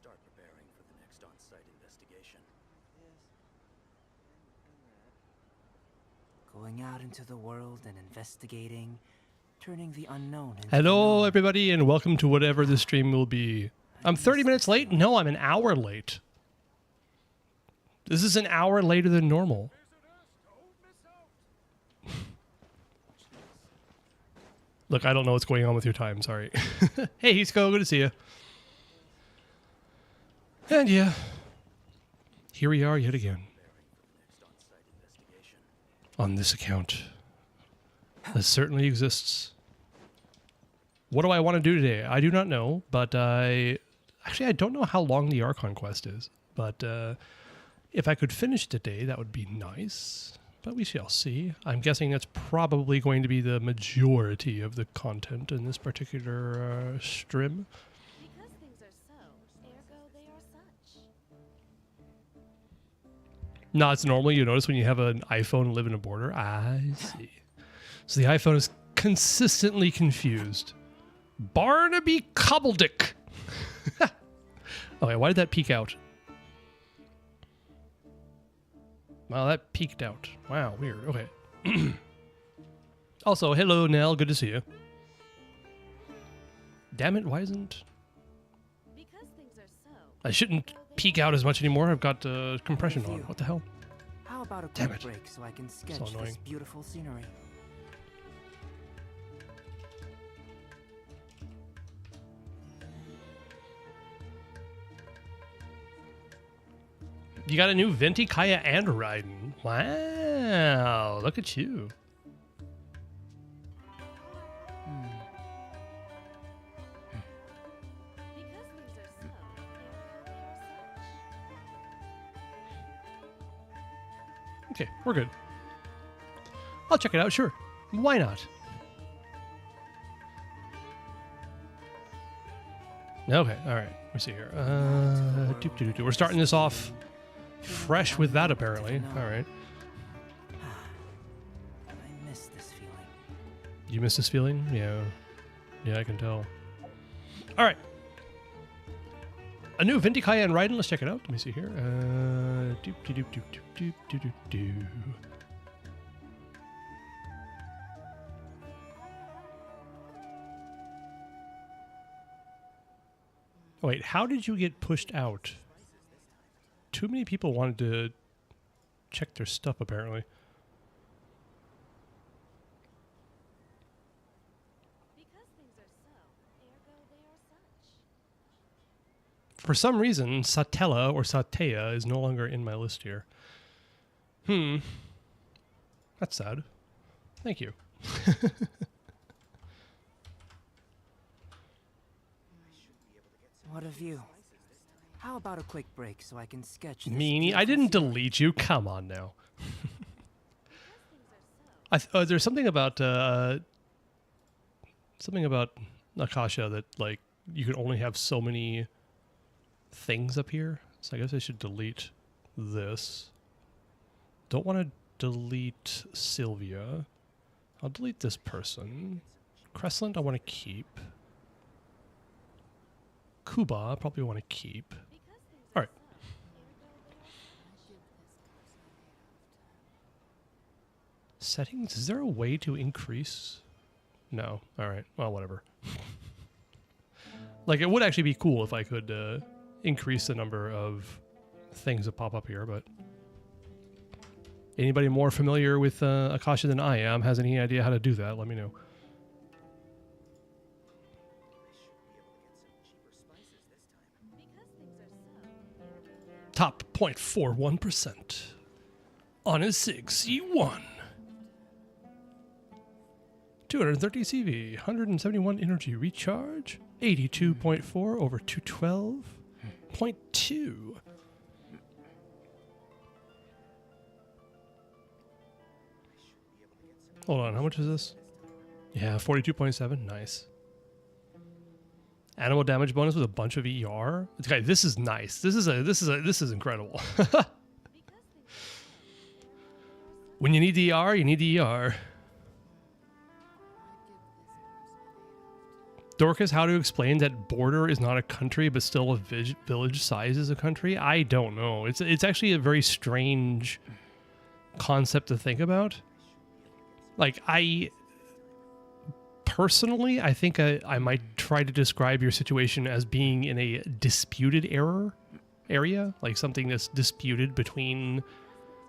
start preparing for the next on-site investigation. Going out into the world and investigating, turning the unknown into Hello, known. everybody, and welcome to whatever the stream will be. I'm 30 minutes late? No, I'm an hour late. This is an hour later than normal. Look, I don't know what's going on with your time, sorry. Hey, Hisco, good to see you. And yeah, here we are yet again. On this account. That certainly exists. What do I want to do today? I do not know, but I don't know how long the Archon quest is, but if I could finish today, that would be nice. But we shall see. I'm guessing that's probably going to be the majority of the content in this particular stream. Because things are so, ergo they are such. No, it's normal. You notice when you have an iPhone and live in a border. I see. So the iPhone is consistently confused. Barnaby Cobbledick. Okay, why did that peek out? Well, that peeked out. Wow, weird. Okay. Also, hello, Nell. Good to see you. Damn it, why isn't... Because things are so. I shouldn't peek out as much anymore. I've got compression on. What the hell? How about a Damn quick it. break so I can sketch annoying. this beautiful scenery? You got a new Venti, Kaya, and Raiden. Wow, look at you. Because things are so, ergo they are such. Okay, we're good. I'll check it out, sure. Why not? Okay, all right. Let me see here. We're starting this off fresh with that, apparently. All right. I miss this feeling. You miss this feeling? Yeah. Yeah, I can tell. All right. A new Venti, Kaya, and Raiden. Let's check it out. Let me see here. Wait, how did you get pushed out? Too many people wanted to check their stuff, apparently. Because things are so, ergo they are such. For some reason, Satella or Satea is no longer in my list here. That's sad. Thank you. What a view. How about a quick break so I can sketch this Meanie, I beautiful didn't scenery? delete you. Come on now. Because things are so. There's something about Akasha that like you can only have so many things up here. So I guess I should delete this. Don't want to delete Sylvia. I'll delete this person. Cressland I want to keep. Kuba I probably want to keep. Because things All are right. so, ergo Settings, is there a way to increase? No. All right. Well, whatever. Like, it would actually be cool if I could increase the number of things that pop up here, but anybody more familiar with Akasha than I am has any idea how to do that, let me know. because things are so. Top 0.41% on a 6C1. 230 CV, 171 energy recharge, 82.4 over 212.2. Hold on, how much is this? Yeah, 42.7, nice. Animal damage bonus with a bunch of ER. Okay, this is nice. This is incredible. When you need the ER, you need the ER. Dorcas, how to explain that border is not a country, but still a village size is a country? I don't know. It's actually a very strange concept to think about. Like, personally, I think I might try to describe your situation as being in a disputed area, like something that's disputed between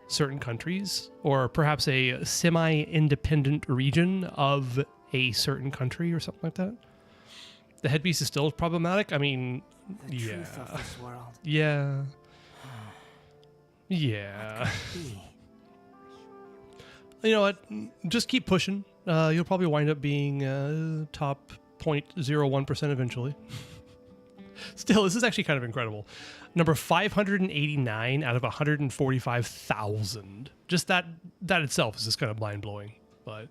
certain countries, or perhaps a semi-independent region of a certain country or something like that. The headpiece is still problematic. I mean, The yeah. truth of this world. Yeah. Yeah. Be. You know what? Just keep pushing. You'll probably wind up being top 0.01% eventually. Still, this is actually kind of incredible. Number 589 out of 145,000. Just that itself is just kind of mind-blowing. But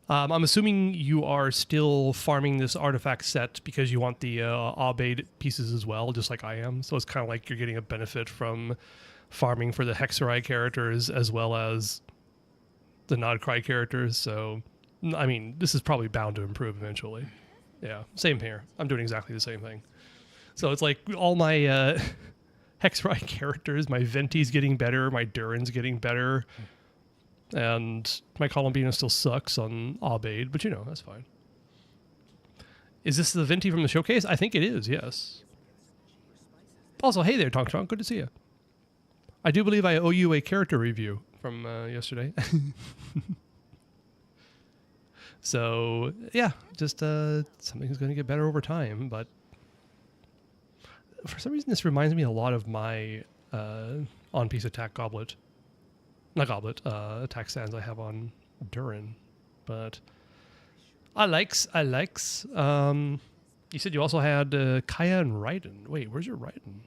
I'm assuming you are still farming this artifact set because you want the Aubade pieces as well, just like I am. So it's kind of like you're getting a benefit from farming for the Hexerai characters as well as the Nodcry characters. So, I mean, this is probably bound to improve eventually. Yeah, same here. I'm doing exactly the same thing. So it's like all my Hexerai characters, my Venti's getting better, my Durin's getting better, and my Columbina still sucks on Aubade, but you know, that's fine. Is this the Venti from the showcase? I think it is, yes. Also, hey there, Tonk Tonk, good to see you. I do believe I owe you a character review from yesterday. So, yeah, just something's going to get better over time, but for some reason this reminds me a lot of my on-piece attack goblet. Not goblet, attack stands I have on Durin, but I likes. You said you also had Kaya and Raiden. Wait, where's your Raiden?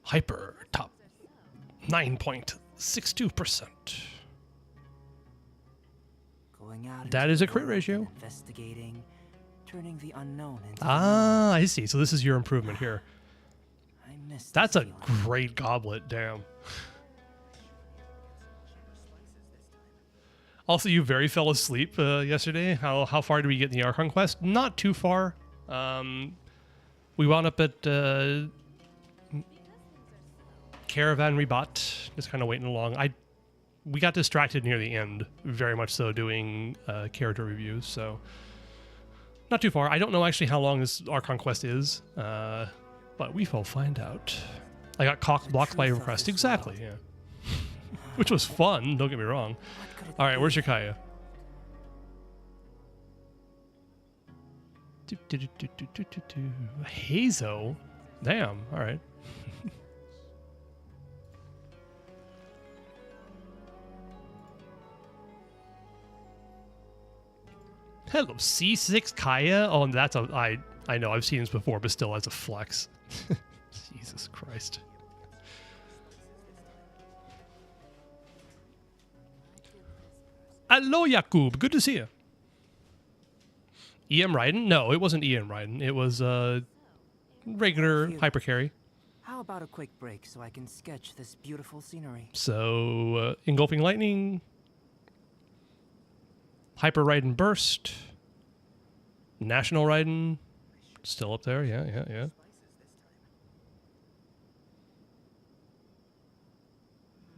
Hyper, top 9.62%. Going out That into is the a crit world ratio. and investigating, turning the unknown into Ah, I see. So this is your improvement here. I miss the That's a feeling. great goblet, damn. Also, you very fell asleep yesterday. How far did we get in the Archon quest? Not too far. We wound up at Caravan Rebut, just kind of waiting along. We got distracted near the end, very much so, doing character reviews, so not too far. I don't know actually how long this Archon quest is, but we will find out. I got cock blocked by request, exactly, yeah. Which was fun, don't get me wrong. All right, where's your Kaya? Hazo? Damn, all right. Hello, C6 Kaya? Oh, and that's I know, I've seen this before, but still, that's a flex. Jesus Christ. Hello, Yakub. Good to see you. EM Raiden? No, it wasn't EM Raiden. It was regular hyper carry. How about a quick break so I can sketch this beautiful scenery? So, Engulfing Lightning, Hyper Raiden Burst, National Raiden, still up there, yeah.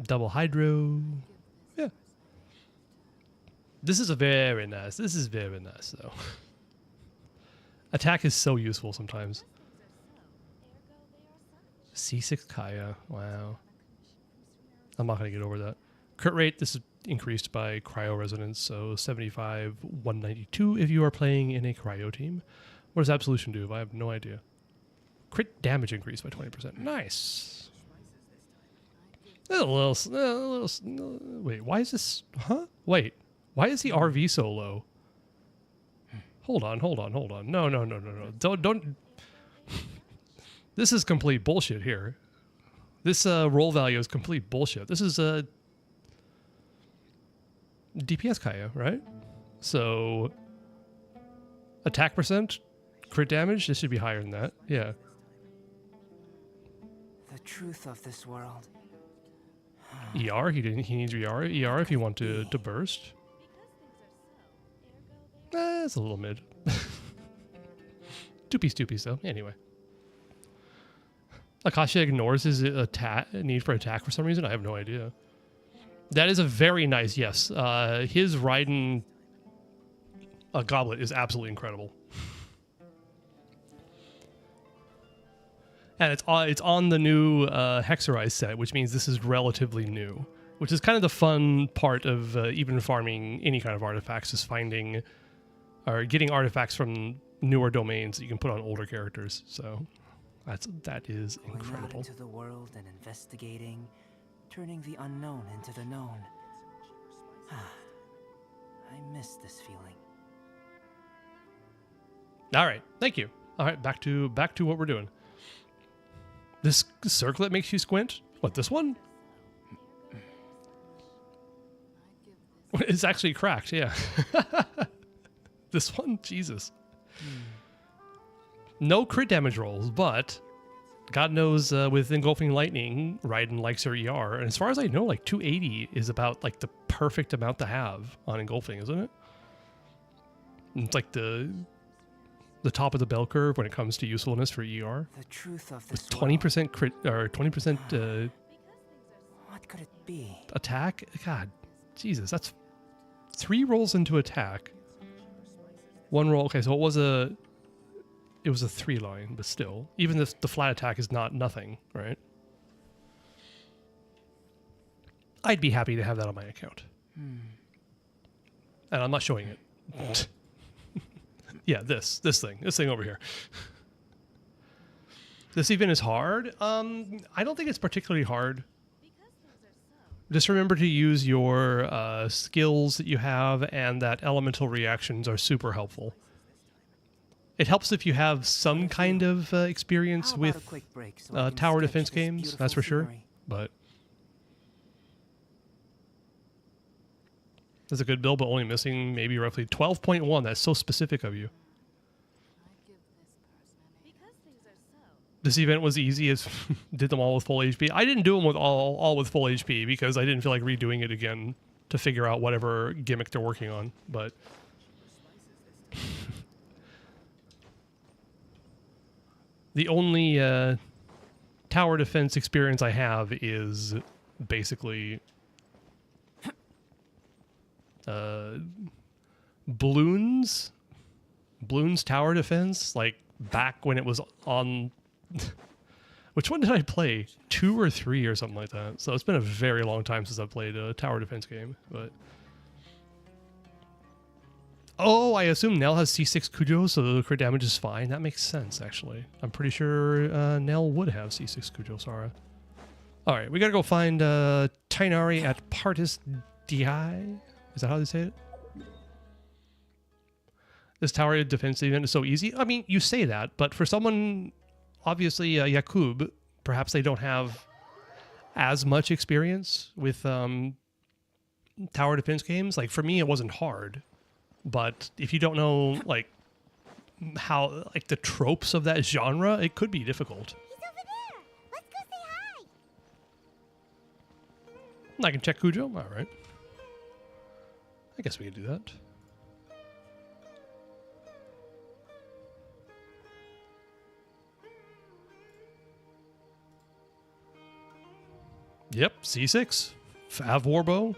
Double Hydro, yeah. This is very nice, though. Attack is so useful sometimes. C6 Kaya, wow. I'm not going to get over that. Crit rate, this is increased by cryo resonance, so 75, 192 if you are playing in a cryo team. What does Absolution do? I have no idea. Crit damage increased by 20%. Nice. A little, wait, why is this? Huh? Wait, why is the RV so low? Hold on. No. Don't. This is complete bullshit here. This roll value is complete bullshit. This is a DPS Kaya, right? So attack percent, crit damage, this should be higher than that. Yeah. The truth of this world. ER. He needs ER if you want to burst. It's a little mid. Doopies though. Anyway. Akasha ignores his need for attack for some reason. I have no idea. That is a very nice yes. His Raiden goblet is absolutely incredible. And it's on the new Hexerize set, which means this is relatively new. Which is kind of the fun part of even farming any kind of artifacts, is finding or getting artifacts from newer domains that you can put on older characters. So that is Going out incredible. into the world and investigating, turning the unknown into the known. I miss this feeling. All right, thank you. All right, back to what we're doing. This circlet makes you squint? What, this one? It's actually cracked, yeah. This one? Jesus. No crit damage rolls, but God knows with Engulfing Lightning, Raiden likes her ER. And as far as I know, like 280 is about like the perfect amount to have on Engulfing, isn't it? It's like the top of the bell curve when it comes to usefulness for ER. The truth of this With 20% crit or 20% what could it be? attack. God, Jesus, that's 3 rolls into attack. 1 roll. Okay, so it was a 3 line, but still, even the flat attack is not nothing, right? I'd be happy to have that on my account, and I'm not showing it. Yeah, this thing over here. This event is hard. I don't think it's particularly hard. Just remember to use your skills that you have, and that elemental reactions are super helpful. It helps if you have some kind of experience How about with a quick break so I can tower sketch defense this games, beautiful that's for sure. scenery? But that's a good build, but only missing maybe roughly 12.1. That's so specific of you. This event was easy as did them all with full HP. I didn't do them with all with full HP because I didn't feel like redoing it again to figure out whatever gimmick they're working on. But the only tower defense experience I have is basically Bloons tower defense, like back when it was on. Which one did I play? 2 or 3 or something like that. So it's been a very long time since I've played a tower defense game. But oh, I assume Nell has C6 Kujo, so the crit damage is fine. That makes sense, actually. I'm pretty sure Nell would have C6 Kujo, Sara. All right, we gotta go find Tainari at Partis Di. Is that how they say it? This tower defense event is so easy. I mean, you say that, but for someone, obviously, Yakub, perhaps they don't have as much experience with tower defense games. Like, for me, it wasn't hard. But if you don't know, like, how, like, the tropes of that genre, it could be difficult. He's over there. Let's go say hi. I can check Kujo? All right. I guess we could do that. Yep, C6. Fav Warbow.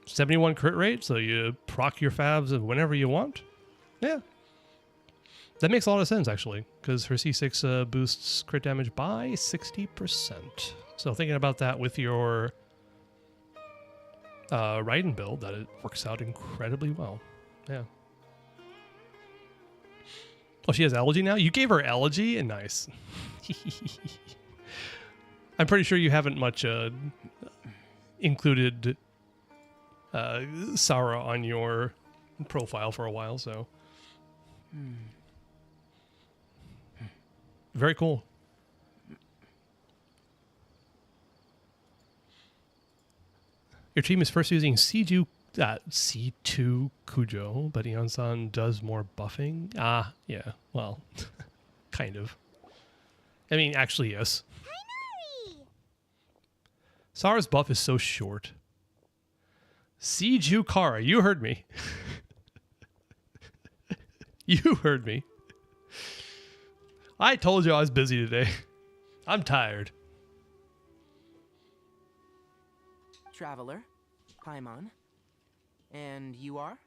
71 crit rate, so you proc your Favs whenever you want. Yeah. That makes a lot of sense, actually, because her C6 boosts crit damage by 60%. So thinking about that with your Raiden build, that it works out incredibly well. Yeah. Oh, she has Elegy now? You gave her Elegy? And nice. I'm pretty sure you haven't much included Sara on your profile for a while, so. Very cool. Your team is first using C2 Kujo, but Eon-san does more buffing. Ah, yeah, well, kind of. I mean, actually, yes. Sara's buff is so short. Siege Kara, you heard me. You heard me. I told you I was busy today. I'm tired. Traveler, Paimon. And you are?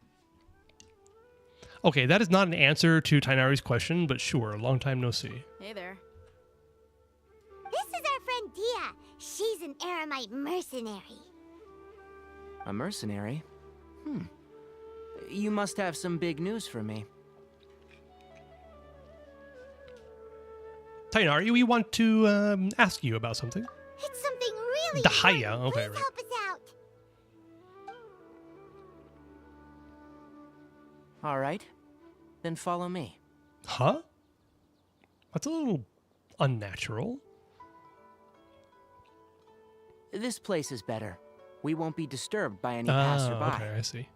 Okay, that is not an answer to Tainari's question, but sure, long time no see. Hey there. This is our friend Dia. She's an Aramite mercenary. A mercenary? You must have some big news for me. Tainari, we want to ask you about something. It's something really Dahaya, important. okay, Please right. help us out. All right. Then follow me. Huh? That's a little unnatural. This place is better. We won't be disturbed by any passerby. Okay, I see.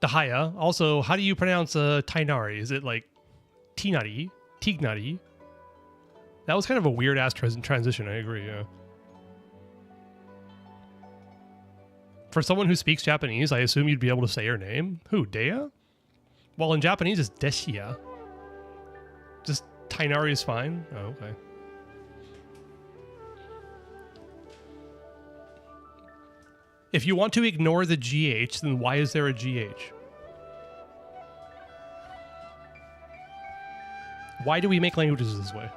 Dahaya. Also, how do you pronounce Tainari? Is it like Tinari? Tignari? That was kind of a weird ass transition, I agree, yeah. For someone who speaks Japanese, I assume you'd be able to say her name. Who, Dea? Well, in Japanese, it's Deshia. Just Tainari is fine? Oh, okay. If you want to ignore the GH, then why is there a GH? Why do we make languages this way?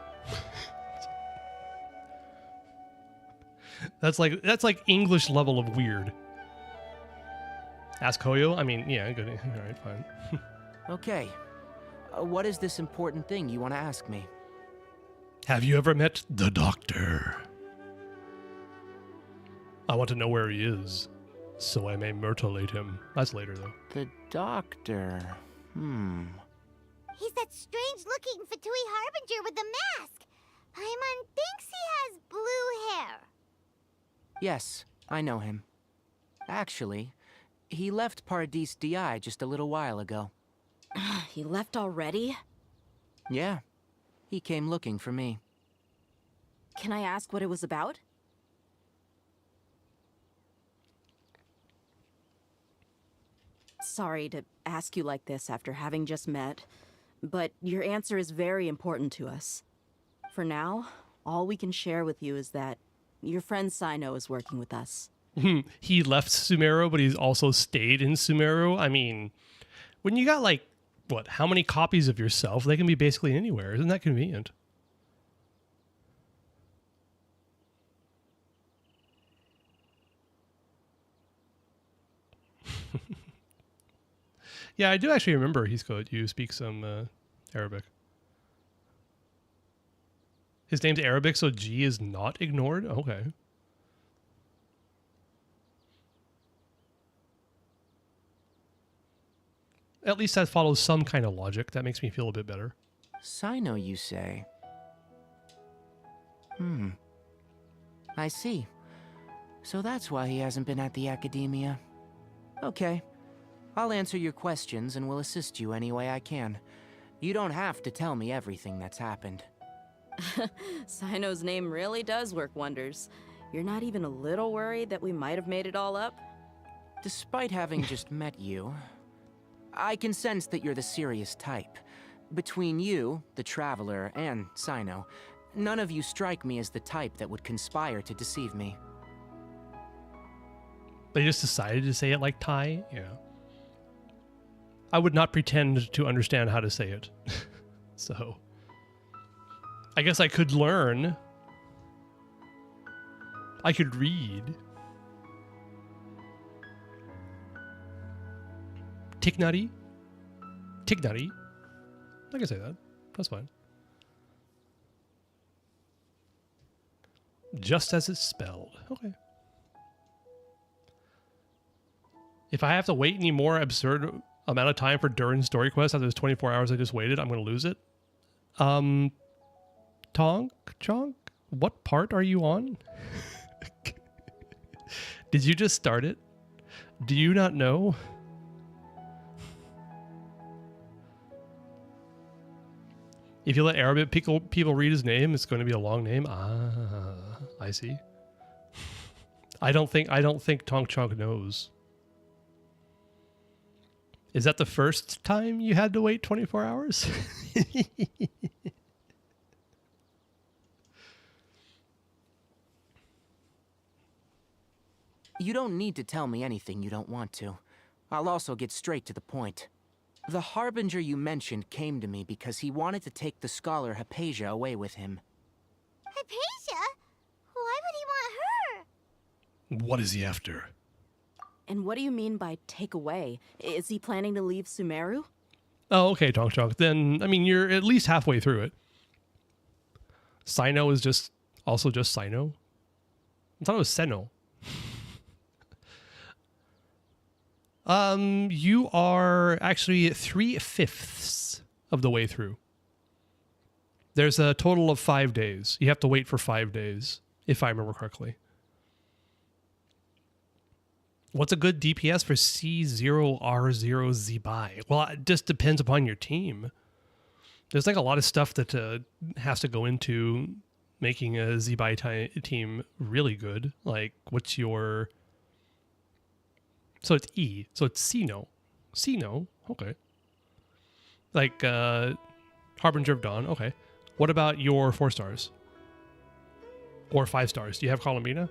That's like English level of weird. Ask Hoyo? I mean, yeah, good. All right, fine. Okay. What is this important thing you want to ask me? Have you ever met the Doctor? I want to know where he is, so I may mutilate him. That's later, though. The doctor. He's that strange-looking Fatui Harbinger with the mask. Paimon thinks he has blue hair. Yes, I know him. Actually, he left Paradis Di just a little while ago. He left already? Yeah, he came looking for me. Can I ask what it was about? Sorry to ask you like this after having just met, but your answer is very important to us. For now, all we can share with you is that your friend Sino is working with us. He left Sumeru, but he's also stayed in Sumeru. I mean, when you got like, what, how many copies of yourself? They can be basically anywhere. Isn't that convenient? Yeah, I do actually remember you speak some Arabic. His name's Arabic, so G is not ignored? Okay. At least that follows some kind of logic. That makes me feel a bit better. Sino, you say? I see. So that's why he hasn't been at the academia. Okay. I'll answer your questions and will assist you any way I can. You don't have to tell me everything that's happened. Sino's name really does work wonders. You're not even a little worried that we might have made it all up? Despite having just met you, I can sense that you're the serious type. Between you, the Traveler, and Sino, none of you strike me as the type that would conspire to deceive me. They just decided to say it like Thai? Yeah. I would not pretend to understand how to say it. So, I guess I could learn. I could read. Tignari? Tignari? I can say that. That's fine. Just as it's spelled. Okay. If I have to wait any more absurd amount of time for Durin's story quest after those 24 hours I just waited, I'm going to lose it. Tonk? Chonk? What part are you on? Did you just start it? Do you not know? If you let Arabic people read his name, it's going to be a long name. Ah, I see. I don't think Tonk Chonk knows. Is that the first time you had to wait 24 hours? You don't need to tell me anything you don't want to. I'll also get straight to the point. The Harbinger you mentioned came to me because he wanted to take the scholar Hypatia away with him. Hypatia? Why would he want her? What is he after? And what do you mean by take away? Is he planning to leave Sumeru? Oh, okay, Tonk Chonk. Then, I mean, you're at least halfway through it. Sino is just Sino. I thought it was Seno. You are actually 3/5 of the way through. There's a total of 5 days. You have to wait for 5 days, if I remember correctly. What's a good DPS for C0R0 Zibai? Well, it just depends upon your team. There's like a lot of stuff that has to go into making a Zibai team really good. Like, what's your... So it's E. So it's Sino. Sino. Okay. Like, Harbinger of Dawn. Okay. What about your 4 stars? Or 5 stars? Do you have Columbina?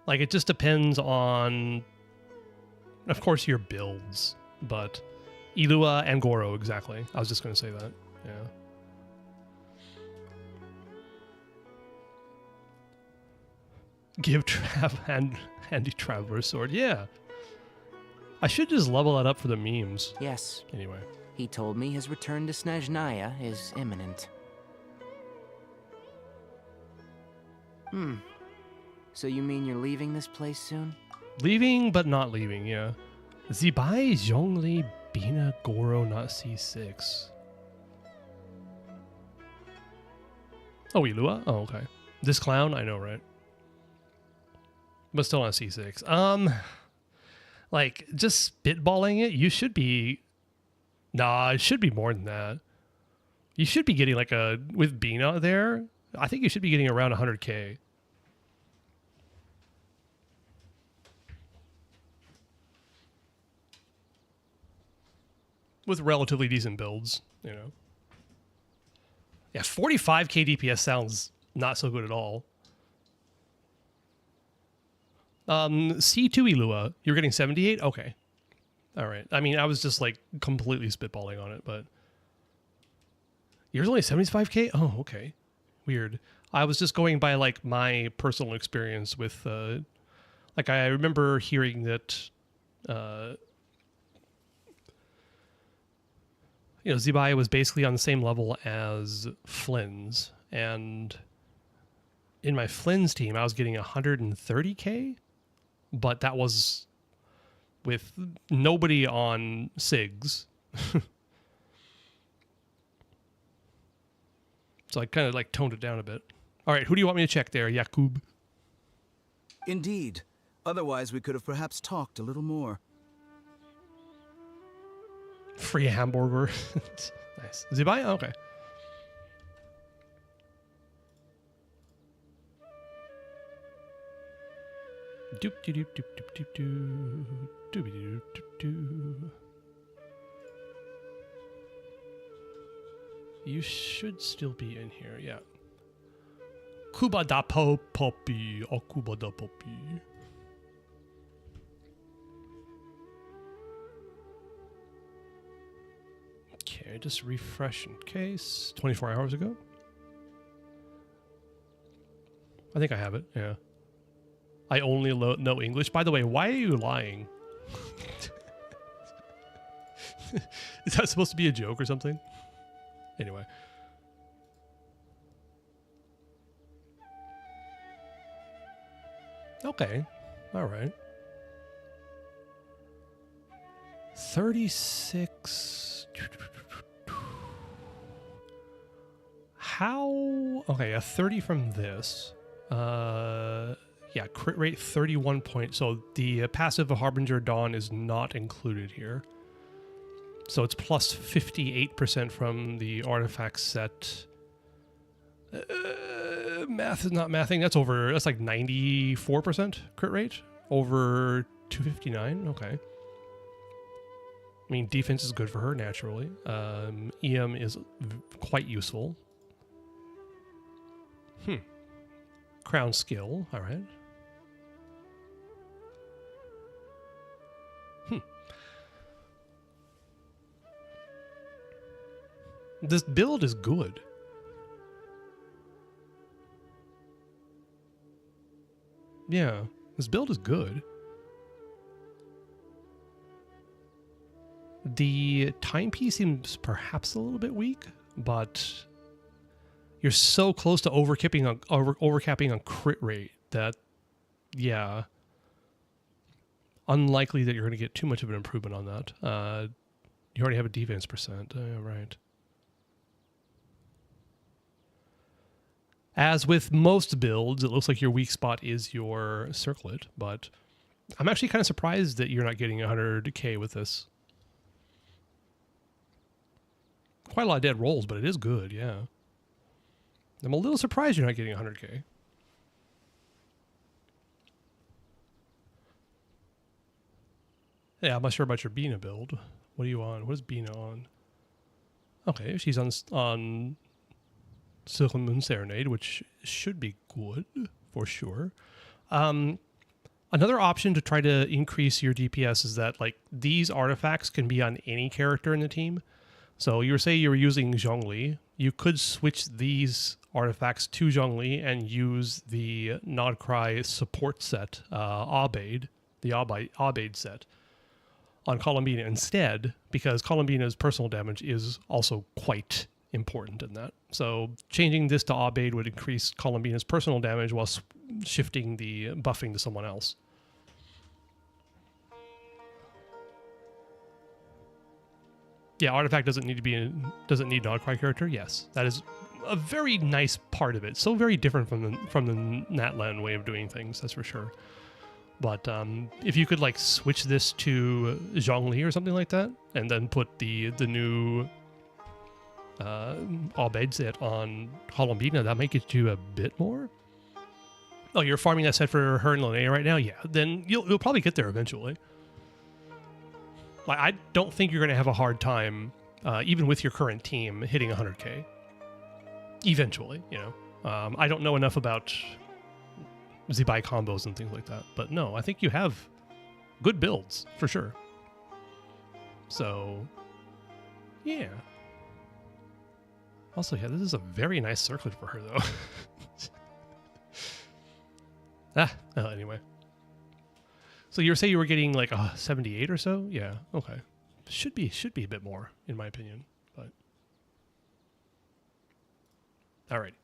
Like, it just depends on, of course, your builds. But Ilua and Goro, exactly. I was just going to say that. Yeah. Give Trav handy Traveler Sword. Yeah. I should just level that up for the memes. Yes. Anyway. He told me his return to Snezhnaya is imminent. So you mean you're leaving this place soon? Leaving, but not leaving, yeah. Zibai Zhongli Bina Goro not C6. Oh, Ilua? Oh, okay. This clown? I know, right? But still on C6. Like, just spitballing it, you should be... Nah, it should be more than that. You should be getting like a... With Bina there, I think you should be getting around 100k. With relatively decent builds, you know. Yeah, 45k DPS sounds not so good at all. C2 Ilua, you're getting 78? Okay. All right. I mean, I was just like completely spitballing on it, but yours only 75k? Oh, okay. Weird. I was just going by like my personal experience with like I remember hearing that you know, Zibai was basically on the same level as Flynn's, and in my Flynn's team I was getting 130k, but that was with nobody on SIGs. So I kind of like toned it down a bit. All right, who do you want me to check there, Yakub? Indeed. Otherwise, we could have perhaps talked a little more. Free hamburger. Nice. Zibai? Okay. Doop doop doop doop doop doop doop doop doop doop. You should still be in here, yeah. Kuba da poppy, oh Kuba da poppy. Okay, just refresh in case. 24 hours ago? I think I have it, yeah. I only know English. By the way, why are you lying? Is that supposed to be a joke or something? Anyway. Okay. All right. 36. How? Okay, a 30 from this. Yeah, crit rate 31 points. So the passive of Harbinger Dawn is not included here. So it's plus 58% from the artifact set. Math is not mathing. That's like 94% crit rate over 259. Okay. I mean, defense is good for her naturally. EM is quite useful. Crown skill. All right. This build is good. Yeah, this build is good. The timepiece seems perhaps a little bit weak, but you're so close to overcapping on crit rate that, yeah, unlikely that you're going to get too much of an improvement on that. You already have a defense percent. Right. As with most builds, it looks like your weak spot is your circlet, but I'm actually kind of surprised that you're not getting 100k with this. Quite a lot of dead rolls, but it is good, yeah. I'm a little surprised you're not getting 100k. Yeah, I'm not sure about your Bina build. What are you on? What is Bina on? Okay, she's on Silver Moon Serenade, which should be good for sure. Another option to try to increase your DPS is that like these artifacts can be on any character in the team. So you were using Zhongli, you could switch these artifacts to Zhongli and use the Nodcry support set, Abaid, the Abaid set on Columbina instead, because Columbina's personal damage is also quite important in that. So changing this to Abaid would increase Columbina's personal damage while shifting the buffing to someone else. Yeah, artifact doesn't need Nodcry character. Yes, that is a very nice part of it. So very different from the Natlan way of doing things, that's for sure. But if you could like switch this to Zhongli or something like that, and then put the new Abaid set on Columbina, that might get you a bit more. Oh, you're farming that set for her and Linnea right now? Yeah, then you'll probably get there eventually. Like, I don't think you're going to have a hard time, even with your current team, hitting 100k. Eventually, you know. I don't know enough about Zibai combos and things like that, but no, I think you have good builds, for sure. So, yeah. Also, yeah, this is a very nice circlet for her, though. Anyway. So you were saying you were getting like 78 or so? Yeah, okay. Should be a bit more, in my opinion. But all right.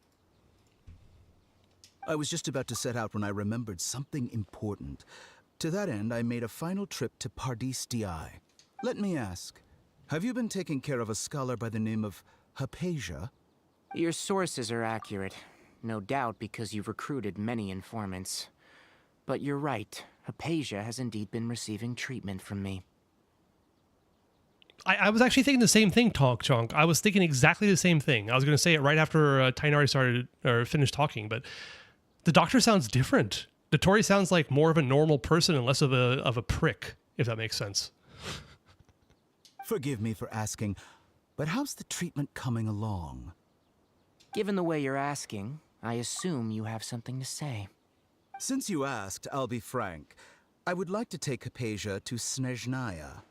I was just about to set out when I remembered something important. To that end, I made a final trip to Pardis Di. Let me ask, have you been taking care of a scholar by the name of Hypatia? Your sources are accurate. No doubt because you've recruited many informants. But you're right. Hypatia has indeed been receiving treatment from me. I was actually thinking the same thing, Chonk. I was thinking exactly the same thing. I was going to say it right after Tainari finished talking, but the doctor sounds different. Dotori sounds like more of a normal person and less of a prick, if that makes sense. Forgive me for asking, but how's the treatment coming along? Given the way you're asking, I assume you have something to say. Since you asked, I'll be frank. I would like to take Hypatia to Snezhnaya.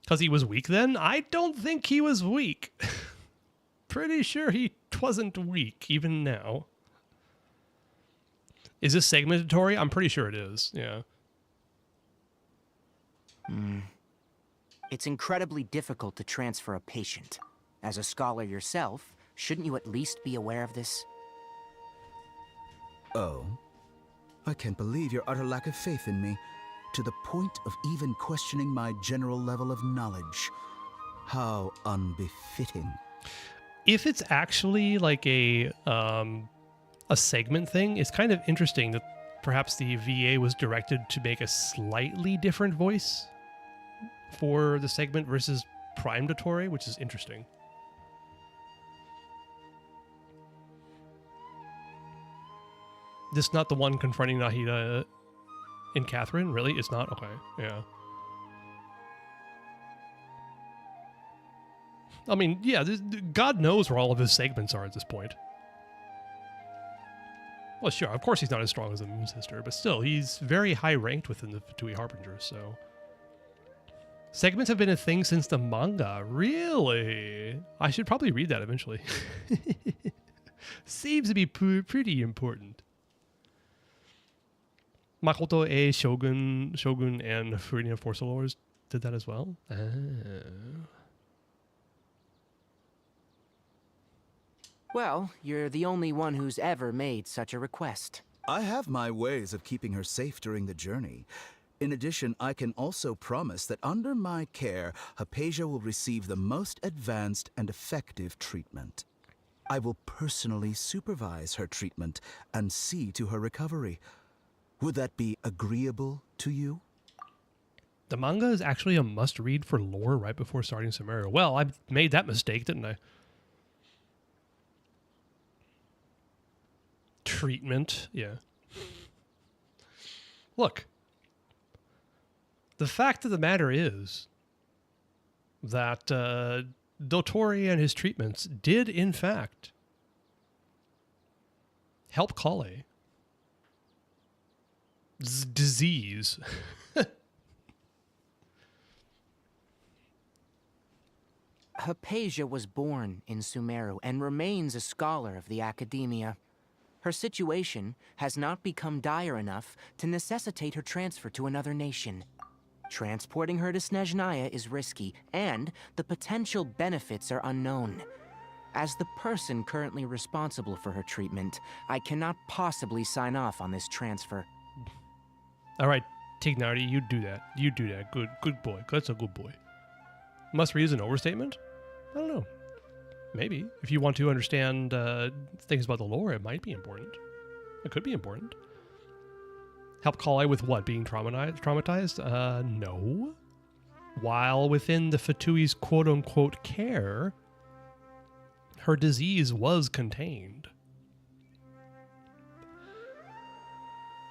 Because he was weak then? I don't think he was weak. Pretty sure he wasn't weak, even now. Is this segmentatory? I'm pretty sure it is, yeah. It's incredibly difficult to transfer a patient. As a scholar yourself, shouldn't you at least be aware of this? Oh? I can't believe your utter lack of faith in me, to the point of even questioning my general level of knowledge. How unbefitting. If it's actually like a segment thing, it's kind of interesting that perhaps the VA was directed to make a slightly different voice for the segment versus Prime Dottore, which is interesting. This not the one confronting Nahida in Catherine? Really? It's not? Okay, yeah. I mean, yeah, God knows where all of his segments are at this point. Well, sure, of course he's not as strong as the Moon Sister, but still, he's very high ranked within the Fatui Harbingers, so... Segments have been a thing since the manga. Really? I should probably read that eventually. Seems to be pretty important. Makoto A, Shogun, and Furinia Force Lords did that as well. Oh. Well, you're the only one who's ever made such a request. I have my ways of keeping her safe during the journey. In addition, I can also promise that under my care, Hypatia will receive the most advanced and effective treatment. I will personally supervise her treatment and see to her recovery. Would that be agreeable to you? The manga is actually a must-read for lore right before starting Sumeru. Well, I made that mistake, didn't I? Treatment, yeah. Look, the fact of the matter is that Dottore and his treatments did, in fact, help Kale. Disease. Hypatia was born in Sumeru and remains a scholar of the academia. Her situation has not become dire enough to necessitate her transfer to another nation. Transporting her to Snezhnaya is risky, and the potential benefits are unknown. As the person currently responsible for her treatment, I cannot possibly sign off on this transfer. All right, Tignardi, you do that. You do that. Good boy. That's a good boy. Must read is an overstatement? I don't know. Maybe. If you want to understand things about the lore, it might be important. It could be important. Help Kale with what? Being traumatized? No. While within the Fatui's quote-unquote care, her disease was contained.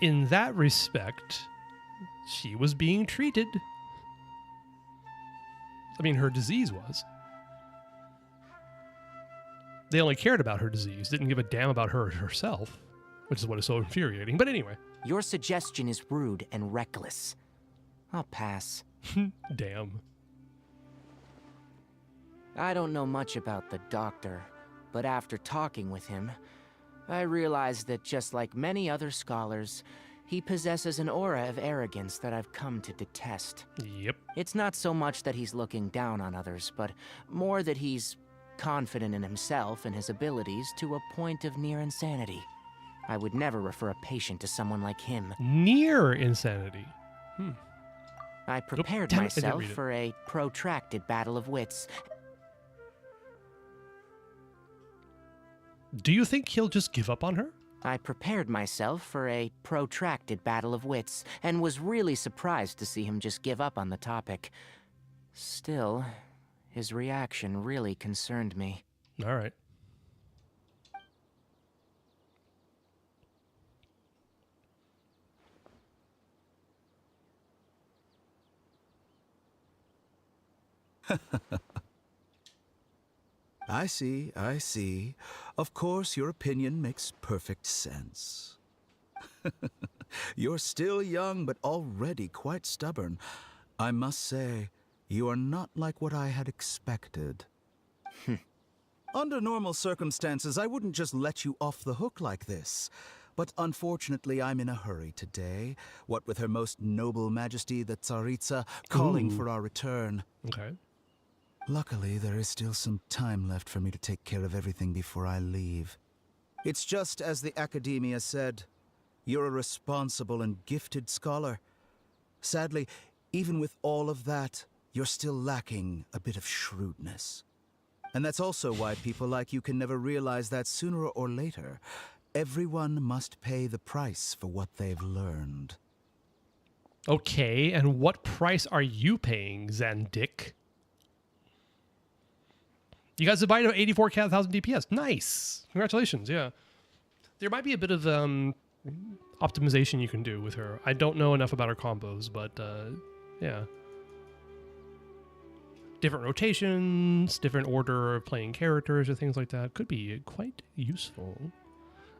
In that respect, she was being treated. I mean, her disease was. They only cared about her disease, didn't give a damn about her herself, which is what is so infuriating. But anyway. Your suggestion is rude and reckless. I'll pass. Damn. I don't know much about the doctor, but after talking with him, I realized that just like many other scholars, he possesses an aura of arrogance that I've come to detest. Yep. It's not so much that he's looking down on others, but more that he's confident in himself and his abilities to a point of near insanity. I would never refer a patient to someone like him. Near insanity. I prepared myself for a protracted battle of wits. Do you think he'll just give up on her? I prepared myself for a protracted battle of wits, and was really surprised to see him just give up on the topic. Still, his reaction really concerned me. All right. I see. Of course, your opinion makes perfect sense. You're still young, but already quite stubborn. I must say, you are not like what I had expected. Under normal circumstances, I wouldn't just let you off the hook like this. But unfortunately, I'm in a hurry today, what with Her Most Noble Majesty the Tsaritsa calling for our return. Okay. Luckily, there is still some time left for me to take care of everything before I leave. It's just as the Academia said, you're a responsible and gifted scholar. Sadly, even with all of that, you're still lacking a bit of shrewdness. And that's also why people like you can never realize that sooner or later, everyone must pay the price for what they've learned. Okay, and what price are you paying, Zandik? You got Zubaida 84,000 DPS. Nice. Congratulations. Yeah. There might be a bit of optimization you can do with her. I don't know enough about her combos, but yeah. Different rotations, different order of playing characters or things like that could be quite useful.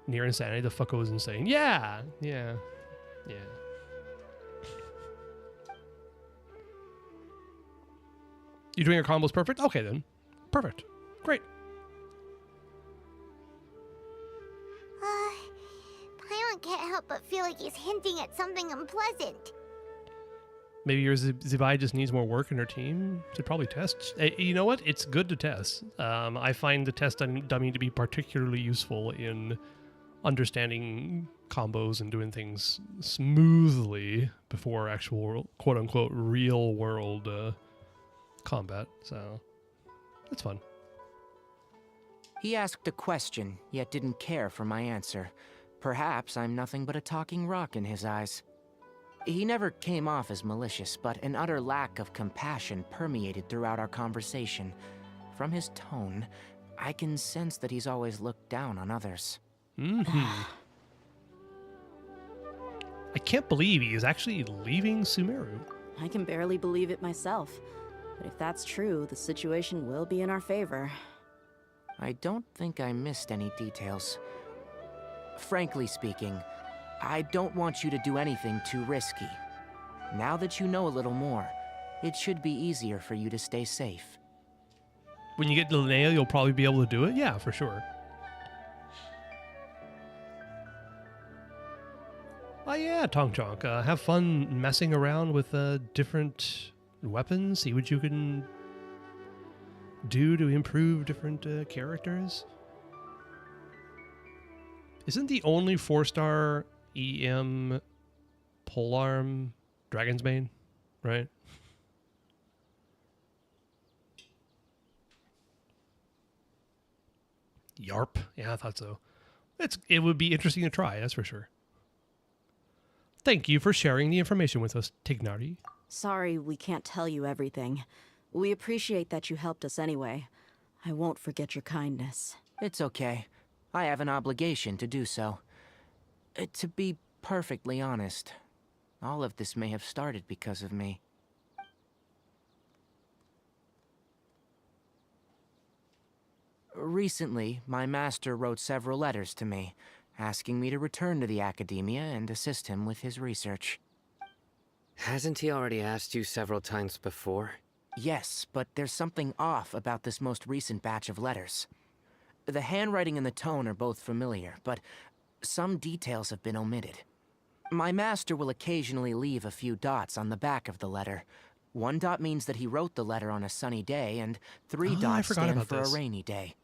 Near Insanity, the fucko is insane. Yeah. Yeah. Yeah. You doing your combos perfect? Okay then. Perfect. Great. Paimon can't help but feel like he's hinting at something unpleasant. Maybe your Zibai just needs more work in her team. Should probably test. You know what? It's good to test. I find the test dummy to be particularly useful in understanding combos and doing things smoothly before actual quote-unquote real-world combat. So that's fun. He asked a question, yet didn't care for my answer. Perhaps I'm nothing but a talking rock in his eyes. He never came off as malicious, but an utter lack of compassion permeated throughout our conversation. From his tone, I can sense that he's always looked down on others. I can't believe he is actually leaving Sumeru. I can barely believe it myself. But if that's true, the situation will be in our favor. I don't think I missed any details. Frankly speaking, I don't want you to do anything too risky. Now that you know a little more, it should be easier for you to stay safe. When you get to Linnea, you'll probably be able to do it? Yeah, for sure. Oh yeah, Tongchonk. Have fun messing around with different weapons. See what you can do to improve different characters. Isn't the only 4-star EM polearm Dragon's Bane, right? Yarp. Yeah, I thought so. It would be interesting to try, that's for sure. Thank you for sharing the information with us, Tignari. Sorry we can't tell you everything. We appreciate that you helped us anyway. I won't forget your kindness. It's okay. I have an obligation to do so. To be perfectly honest, all of this may have started because of me. Recently, my master wrote several letters to me, asking me to return to the academia and assist him with his research. Hasn't he already asked you several times before? Yes, but there's something off about this most recent batch of letters. The handwriting and the tone are both familiar, but some details have been omitted. My master will occasionally leave a few dots on the back of the letter. 1 dot means that he wrote the letter on a sunny day, and 3 dots stand for a rainy day.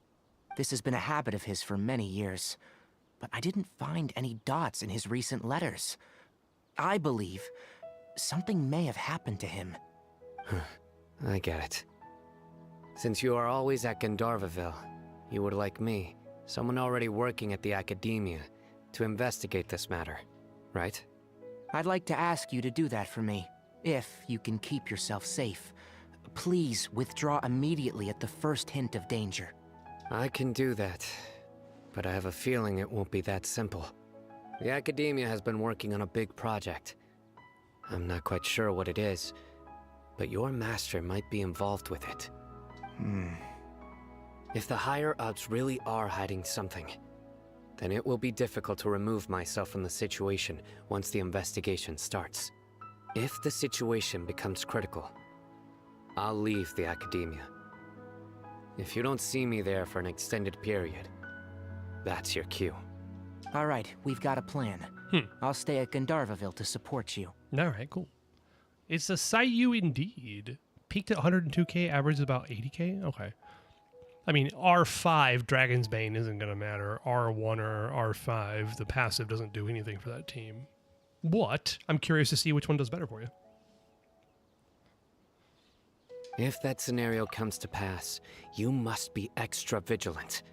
This has been a habit of his for many years, but I didn't find any dots in his recent letters. I believe something may have happened to him. I get it. Since you are always at Gandharvaville, you would like me, someone already working at the academia, to investigate this matter, right? I'd like to ask you to do that for me, if you can keep yourself safe. Please withdraw immediately at the first hint of danger. I can do that, but I have a feeling it won't be that simple. The academia has been working on a big project. I'm not quite sure what it is, but your master might be involved with it. If the higher-ups really are hiding something, then it will be difficult to remove myself from the situation once the investigation starts. If the situation becomes critical, I'll leave the academia. If you don't see me there for an extended period, that's your cue. All right, we've got a plan. I'll stay at Gandharvaville to support you. All right, cool. It's a Sayu indeed. Peaked at 102k, average about 80k? Okay. I mean, R5 Dragon's Bane isn't going to matter. R1 or R5, the passive doesn't do anything for that team. What? I'm curious to see which one does better for you. If that scenario comes to pass, you must be extra vigilant.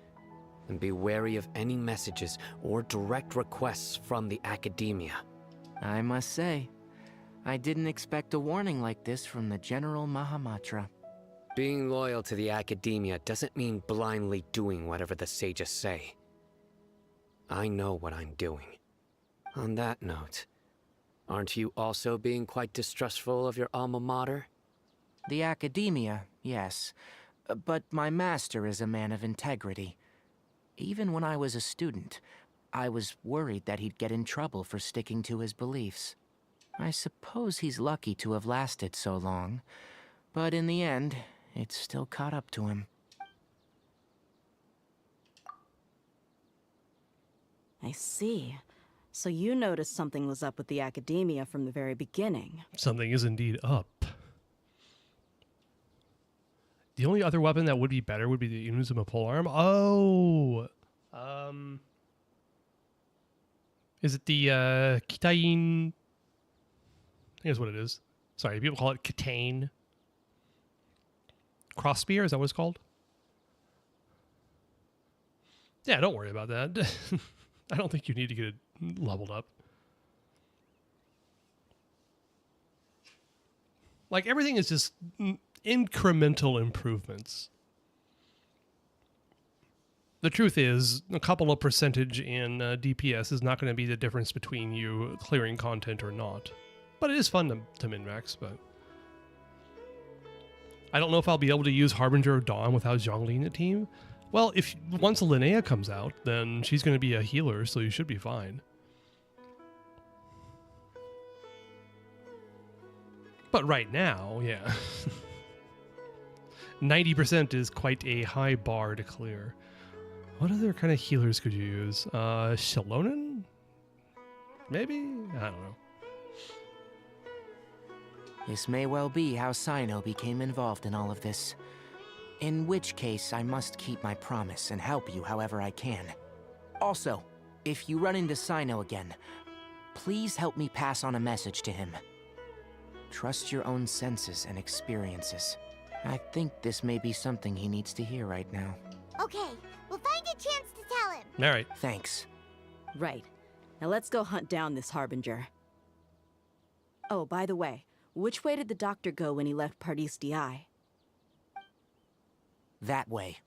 And be wary of any messages or direct requests from the academia. I must say, I didn't expect a warning like this from the General Mahamatra. Being loyal to the academia doesn't mean blindly doing whatever the sages say. I know what I'm doing. On that note, aren't you also being quite distrustful of your alma mater? The academia, yes. But my master is a man of integrity. Even when I was a student, I was worried that he'd get in trouble for sticking to his beliefs. I suppose he's lucky to have lasted so long, but in the end, it's still caught up to him. I see. So you noticed something was up with the academia from the very beginning. Something is indeed up. The only other weapon that would be better would be the Inuzuma polearm. Oh! Is it the Kitain? I think that's what it is. Sorry, people call it Kitain. Cross spear, is that what it's called? Yeah, don't worry about that. I don't think you need to get it leveled up. Like, everything is just incremental improvements. The truth is, a couple of percentage in DPS is not going to be the difference between you clearing content or not. But it is fun to min-max, but... I don't know if I'll be able to use Harbinger of Dawn without Zhongli in the team. Well, if once Linnea comes out, then she's going to be a healer, so you should be fine. But right now, yeah. 90% is quite a high bar to clear. What other kind of healers could you use? Shalonen? Maybe? I don't know. This may well be how Sino became involved in all of this. In which case, I must keep my promise and help you however I can. Also, if you run into Sino again, please help me pass on a message to him. Trust your own senses and experiences. I think this may be something he needs to hear right now. Okay, we'll find a chance to tell him. All right. Thanks. Right. Now let's go hunt down this Harbinger. Oh, by the way, which way did the doctor go when he left Pardis DI? That way.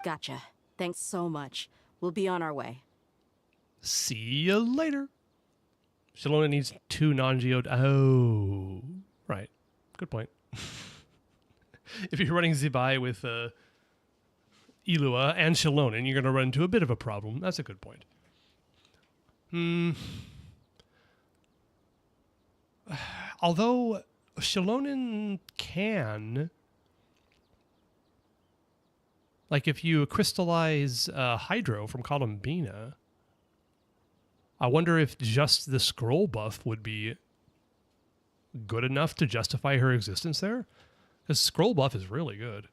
Gotcha. Thanks so much. We'll be on our way. See you later. Shalona needs 2 non-geode. Oh, right. Good point. If you're running Zibai with Ilua and Shalonen, you're going to run into a bit of a problem. That's a good point. Although Shalonen can... Like, if you crystallize Hydro from Columbina, I wonder if just the scroll buff would be good enough to justify her existence there? Because scroll buff is really good.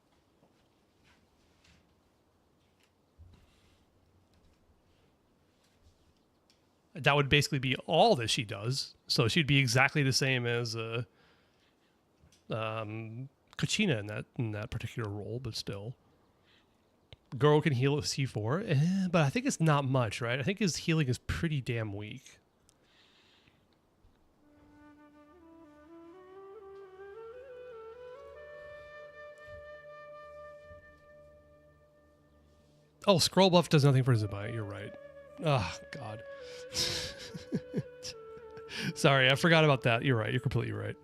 That would basically be all that she does. So she'd be exactly the same as Kachina in that particular role, but still. Goro can heal at C4, but I think it's not much, right? I think his healing is pretty damn weak. Oh, scroll buff does nothing for Zibai. You're right. Oh, God. Sorry, I forgot about that. You're right. You're completely right.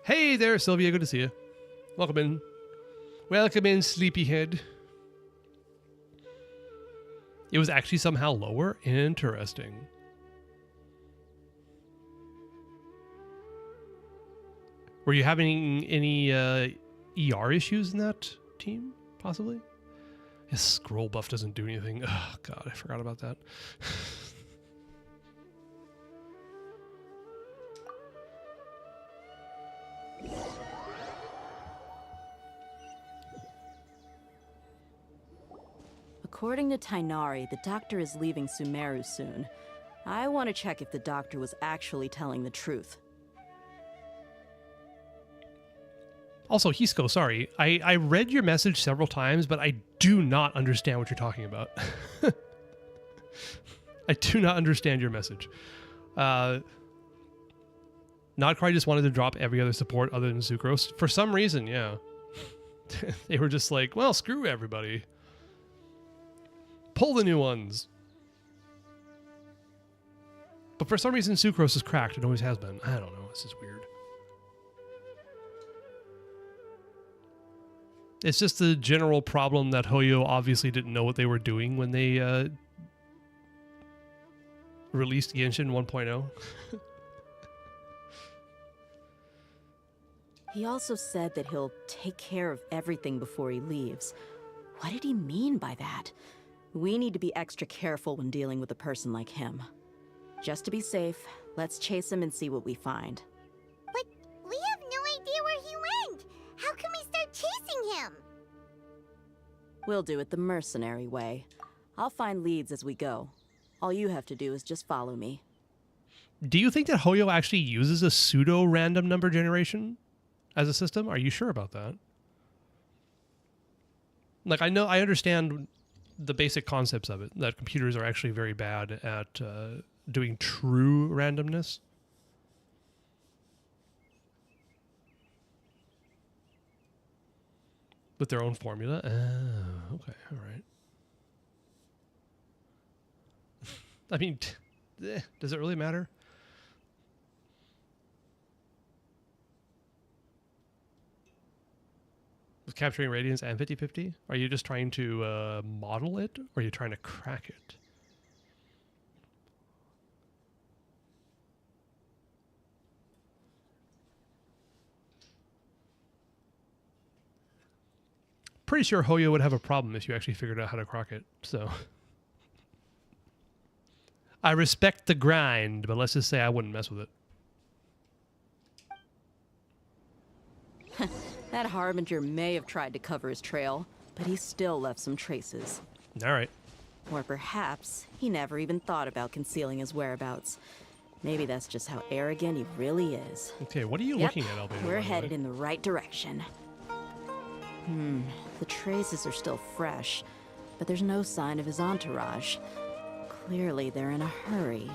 Hey there, Sylvia. Good to see you. Welcome in. Welcome in, sleepyhead. It was actually somehow lower? Interesting. Were you having any ER issues in that team, possibly? His scroll buff doesn't do anything. Oh, God, I forgot about that. According to Tainari, the doctor is leaving Sumeru soon. I want to check if the doctor was actually telling the truth. Also, Hisco, sorry. I read your message several times, but I do not understand what you're talking about. I do not understand your message. Now, Notcry just wanted to drop every other support other than Sucrose. For some reason, yeah. They were just like, well, screw everybody. Pull the new ones. But for some reason, Sucrose is cracked. It always has been. I don't know. This is weird. It's just the general problem that Hoyo obviously didn't know what they were doing when they released Genshin 1.0. He also said that he'll take care of everything before he leaves. What did he mean by that? We need to be extra careful when dealing with a person like him. Just to be safe, let's chase him and see what we find. But we have no idea where he went. How can we start chasing him? We'll do it the mercenary way. I'll find leads as we go. All you have to do is just follow me. Do you think that Hoyo actually uses a pseudo random number generation as a system? Are you sure about that? Like, I understand the basic concepts of it, that computers are actually very bad at doing true randomness. With their own formula? Oh, okay, all right. I mean, does it really matter? With capturing radiance and 50/50? Are you just trying to model it, or are you trying to crack it? Pretty sure Hoyo would have a problem if you actually figured out how to crack it, so... I respect the grind, but let's just say I wouldn't mess with it. That Harbinger may have tried to cover his trail, but he still left some traces. All right. Or perhaps he never even thought about concealing his whereabouts. Maybe that's just how arrogant he really is. Okay, what are you Yep, looking at, Albino? we're headed in the right direction. The traces are still fresh, but there's no sign of his entourage. Clearly, they're in a hurry.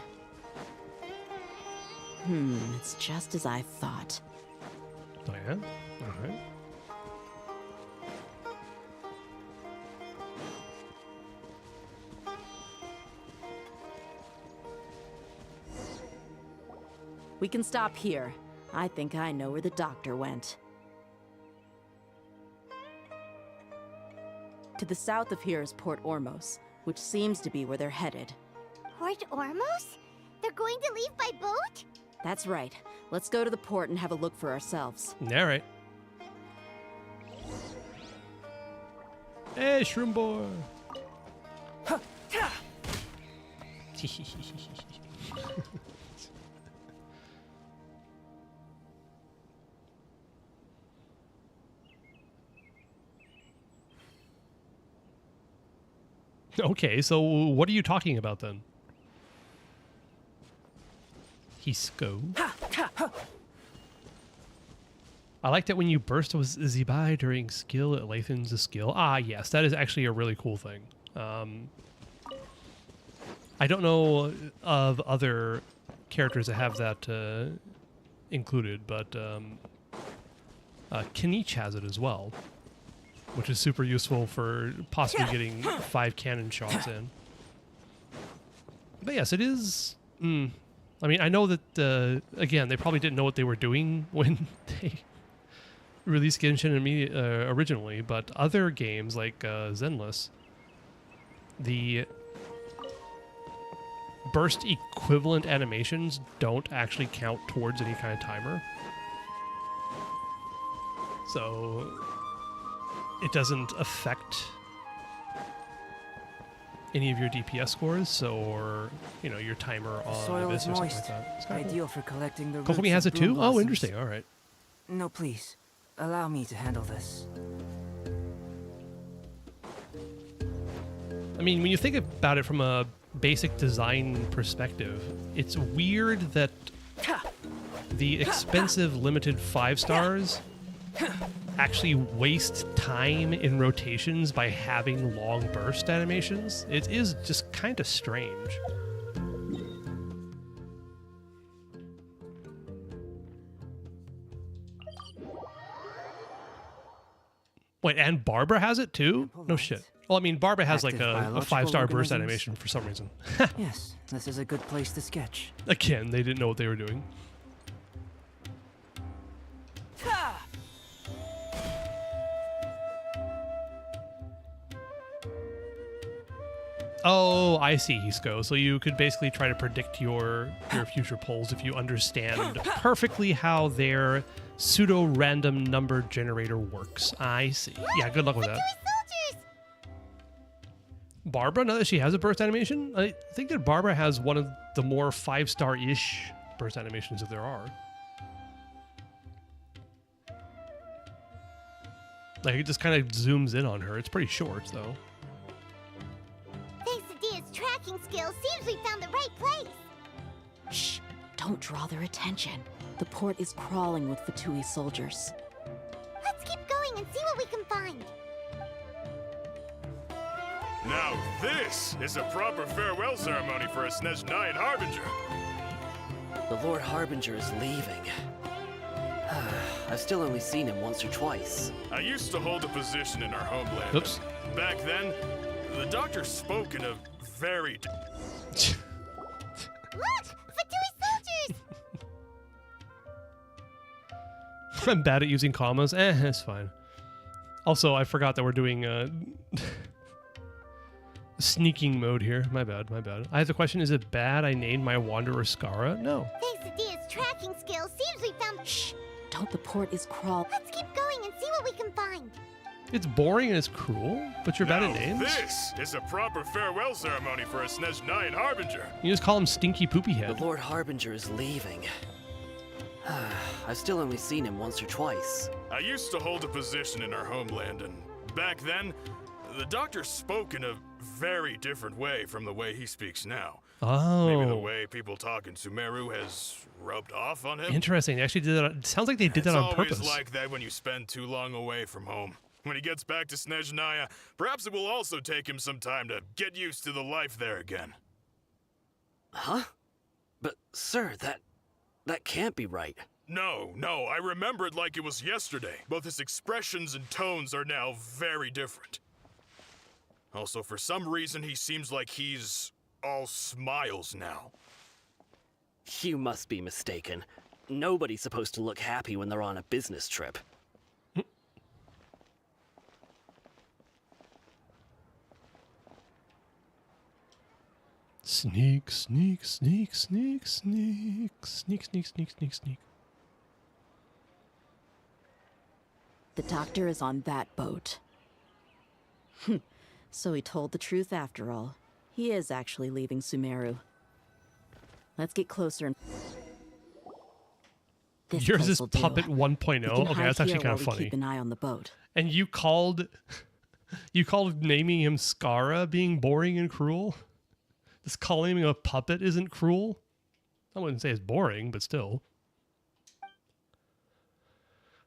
It's just as I thought. Oh, yeah? All right. We can stop here. I think I know where the doctor went. To the south of here is Port Ormos, which seems to be where they're headed. Port Ormos? They're going to leave by boat? That's right. Let's go to the port and have a look for ourselves. All right. Hey, Shroom Boy. Okay, so what are you talking about then? Hisco. I like that when you burst with Zibai during skill, it lengthens the skill. Ah, yes, that is actually a really cool thing. I don't know of other characters that have that included, but Kinich has it as well, which is super useful for possibly getting 5 cannon shots in. But yes, it is... I mean, I know that, again, they probably didn't know what they were doing when they released Genshin originally, but other games like Zenless, the burst equivalent animations don't actually count towards any kind of timer. So it doesn't affect any of your DPS scores, or your timer on Soil this is or something moist, like that. It's kinda ideal for collecting the cool. Kokomi roots has of it bloom too? Oh, blossoms. interesting. All right. No, please. Allow me to handle this. I mean, when you think about it from a basic design perspective, it's weird that the expensive limited 5 stars actually waste time in rotations by having long burst animations. It is just kind of strange. Wait, and Barbara has it too? No shit. Well, I mean, Barbara has like Active a biological 5-star burst organisms. animation for some reason. Yes, this is a good place to sketch. Again, they didn't know what they were doing. Oh, I see, Hisco. So you could basically try to predict your future polls if you understand perfectly how their pseudo-random number generator works. I see. Yeah, good luck with that. Soldiers! Barbara, now that she has a burst animation, I think that Barbara has one of the more 5-star-ish burst animations that there are. Like, it just kind of zooms in on her. It's pretty short, though. Thanks to Dia's tracking skills, seems we found the right place. Shh! Don't draw their attention. The port is crawling with Fatui soldiers. Let's keep going and see what we can find. Now this is a proper farewell ceremony for a Snezhnayan Harbinger. The Lord Harbinger is leaving. I've still only seen him once or twice. I used to hold a position in our homeland. Oops. Back then, the doctor spoke in a very... Look! Fatui soldiers! I'm bad at using commas. It's fine. Also, I forgot that we're doing sneaking mode here. My bad, my bad. I have the question, is it bad I named my Wanderer Skara? No. Thanks to Dia's tracking skills, seems we found... Shh! Don't, the port is crawling. Let's keep going and see what we can find. It's boring and it's cruel, but you're bad at Now names? this is a proper farewell ceremony for a Snezhnayan Harbinger. You just call him Stinky Poopy The Head. Lord Harbinger is leaving. I've still only seen him once or twice. I used to hold a position in our homeland, and back then, the doctor spoke in a very different way from the way he speaks now. Maybe the Oh. way people talk in Sumeru has rubbed off on him. Interesting. They actually did that. It sounds like they did that on It's purpose. always like that when you spend too long away from home. When he gets back to Snezhnaya, perhaps it will also take him some time to get used to the life there again. Huh? But, sir, that can't be right. No, I remember it like it was yesterday. Both his expressions and tones are now very different. Also, for some reason, he seems like he's all smiles now. You must be mistaken. Nobody's supposed to look happy when they're on a business trip. Sneak, sneak, sneak, sneak, sneak, sneak, sneak, sneak, sneak, sneak. The doctor is on that boat. So he told the truth after all. He is actually leaving Sumeru. Let's get closer and... This Yours place is will do. Puppet 1.0. We can Okay, hide that's actually here kind of while we funny. Keep an eye on the boat. And you called naming him Skara being boring and cruel? Just calling him a puppet isn't cruel? I wouldn't say it's boring, but still.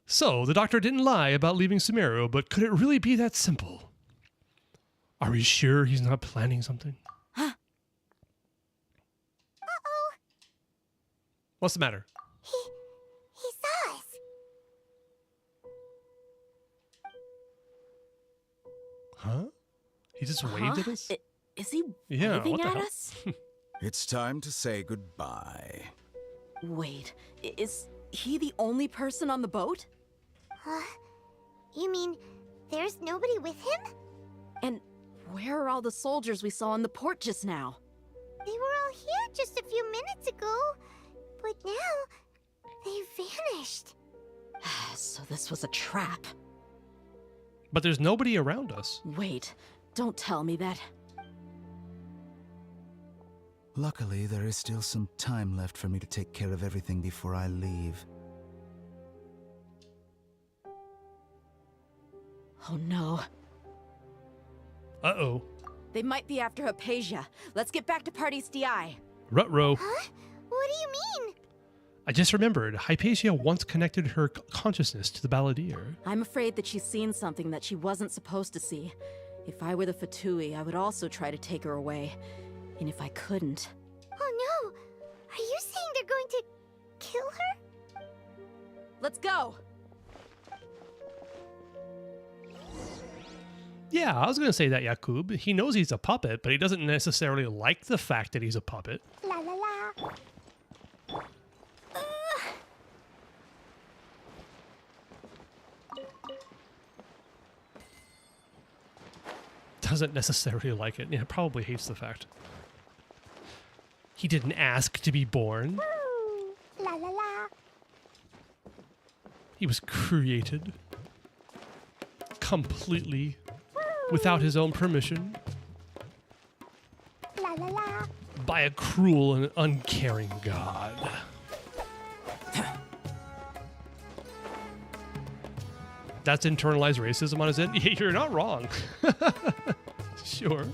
So, the doctor didn't lie about leaving Sumeru, but could it really be that simple? Are we sure he's not planning something? Uh-oh. What's the matter? He saw us. Huh? He just waved at us? Is he Yeah, waving what the at hell? us? It's time to say goodbye. Wait, is he the only person on the boat? You mean there's nobody with him? And where are all the soldiers we saw in the port just now? They were all here just a few minutes ago, but now they vanished. So this was a trap. But there's nobody around us. Wait, don't tell me that. Luckily, there is still some time left for me to take care of everything before I leave. Oh no. Uh-oh. They might be after Hypatia. Let's get back to Party's DI. Ruh-roh. Huh? What do you mean? I just remembered, Hypatia once connected her consciousness to the Balladeer. I'm afraid that she's seen something that she wasn't supposed to see. If I were the Fatui, I would also try to take her away. And if I couldn't... Oh no! Are you saying they're going to kill her? Let's go! Yeah, I was going to say that, Yakub. He knows he's a puppet, but he doesn't necessarily like the fact that he's a puppet. La la la. Doesn't necessarily like it. Yeah, probably hates the fact. He didn't ask to be born. La la la. He was created completely without his own permission La la la. by a cruel and uncaring God. That's internalized racism on his end? You're not wrong. Sure.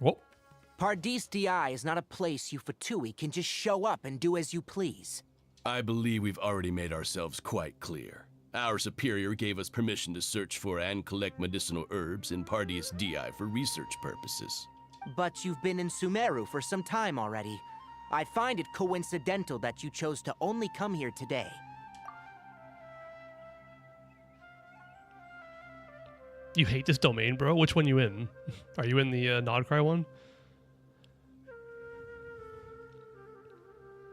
Well, Pardis DI is not a place you Fatui can just show up and do as you please. I believe we've already made ourselves quite clear. Our superior gave us permission to search for and collect medicinal herbs in Pardius Di for research purposes. But you've been in Sumeru for some time already. I find it coincidental that you chose to only come here today. you hate this domain, bro? Which one you in? Are you in the Nodcry one?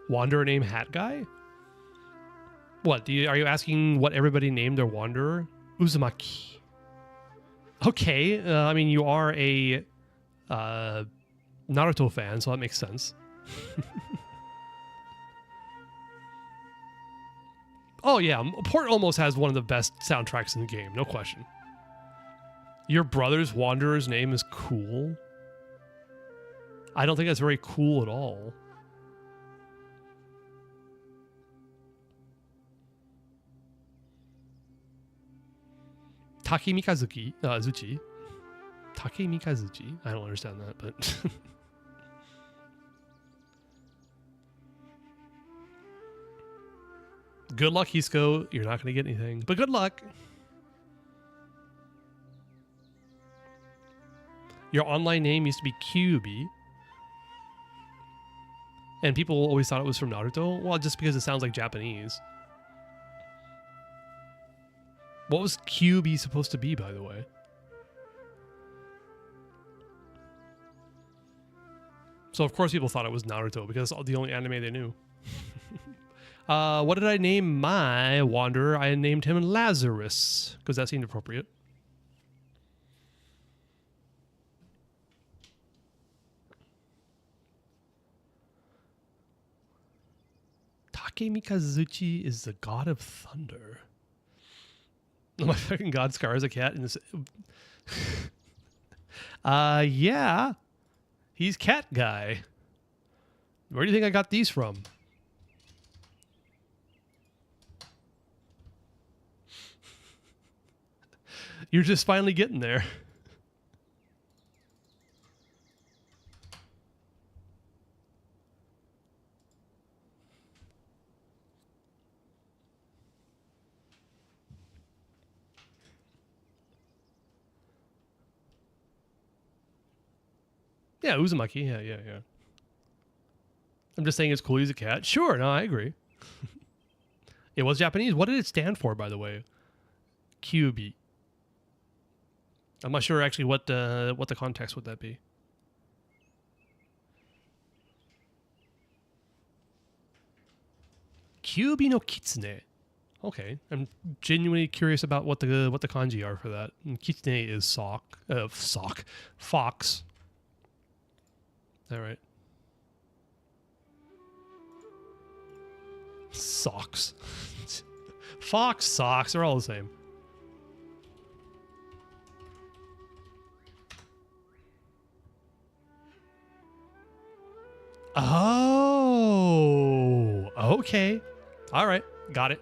Wanderer named Hat Guy? What? Are you asking what everybody named their Wanderer? Uzumaki. Okay, I mean, you are a Naruto fan, so that makes sense. Oh yeah, Port almost has one of the best soundtracks in the game, no question. Your brother's Wanderer's name is cool? I don't think that's very cool at all. Take Mikazuki, Zuchi. Take Mikazuchi? I don't understand that, but... Good luck, Hisco. You're not going to get anything, but good luck. Your online name used to be QB. And people always thought it was from Naruto. Well, just because it sounds like Japanese. What was QB supposed to be, by the way? So, of course, people thought it was Naruto because it's the only anime they knew. What did I name my Wanderer? I named him Lazarus because that seemed appropriate. Take Mikazuchi is the god of thunder. My fucking god Scar is a cat in this. Yeah. He's cat guy. Where do you think I got these from? You're just finally getting there. Yeah, Uzumaki. Yeah. I'm just saying it's cool he's a cat. Sure, no, I agree. It was Japanese. What did it stand for, by the way? QB. I'm not sure actually what the context would that be. Kyubi no Kitsune. Okay, I'm genuinely curious about what the kanji are for that. And Kitsune is fox. Is that right? Socks. Fox, socks, they're all the same. Oh, okay. All right. Got it.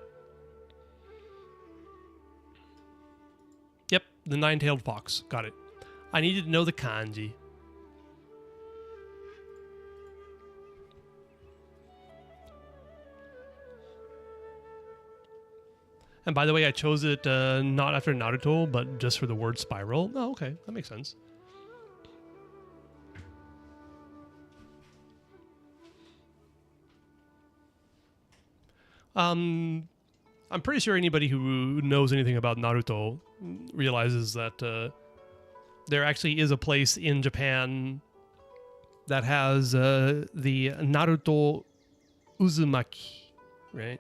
Yep, the nine-tailed fox. Got it. I needed to know the kanji. And by the way, I chose it not after Naruto, but just for the word spiral. Oh, okay. That makes sense. I'm pretty sure anybody who knows anything about Naruto realizes that there actually is a place in Japan that has the Naruto Uzumaki, right?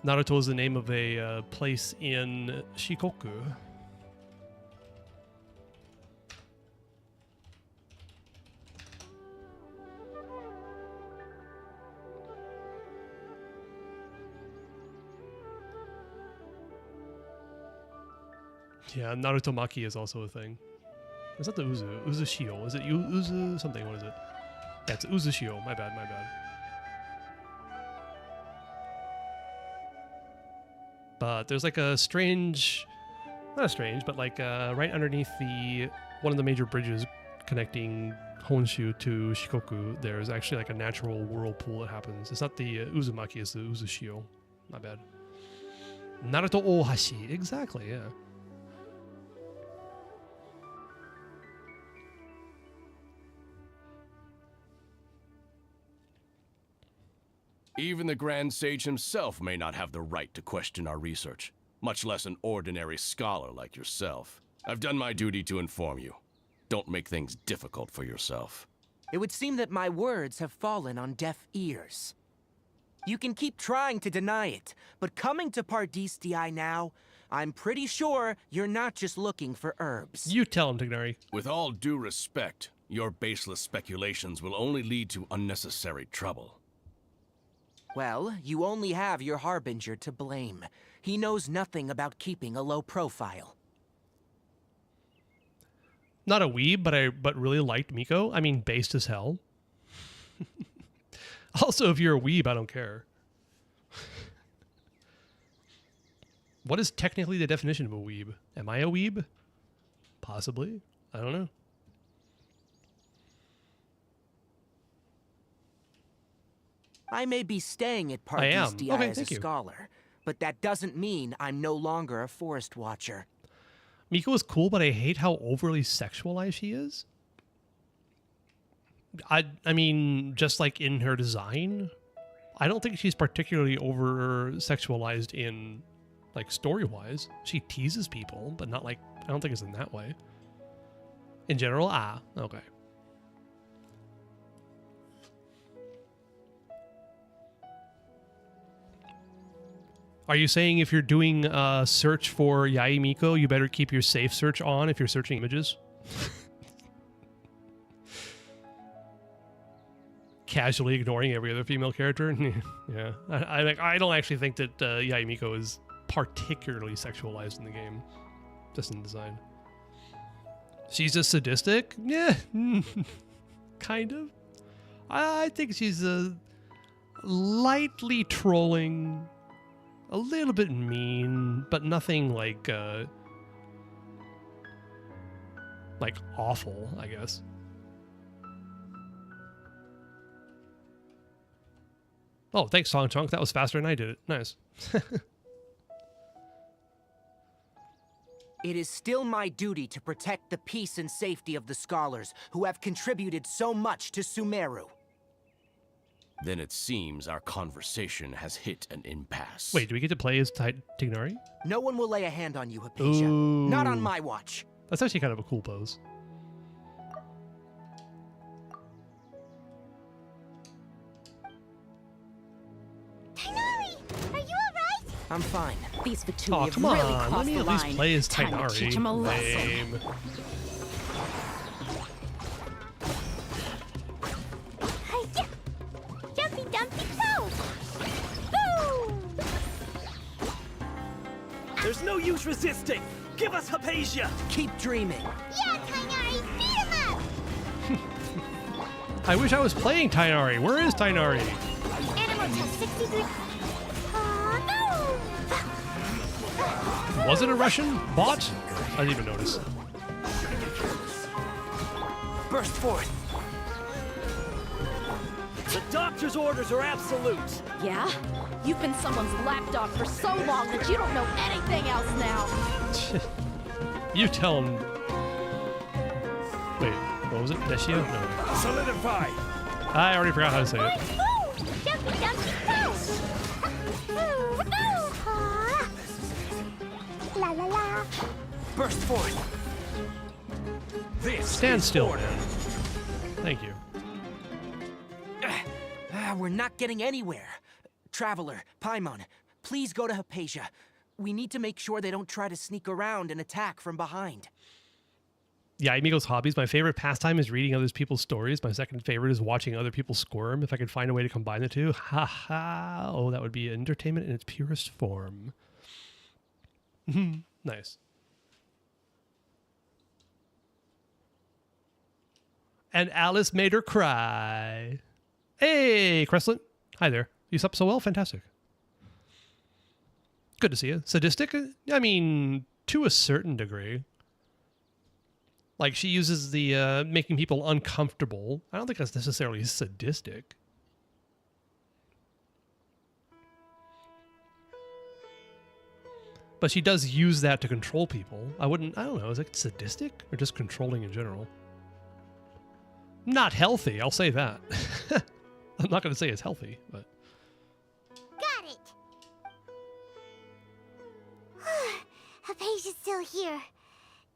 Naruto is the name of a place in Shikoku. Yeah, Naruto Maki is also a thing. Is that the Uzu? Uzushio. Is it Uzu something? What is it? Yeah, it's Uzushio. My bad, my bad. But there's like a strange, not a strange, but like right underneath one of the major bridges connecting Honshu to Shikoku, there's actually like a natural whirlpool that happens. It's not the Uzumaki, it's the Uzushio. My bad. Naruto Ohashi. Exactly, yeah. Even the Grand Sage himself may not have the right to question our research, much less an ordinary scholar like yourself. I've done my duty to inform you. Don't make things difficult for yourself. It would seem that my words have fallen on deaf ears. You can keep trying to deny it, but coming to Pardistii now, I'm pretty sure you're not just looking for herbs. You tell him, Tignari. With all due respect, your baseless speculations will only lead to unnecessary trouble. Well, you only have your Harbinger to blame. He knows nothing about keeping a low profile. Not a weeb, but really liked Miko. I mean, based as hell. Also, if you're a weeb, I don't care. What is technically the definition of a weeb? Am I a weeb? Possibly. I don't know. I may be staying at Pardistii Okay, as a thank you. scholar, but that doesn't mean I'm no longer a forest watcher. Miko is cool, but I hate how overly sexualized she is. I mean, just like in her design, I don't think she's particularly over sexualized in, like, story-wise. She teases people, but not like, I don't think it's in that way. In general, okay. Are you saying if you're doing a search for Yai Miko, you better keep your safe search on if you're searching images? Casually ignoring every other female character? Yeah. I don't actually think that Yai Miko is particularly sexualized in the game. Just in design. She's just sadistic? Yeah. Kind of. I think she's lightly trolling. A little bit mean, but nothing like awful, I guess. Oh, thanks, Song Chunk. That was faster than I did it. Nice. It is still my duty to protect the peace and safety of the scholars who have contributed so much to Sumeru. Then it seems our conversation has hit an impasse. Wait, do we get to play as Tignari? No one will lay a hand on you, Hypatia. Ooh. Not on my watch. That's actually kind of a cool pose. Tainari, are you alright? I'm fine. These Fatui Oh, have come really on. crossed Let me the at least line. play as Time to Tignari. teach 'em a lesson. Lame. Hi-ya! Jumpy dumpy go! Boom! There's no use resisting! Give us Hypatia! Keep dreaming. Yeah, Tainari, beat him up! I wish I was playing Tignari. Where is Tignari? Animal test 63. Boom! Was it a Russian bot? I didn't even notice. Burst forth. The doctor's orders are absolute! Yeah? You've been someone's lapdog for so long that you don't know anything else now. You tell him. Wait, what was it? Neshia? No. Solidify! I already forgot how to say it. Jumpy, jumpy, go! La la la. Burst forth. This Stand still, man. Thank you. We're not getting anywhere. Traveler, Paimon, please go to Hypatia. We need to make sure they don't try to sneak around and attack from behind. Yeah, Amigo's hobbies. My favorite pastime is reading other people's stories. My second favorite is watching other people squirm. If I could find a way to combine the two, ha ha. Oh, that would be entertainment in its purest form. Nice. And Alice made her cry. Hey, Crescent. Hi there. You slept so well? Fantastic. Good to see you. Sadistic? I mean, to a certain degree. Like, she uses the making people uncomfortable. I don't think that's necessarily sadistic. But she does use that to control people. I don't know, is it sadistic or just controlling in general? Not healthy, I'll say that. I'm not going to say it's healthy, but... Got it. Hypatia's still here.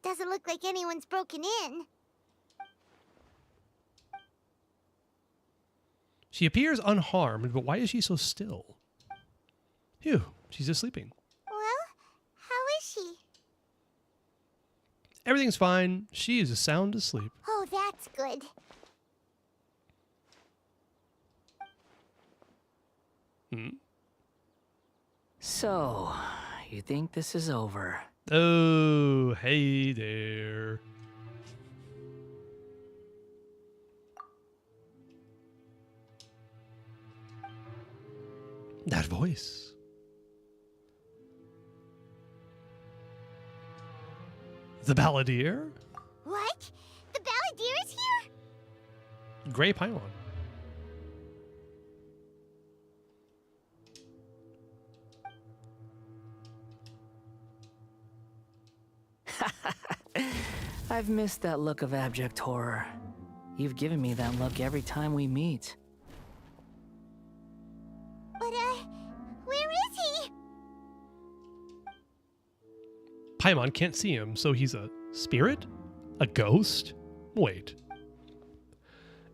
Doesn't look like anyone's broken in. She appears unharmed, but why is she so still? Phew, she's just sleeping. Well, how is she? Everything's fine. She is sound asleep. Oh, that's good. So, you think this is over? Oh, hey there. That voice. The Balladeer? What? The Balladeer is here? Grey Pylon. I've missed that look of abject horror. You've given me that look every time we meet. But, where is he? Paimon can't see him, so he's a spirit? A ghost? Wait.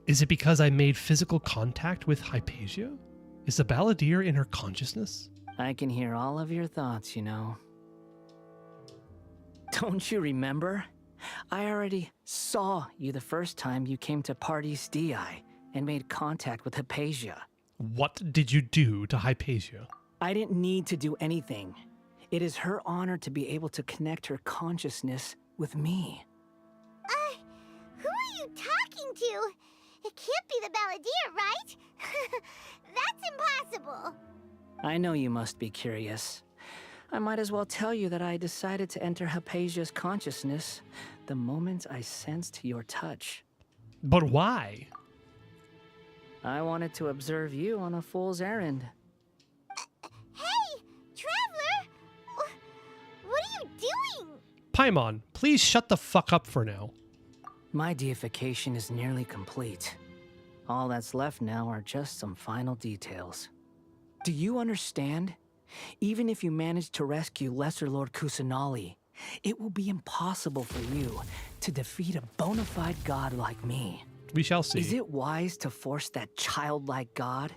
Is it because I made physical contact with Hypatia? Is the Balladeer in her consciousness? I can hear all of your thoughts, you know. Don't you remember? I already saw you the first time you came to Party's DI and made contact with Hypatia. What did you do to Hypatia? I didn't need to do anything. It is her honor to be able to connect her consciousness with me. Who are you talking to? It can't be the Balladeer, right? That's impossible. I know you must be curious. I might as well tell you that I decided to enter Hypatia's consciousness the moment I sensed your touch. But why? I wanted to observe you on a fool's errand. Hey, Traveler! What are you doing? Paimon, please shut the fuck up for now. My deification is nearly complete. All that's left now are just some final details. Do you understand? Even if you manage to rescue Lesser Lord Kusanali, it will be impossible for you to defeat a bona fide god like me. We shall see. Is it wise to force that childlike god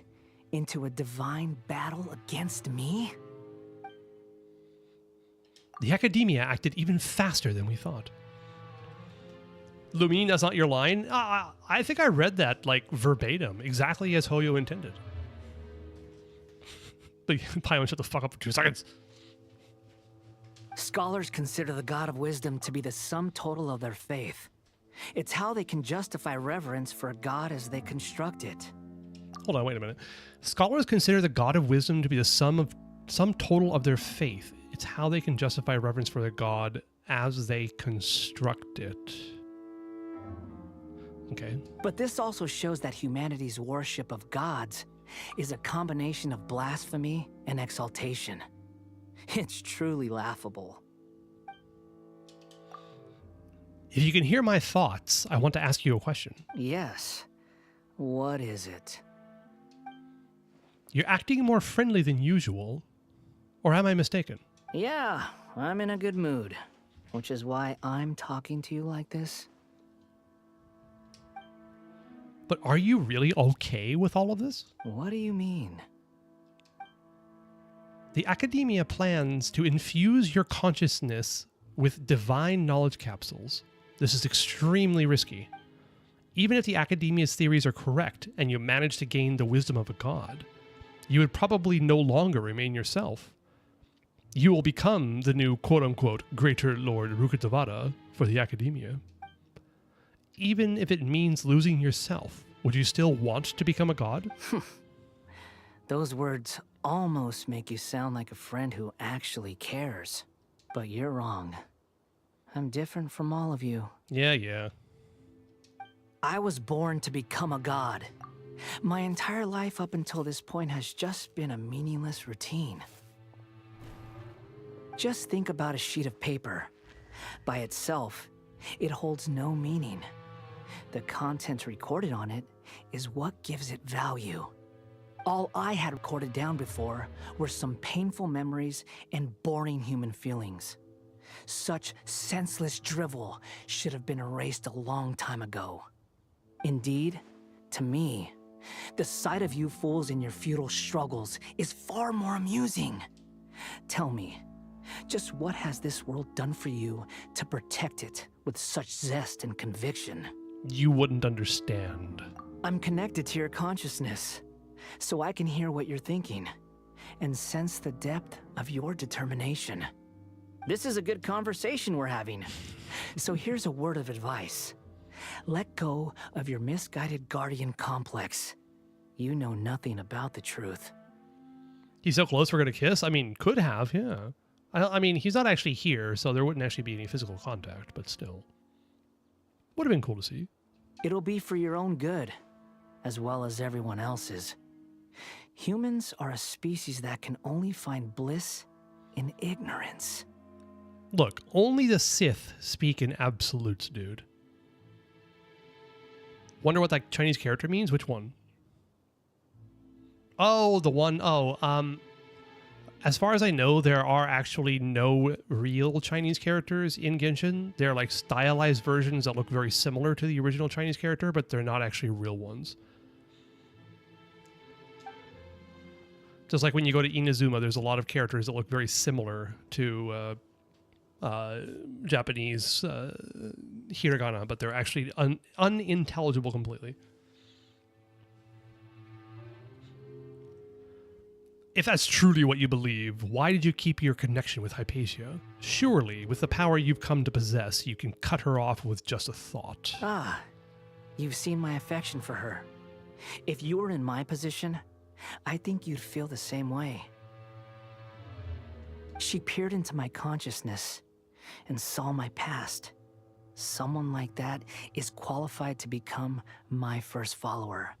into a divine battle against me? The Academia acted even faster than we thought. Lumine, that's not your line? I think I read that, like, verbatim, exactly as Hoyo intended. Paimon, shut the fuck up for 2 seconds. Scholars consider the God of Wisdom to be the sum total of their faith. It's how they can justify reverence for a god as they construct it. Hold on, wait a minute. Scholars consider the God of Wisdom to be the sum total of their faith. It's how they can justify reverence for their god as they construct it. Okay. But this also shows that humanity's worship of gods is a combination of blasphemy and exaltation. It's truly laughable. If you can hear my thoughts, I want to ask you a question. Yes. What is it? You're acting more friendly than usual, or am I mistaken? Yeah, I'm in a good mood, which is why I'm talking to you like this. But are you really okay with all of this? What do you mean? The Academia plans to infuse your consciousness with divine knowledge capsules. This is extremely risky. Even if the Academia's theories are correct and you manage to gain the wisdom of a god, you would probably no longer remain yourself. You will become the new quote-unquote Greater Lord Rukkhadevata for the Academia. Even if it means losing yourself, would you still want to become a god? Those words almost make you sound like a friend who actually cares. But you're wrong. I'm different from all of you. Yeah. I was born to become a god. My entire life up until this point has just been a meaningless routine. Just think about a sheet of paper. By itself, it holds no meaning. The content recorded on it is what gives it value. All I had recorded down before were some painful memories and boring human feelings. Such senseless drivel should have been erased a long time ago. Indeed, to me, the sight of you fools in your futile struggles is far more amusing. Tell me, just what has this world done for you to protect it with such zest and conviction? You wouldn't understand. I'm connected to your consciousness, so I can hear what you're thinking and sense the depth of your determination. This is a good conversation we're having. So here's a word of advice. Let go of your misguided guardian complex. You know nothing about the truth. He's so close we're going to kiss? I mean, could have, yeah. I mean, he's not actually here, so there wouldn't actually be any physical contact, but still. Would have been cool to see. It'll be for your own good, as well as everyone else's. Humans are a species that can only find bliss in ignorance. Look, only the Sith speak in absolutes, dude. Wonder what that Chinese character means? Which one? Oh, the one. As far as I know, there are actually no real Chinese characters in Genshin. They're like stylized versions that look very similar to the original Chinese character, but they're not actually real ones. Just like when you go to Inazuma, there's a lot of characters that look very similar to Japanese hiragana, but they're actually unintelligible completely. If that's truly what you believe, why did you keep your connection with Hypatia? Surely, with the power you've come to possess, you can cut her off with just a thought. Ah, you've seen my affection for her. If you were in my position, I think you'd feel the same way. She peered into my consciousness and saw my past. Someone like that is qualified to become my first follower.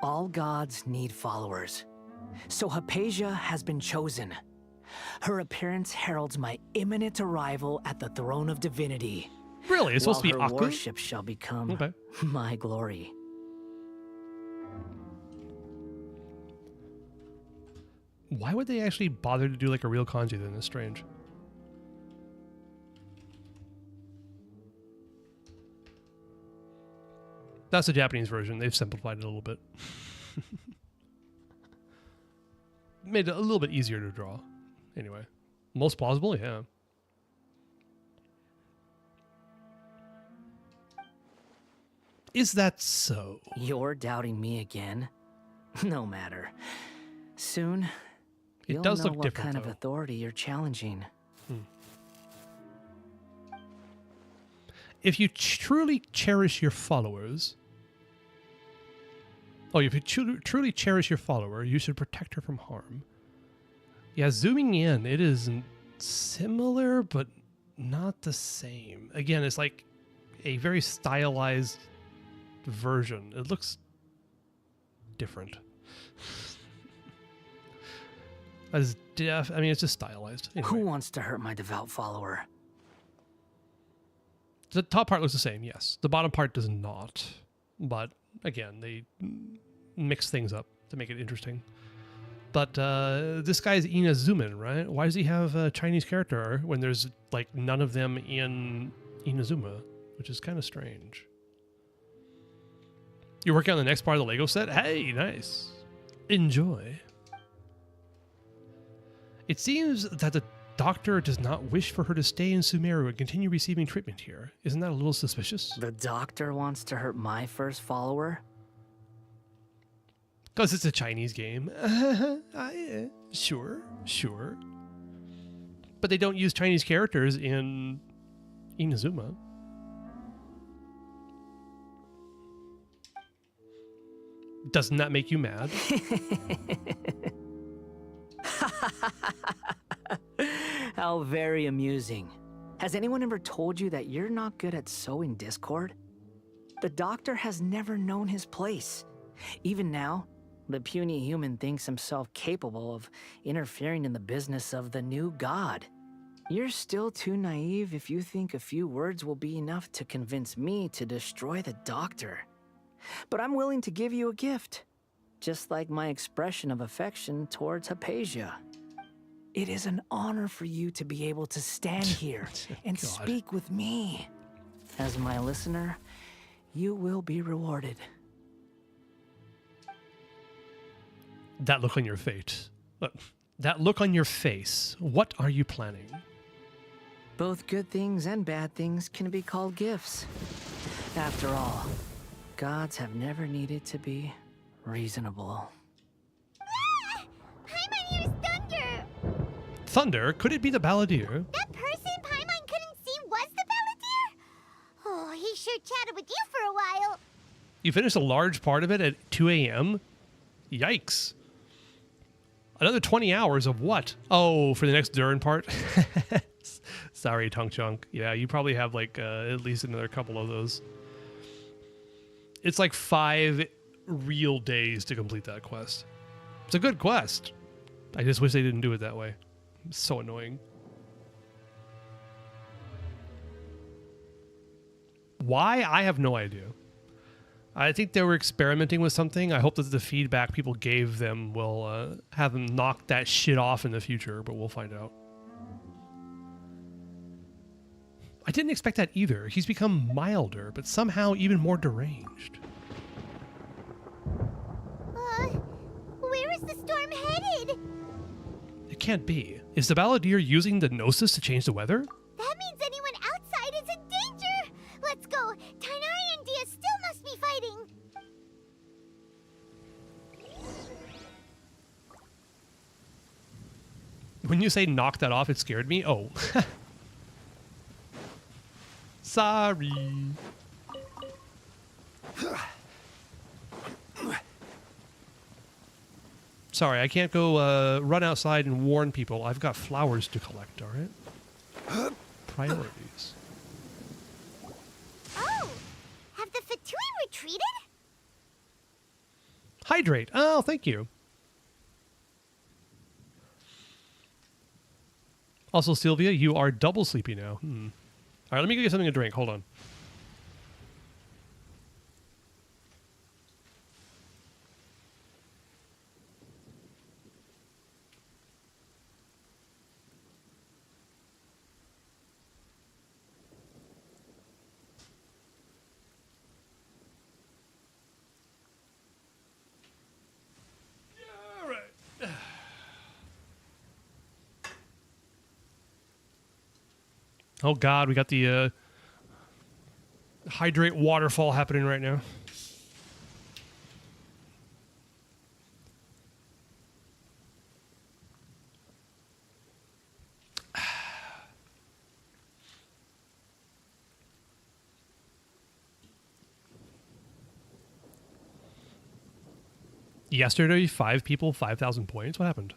All gods need followers. So Hypatia has been chosen. Her appearance heralds my imminent arrival at the throne of divinity. Really? It's supposed to be While her Aku? worship shall become my glory. Why would they actually bother to do like a real kanji then? It's strange. That's the Japanese version. They've simplified it a little bit. Made it a little bit easier to draw. Anyway. Most plausible, yeah. Is that so? You're doubting me again? No matter. Soon, It you'll does know look what different, kind of though. authority you're challenging. If you truly cherish your followers... Oh, if you truly cherish your follower, you should protect her from harm. Yeah, zooming in, it is similar, but not the same. Again, it's like a very stylized version. It looks different. As deaf, I mean, it's just stylized. Anyway. Who wants to hurt my devout follower? The top part looks the same, yes. The bottom part does not. But again, they mix things up to make it interesting. But this guy's Inazuman, right? Why does he have a Chinese character when there's like none of them in Inazuma, which is kind of strange. You're working on the next part of the Lego set? Hey, nice. Enjoy. It seems that the doctor does not wish for her to stay in Sumeru and continue receiving treatment here. Isn't that a little suspicious? The doctor wants to hurt my first follower? Because it's a Chinese game. Sure. But they don't use Chinese characters in Inazuma. Doesn't that make you mad? How very amusing. Has anyone ever told you that you're not good at sowing discord? The doctor has never known his place. Even now, the puny human thinks himself capable of interfering in the business of the new god. You're still too naive if you think a few words will be enough to convince me to destroy the doctor. But I'm willing to give you a gift, just like my expression of affection towards Hypatia. It is an honor for you to be able to stand here and speak with me. As my listener, you will be rewarded. That look on your face. That look on your face. What are you planning? Both good things and bad things can be called gifts. After all, gods have never needed to be reasonable. Ah! Paimon hears thunder! Thunder? Could it be the Balladeer? That person Paimon couldn't see was the Balladeer? Oh, he sure chatted with you for a while. You finished a large part of it at 2 a.m.? Yikes. Another 20 hours of what? Oh, for the next Durin part? Sorry, Tunk Chunk. Yeah, you probably have like at least another couple of those. It's like 5 real days to complete that quest. It's a good quest. I just wish they didn't do it that way. It's so annoying. Why? I have no idea. I think they were experimenting with something. I hope that the feedback people gave them will have them knock that shit off in the future, but we'll find out. I didn't expect that either. He's become milder, but somehow even more deranged. Where is the storm headed? It can't be. Is the Balladeer using the Gnosis to change the weather? That means anyone outside is in danger! Let's go! Tainari and Dia still must be fighting! When you say knock that off, it scared me. Oh. Sorry. Sorry, I can't go run outside and warn people. I've got flowers to collect, all right? Priorities. Oh! Have the Fatui retreated? Hydrate. Oh, thank you. Also, Sylvia, you are double sleepy now. All right, let me go get something to drink. Hold on. Oh God, we got the hydrate waterfall happening right now. Yesterday, 5 people, 5,000 points. What happened?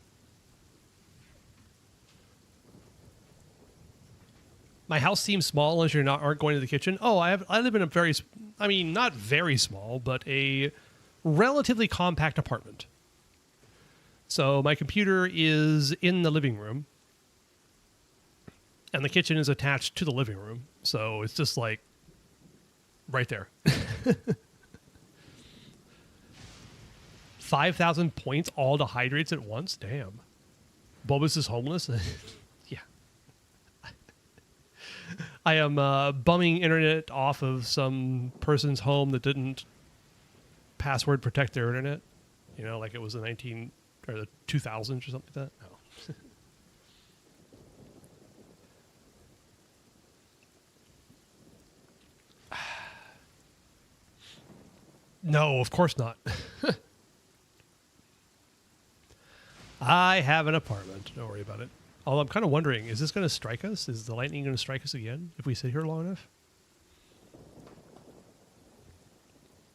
My house seems small unless you aren't going to the kitchen. Oh, I live in a very, I mean, not very small, but a relatively compact apartment. So my computer is in the living room, and the kitchen is attached to the living room. So it's just like right there. 5,000 points all to hydrates at once? Damn. Bulbous is homeless? Yeah. I am bumming internet off of some person's home that didn't password protect their internet. You know, like it was the 19 or the 2000s or something like that. No. No, of course not. I have an apartment. Don't worry about it. Although I'm kind of wondering, is this going to strike us? Is the lightning going to strike us again if we sit here long enough?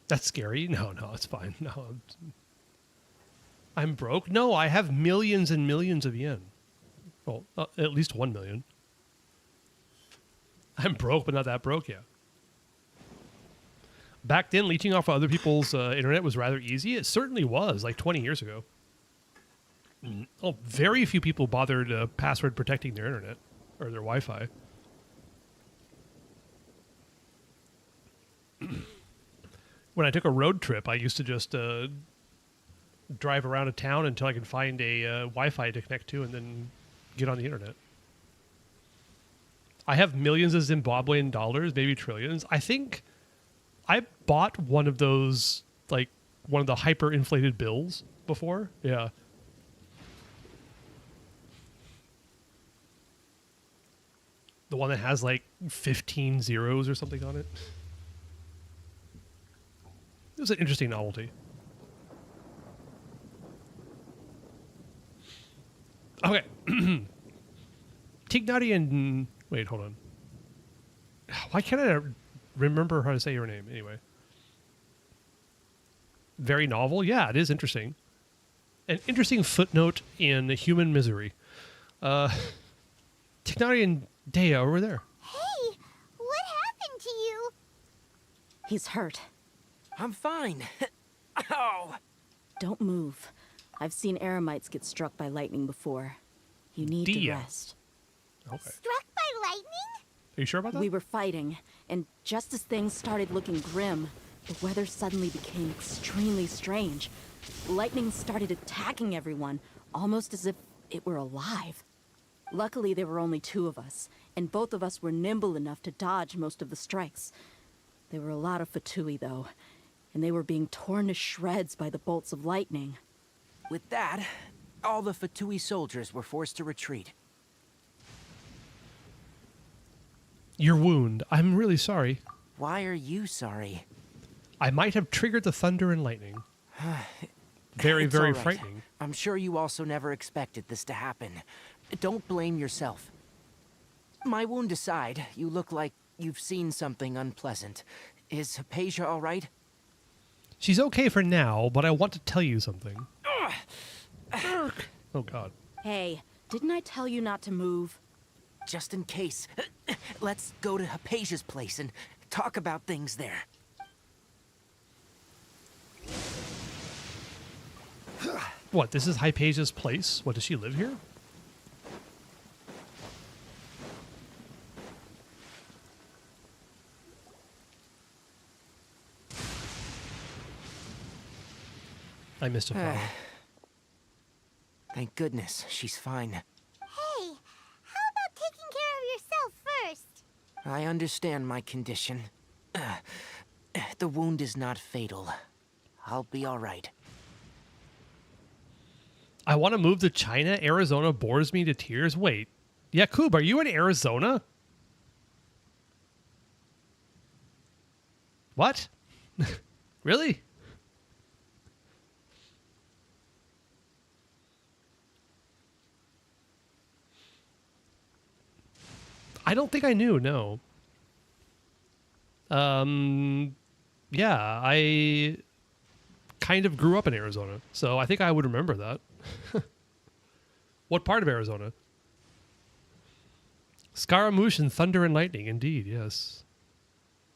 That's scary. No, it's fine. No, I'm broke. No, I have millions and millions of yen. Well, at least 1 million. I'm broke, but not that broke yet. Back then, leeching off of other people's internet was rather easy. It certainly was, like 20 years ago. Oh, very few people bothered password protecting their internet or their Wi-Fi. When I took a road trip, I used to just drive around a town until I could find a Wi-Fi to connect to and then get on the internet. I have millions of Zimbabwean dollars, maybe trillions. I think I bought one of those, like one of the hyperinflated bills before. Yeah. The one that has like 15 zeros or something on it. It was an interesting novelty. Okay. Tignati and... Wait, hold on. Why can't I remember how to say your name? Anyway. Very novel? Yeah, it is interesting. An interesting footnote in human misery. Tignati and Dea over there. Hey, what happened to you? He's hurt. I'm fine. Ow! Don't move. I've seen eremites get struck by lightning before. You need to Dea. rest. Okay. Struck by lightning? Are you sure about that? We were fighting, and just as things started looking grim, the weather suddenly became extremely strange. Lightning started attacking everyone, almost as if it were alive. Luckily, there were only two of us, and both of us were nimble enough to dodge most of the strikes. There were a lot of Fatui, though, and they were being torn to shreds by the bolts of lightning. With that, all the Fatui soldiers were forced to retreat. Your wound. I'm really sorry. Why are you sorry? I might have triggered the thunder and lightning. Very, It's very all right. frightening. I'm sure you also never expected this to happen. Don't blame yourself. My wound aside, you look like you've seen something unpleasant. Is Hypatia all right? She's okay for now, but I want to tell you something. Oh, God. Hey, didn't I tell you not to move? Just in case, let's go to Hypatia's place and talk about things there. What, this is Hypatia's place? What, does she live here? I missed a follow. Thank goodness, she's fine. Hey, how about taking care of yourself first? I understand my condition. The wound is not fatal. I'll be all right. I want to move to China. Arizona bores me to tears. Wait, Yakub, are you in Arizona? What? Really? I don't think I knew, no. Yeah, I kind of grew up in Arizona, so I think I would remember that. What part of Arizona? Scaramouche and Thunder and Lightning, indeed, yes.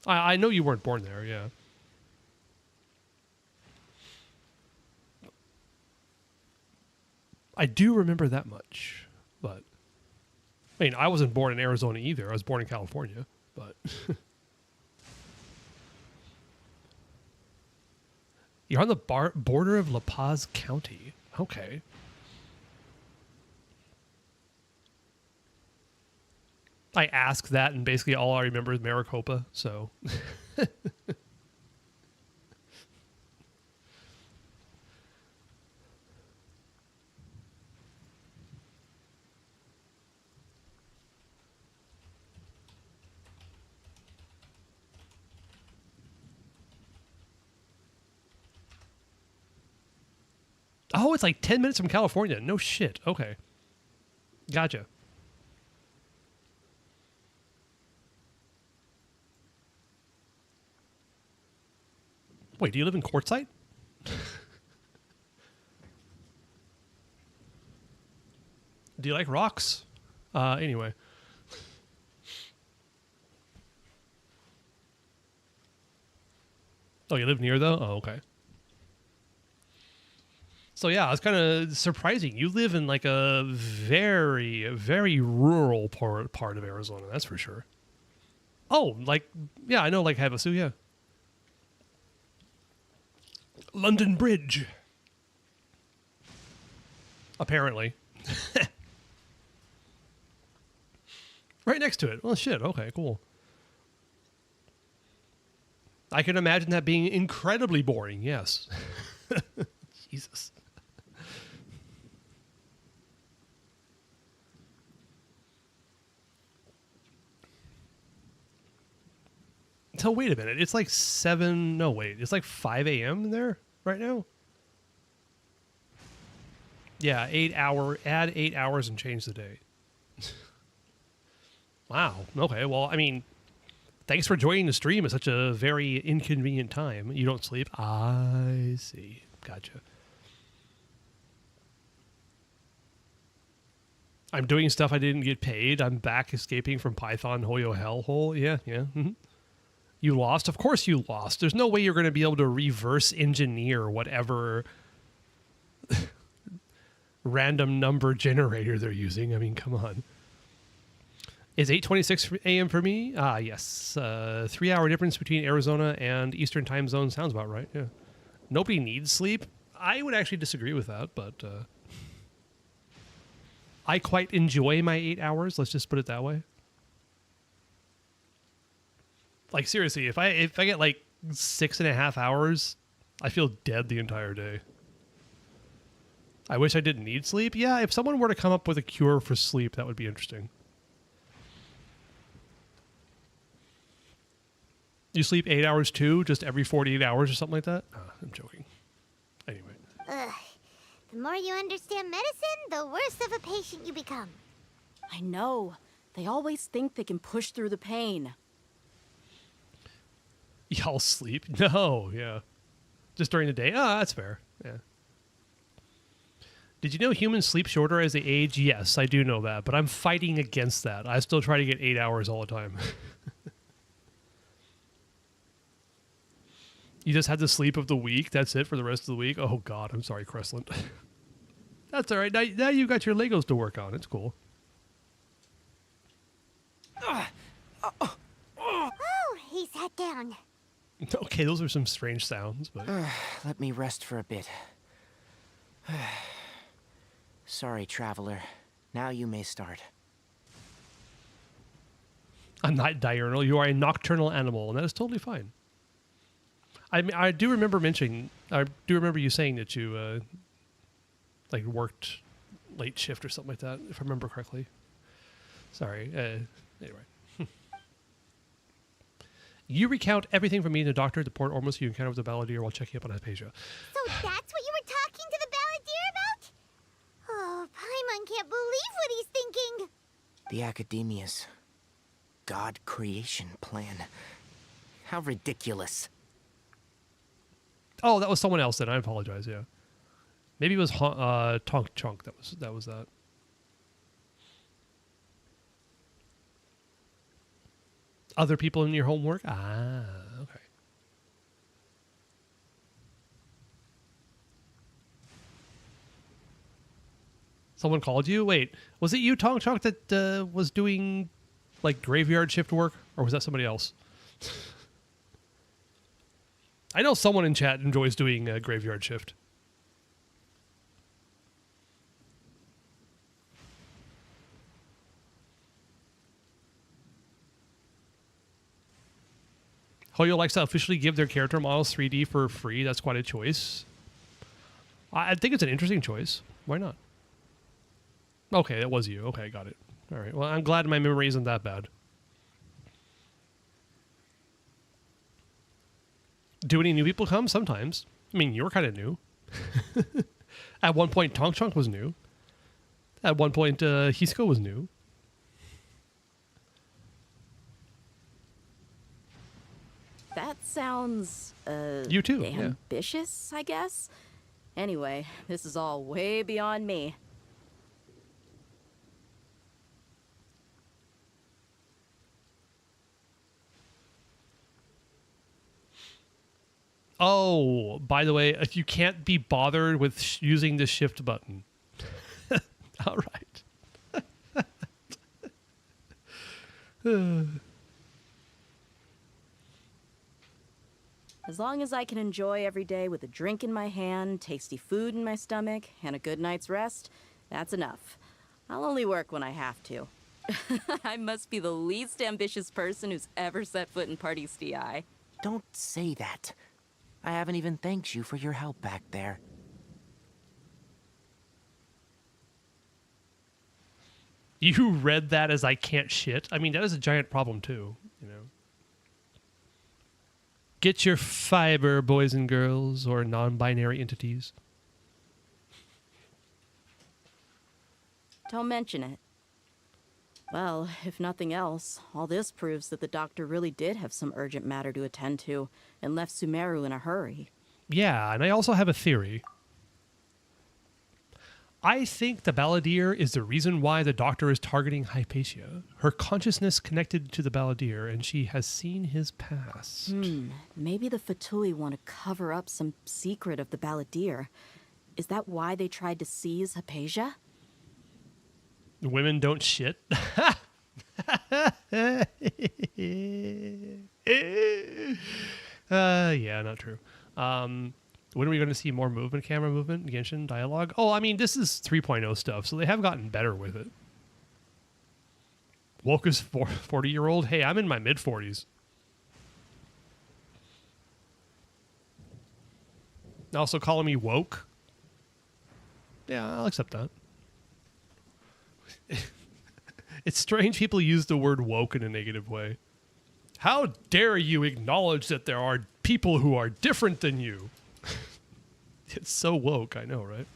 I know you weren't born there, yeah. I do remember that much, but I mean, I wasn't born in Arizona either. I was born in California, but you're on the border of La Paz County. Okay. I asked that, and basically all I remember is Maricopa, so. Oh, it's like 10 minutes from California. No shit. Okay. Gotcha. Wait, do you live in Quartzsite? Do you like rocks? Anyway. Oh, you live near though? Oh, okay. So yeah, it's kind of surprising. You live in like a very, very rural part of Arizona. That's for sure. Oh, like, yeah, I know, like Havasu, yeah. London Bridge. Apparently. Right next to it. Well, shit. Okay, cool. I can imagine that being incredibly boring, yes. Jesus. So wait a minute. It's like 7... No, wait. It's like 5 a.m. there right now? Yeah, 8 hour... Add 8 hours and change the day. Wow. Okay, well, I mean... Thanks for joining the stream at such a very inconvenient time. You don't sleep? I see. Gotcha. I'm doing stuff I didn't get paid. I'm back escaping from Python Hoyo hellhole. Yeah, yeah. Mm-hmm. You lost? Of course you lost. There's no way you're going to be able to reverse engineer whatever random number generator they're using. I mean, come on. Is 8:26 a.m. for me? Ah, yes. 3-hour difference between Arizona and Eastern time zone sounds about right. Yeah. Nobody needs sleep. I would actually disagree with that, but I quite enjoy my 8 hours. Let's just put it that way. Like seriously, if I get like 6.5 hours, I feel dead the entire day. I wish I didn't need sleep. Yeah, if someone were to come up with a cure for sleep, that would be interesting. You sleep 8 hours too, just every 48 hours or something like that? Oh, I'm joking. Anyway. Ugh. The more you understand medicine, the worse of a patient you become. I know. They always think they can push through the pain. Y'all sleep? No, yeah. Just during the day? Oh, that's fair. Yeah. Did you know humans sleep shorter as they age? Yes, I do know that, but I'm fighting against that. I still try to get 8 hours all the time. You just had the sleep of the week. That's it for the rest of the week. Oh, God. I'm sorry, Cressland. That's all right. Now you got your Legos to work on. It's cool. Oh, he sat down. Okay, those are some strange sounds, but... Let me rest for a bit. Sorry, traveler. Now you may start. I'm not diurnal. You are a nocturnal animal, and that is totally fine. I mean, I do remember you saying that you like worked late shift or something like that, if I remember correctly. Sorry. Anyway. You recount everything from meeting the doctor at the Port Ormus you encountered with the Balladeer while checking up on Hypatia. So that's what you were talking to the Balladeer about? Oh, Paimon can't believe what he's thinking. The Academia's God creation plan. How ridiculous. Oh, that was someone else then. I apologize, yeah. Maybe it was Tonk Chunk that was that. Other people in your homework? Ah, okay. Someone called you? Wait, was it you, Tong Chong, that was doing like graveyard shift work, or was that somebody else? I know someone in chat enjoys doing graveyard shift. Hoyo likes to officially give their character models 3D for free. That's quite a choice. I think it's an interesting choice. Why not? Okay, that was you. Okay, got it. All right. Well, I'm glad my memory isn't that bad. Do any new people come? Sometimes. I mean, you're kind of new. At one point, Tonk Chunk was new. At one point, Hisco was new. That sounds, You too, yeah. ambitious, I guess? Anyway, this is all way beyond me. Oh, by the way, you can't be bothered with using the shift button. All right. As long as I can enjoy every day with a drink in my hand, tasty food in my stomach, and a good night's rest, that's enough. I'll only work when I have to. I must be the least ambitious person who's ever set foot in Party's DI. Don't say that. I haven't even thanked you for your help back there. You read that as I can't shit? I mean, that is a giant problem too, you know. Get your fiber, boys and girls, or non-binary entities. Don't mention it. Well, if nothing else, all this proves that the doctor really did have some urgent matter to attend to and left Sumeru in a hurry. Yeah, and I also have a theory. I think the Balladeer is the reason why the doctor is targeting Hypatia. Her consciousness connected to the Balladeer, and she has seen his past. Maybe the Fatui want to cover up some secret of the Balladeer. Is that why they tried to seize Hypatia? Women don't shit. Yeah, not true. When are we going to see more movement, camera movement, Genshin dialogue? Oh, I mean, this is 3.0 stuff, so they have gotten better with it. Woke is 40-year-old? Hey, I'm in my mid-40s. Also calling me woke? Yeah, I'll accept that. It's strange people use the word woke in a negative way. How dare you acknowledge that there are people who are different than you? It's so woke, I know, right?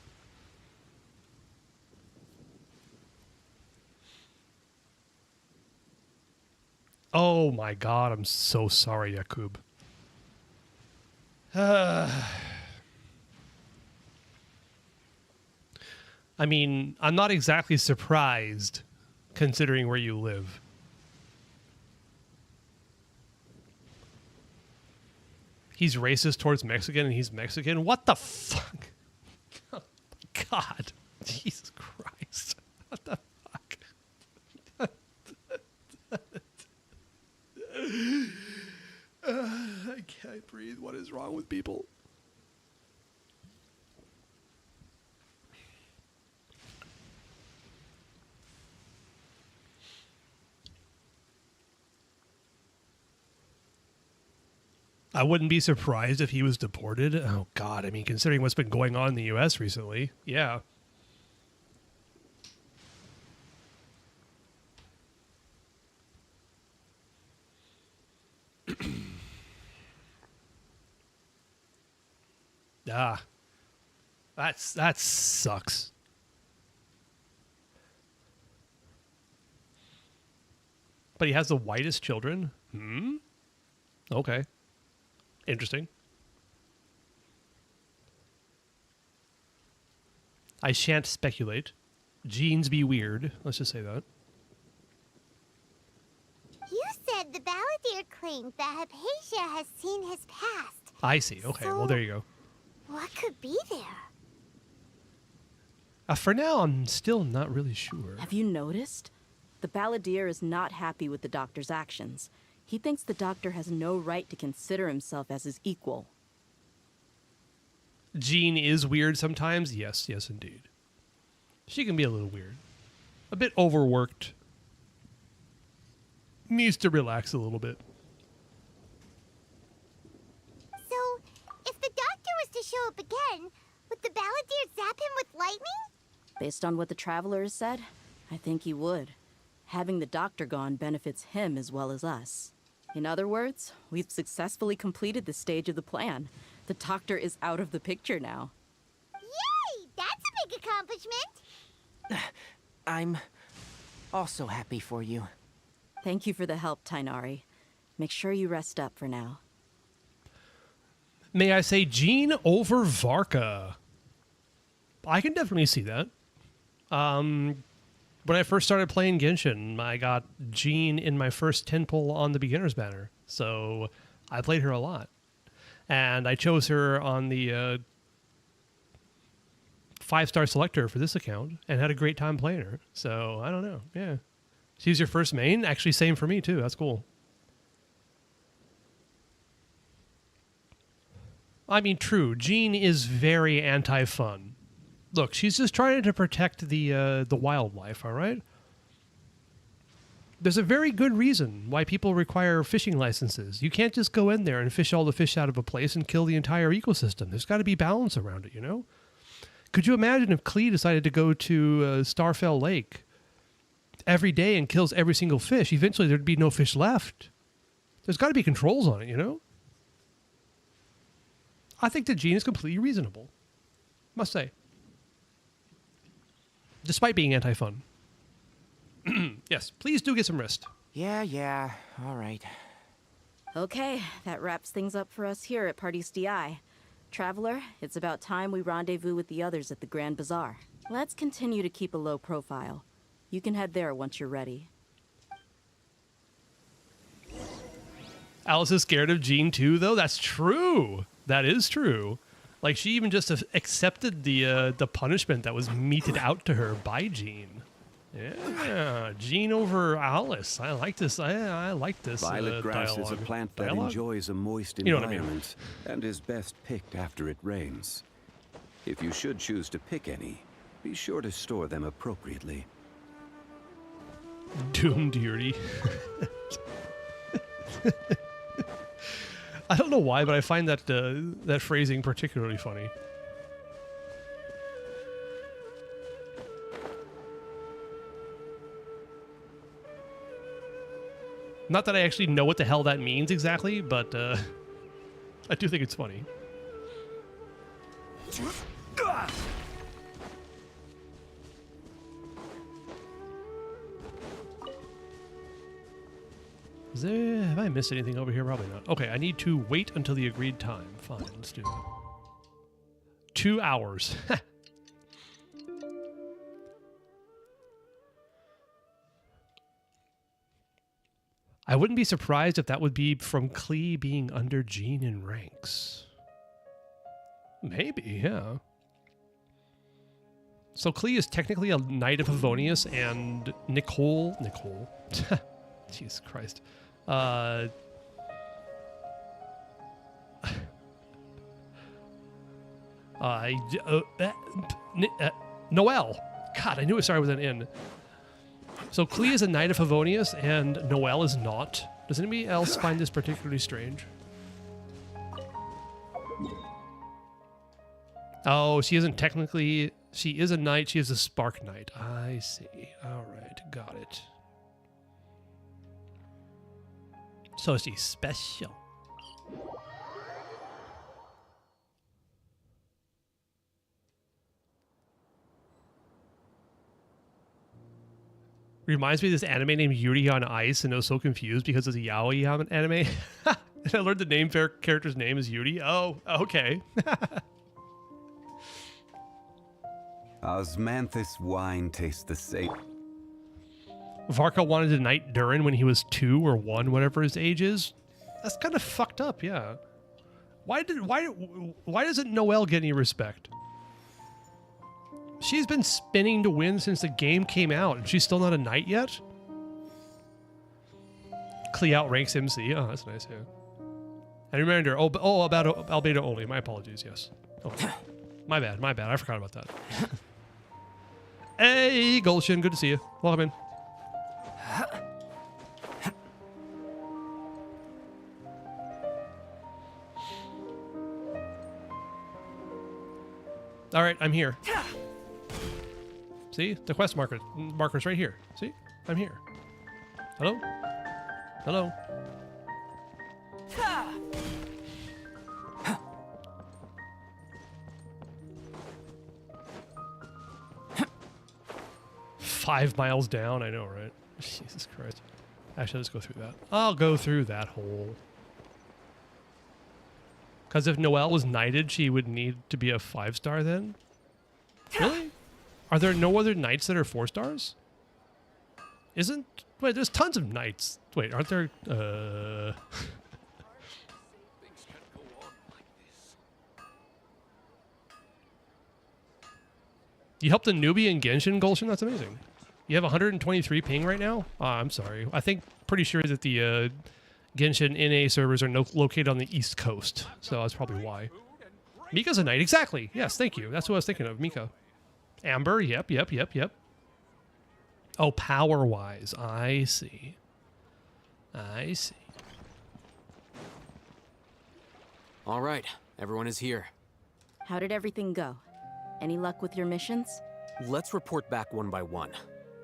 Oh my god, I'm so sorry, Yakub. I mean, I'm not exactly surprised, considering where you live. He's racist towards Mexican and he's Mexican? What the fuck? Oh my god. Jesus Christ. What the fuck? I can't breathe. What is wrong with people? I wouldn't be surprised if he was deported. Oh, God. I mean, considering what's been going on in the U.S. recently. Yeah. That sucks. But he has the whitest children? Okay. Interesting. I shan't speculate. Genes be weird. Let's just say that. You said the Balladeer claimed that Hypatia has seen his past. I see. Okay, well, there you go. What could be there? For now, I'm still not really sure. Have you noticed? The balladeer is not happy with the doctor's actions. He thinks the doctor has no right to consider himself as his equal. Jean is weird sometimes. Yes, yes, indeed. She can be a little weird. A bit overworked. Needs to relax a little bit. So, if the doctor was to show up again, would the balladeer zap him with lightning? Based on what the traveler has said, I think he would. Having the doctor gone benefits him as well as us. In other words, we've successfully completed this stage of the plan. The doctor is out of the picture now. Yay! That's a big accomplishment! I'm also happy for you. Thank you for the help, Tainari. Make sure you rest up for now. May I say Jean over Varka? I can definitely see that. When I first started playing Genshin, I got Jean in my first 10 pull on the beginner's banner. So I played her a lot. And I chose her on the 5-star selector for this account and had a great time playing her. So I don't know. Yeah. She's your first main? Actually, same for me too. That's cool. I mean, true. Jean is very anti-fun. Look, she's just trying to protect the wildlife, all right? There's a very good reason why people require fishing licenses. You can't just go in there and fish all the fish out of a place and kill the entire ecosystem. There's got to be balance around it, you know? Could you imagine if Klee decided to go to Starfell Lake every day and kills every single fish? Eventually there'd be no fish left. There's got to be controls on it, you know? I think that Jean is completely reasonable. Must say. Despite being anti-fun. Yes, please do get some rest. Yeah, all right. Okay, that wraps things up for us here at Party's DI. Traveler, it's about time we rendezvous with the others at the Grand Bazaar. Let's continue to keep a low profile. You can head there once you're ready. Alice is scared of Jean too, though. That's true. That is true. Like, she even just accepted the punishment that was meted out to her by Jean. Yeah, Jean over Alice. I like this. I like this. Violet grass dialogue. is a plant that Dialogue? enjoys a moist You know what I mean. environment and is best picked after it rains. If you should choose to pick any, be sure to store them appropriately. Doomed Yuri. I don't know why, but I find that that phrasing particularly funny. Not that I actually know what the hell that means exactly, but I do think it's funny. Have I missed anything over here? Probably not. Okay, I need to wait until the agreed time. Fine, let's do that. 2 hours. I wouldn't be surprised if that would be from Klee being under Jean in ranks. Maybe, yeah. So Klee is technically a Knight of Favonius, and Nicole... Jesus Christ. Noelle. God, I knew it started with an N. So Klee is a Knight of Favonius, and Noelle is not. Does anybody else find this particularly strange? Oh, she isn't technically... She is a knight, she is a Spark Knight. I see. Alright, got it. So she's special. Reminds me of this anime named Yuri on Ice, and I was so confused because it's a yaoi anime. And I learned the name character's name is Yuri. Oh, okay. Osmanthus wine tastes the same. Varka wanted to knight Durin when he was 2 or 1, whatever his age is. That's kind of fucked up, yeah. Why doesn't Noelle get any respect? She's been spinning to win since the game came out, and she's still not a knight yet? Klee outranks MC. Oh, that's nice, yeah. And reminder, about Albedo only. My apologies, yes. Oh, my bad. I forgot about that. Hey, Genshin, good to see you. Welcome in. All right, I'm here. See? The quest marker's right here. See? I'm here. Hello? Hello? $5 miles down, I know, right? Jesus Christ. Actually, let's go through that. I'll go through that hole. Because if Noelle was knighted, she would need to be a 5-star then? Really? Are there no other knights that are 4 stars? Wait, there's tons of knights. Wait, aren't there... You helped a newbie in Genshin, Genshin? That's amazing. You have 123 ping right now? I'm sorry. Pretty sure that the Genshin NA servers are located on the East Coast, so that's probably why. Mika's a knight, exactly. Yes, thank you. That's what I was thinking of, Mika. Amber, yep. Oh, power-wise, I see. All right, everyone is here. How did everything go? Any luck with your missions? Let's report back one by one.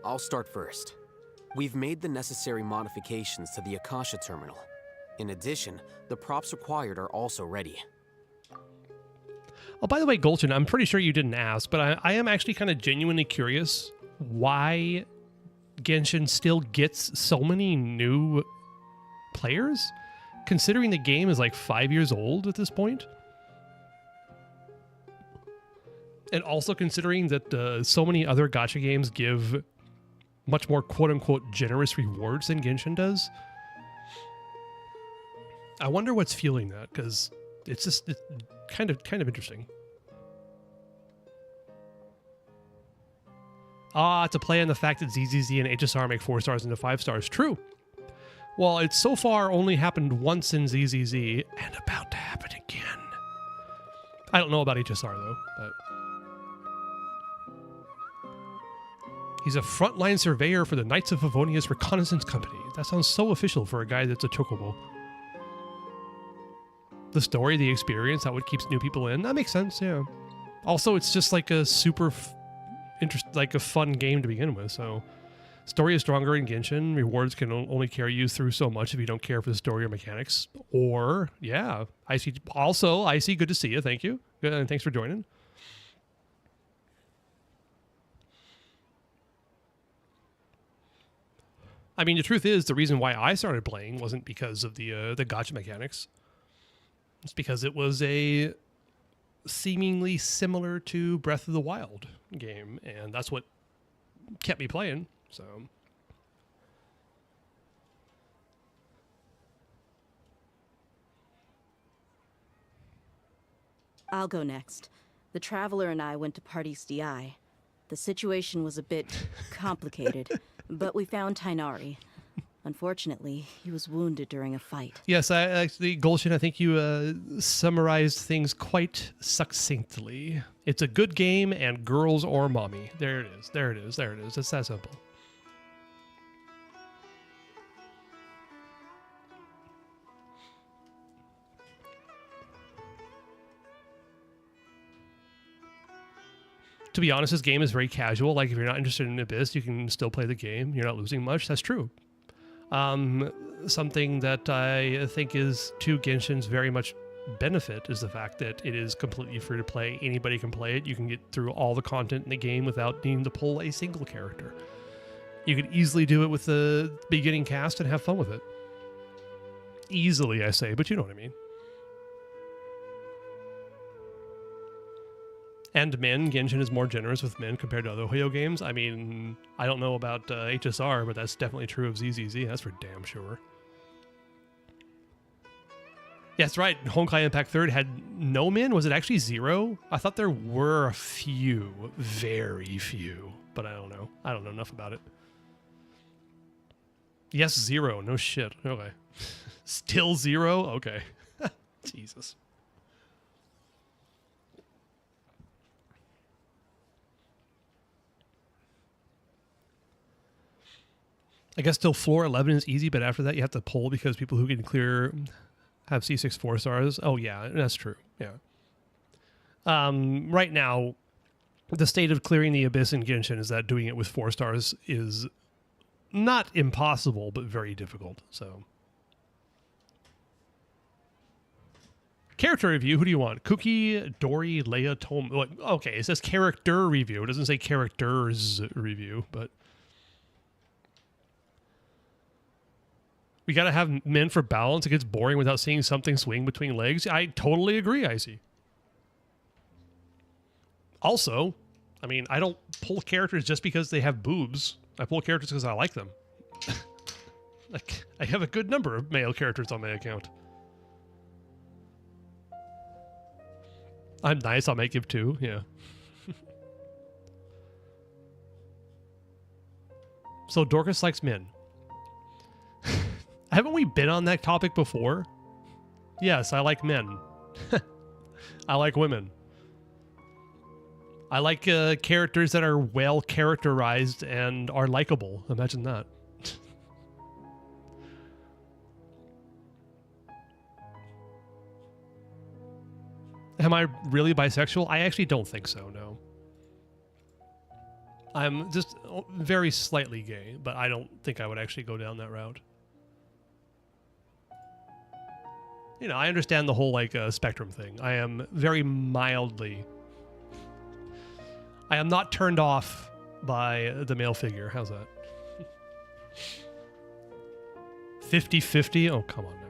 I'll start first. We've made the necessary modifications to the Akasha terminal. In addition, the props required are also ready. Oh, by the way, Genshin, I'm pretty sure you didn't ask, but I am actually kind of genuinely curious why Genshin still gets so many new players, considering the game is like 5 years old at this point. And also considering that so many other gacha games give much more quote-unquote generous rewards than Genshin does. I wonder what's fueling that, because it's kind of interesting. To play on the fact that ZZZ and HSR make 4 stars into 5 stars. True. Well, it's so far only happened once in ZZZ and about to happen again. I don't know about HSR though, but he's a frontline surveyor for the Knights of Favonia's Reconnaissance Company. That sounds so official for a guy that's a chocobo. The story, the experience, how it keeps new people in. That makes sense, yeah. Also, it's just like a super a fun game to begin with, so story is stronger in Genshin. Rewards can only carry you through so much if you don't care for the story or mechanics. Or, yeah, I see. Also, I see. Good to see you. Thank you. Good, and thanks for joining. I mean, the truth is, the reason why I started playing wasn't because of the gacha mechanics. It's because it was a seemingly similar to Breath of the Wild game, and that's what kept me playing. So, I'll go next. The Traveler and I went to Party's DI. The situation was a bit complicated, but we found Tainari. Unfortunately, he was wounded during a fight. Yes, actually, Genshin, I think you summarized things quite succinctly. It's a good game, and girls or mommy. There it is. There it is. There it is. It's that simple. To be honest, this game is very casual. Like, if you're not interested in Abyss, you can still play the game. You're not losing much. That's true. Something that I think is to Genshin's very much benefit is the fact that it is completely free to play. Anybody can play it. You can get through all the content in the game without needing to pull a single character. You could easily do it with the beginning cast and have fun with it. Easily, I say, but you know what I mean. And men, Genshin is more generous with men compared to other Hoyo games. I mean, I don't know about HSR, but that's definitely true of ZZZ. That's for damn sure. Yeah, that's right. Honkai Impact 3rd had no min. Was it actually 0? I thought there were a few, very few, but I don't know. I don't know enough about it. Yes, 0. No shit. Okay. Still 0? Okay. Jesus. I guess till floor 11 is easy, but after that you have to pull because people who can clear have C6 4 stars. Oh yeah, that's true. Yeah. Right now, the state of clearing the Abyss in Genshin is that doing it with 4 stars is not impossible, but very difficult. So, character review. Who do you want? Kuki, Dori, Leia, Tom. Okay, it says character review. It doesn't say characters review, but. We gotta have men for balance. It gets boring without seeing something swing between legs. I totally agree, Icy. Also, I mean, I don't pull characters just because they have boobs. I pull characters because I like them. Like, I have a good number of male characters on my account. I'm nice, I might give 2, yeah. So Dorcas likes men. Haven't we been on that topic before? Yes, I like men. I like women. I like characters that are well characterized and are likable. Imagine that. Am I really bisexual? I actually don't think so, no. I'm just very slightly gay, but I don't think I would actually go down that route. You know, I understand the whole, like, spectrum thing. I am very mildly... I am not turned off by the male figure. How's that? 50-50? Oh, come on now.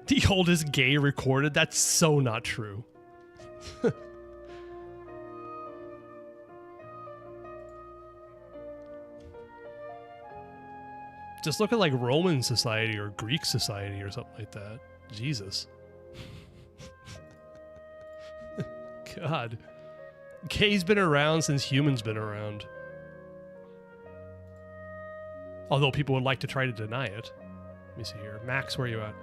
The oldest gay recorded? That's so not true. Just look at like Roman society or Greek society or something like that. Jesus. God. Gay's been around since humans been around. Although people would like to try to deny it. Let me see here. Max, where are you at?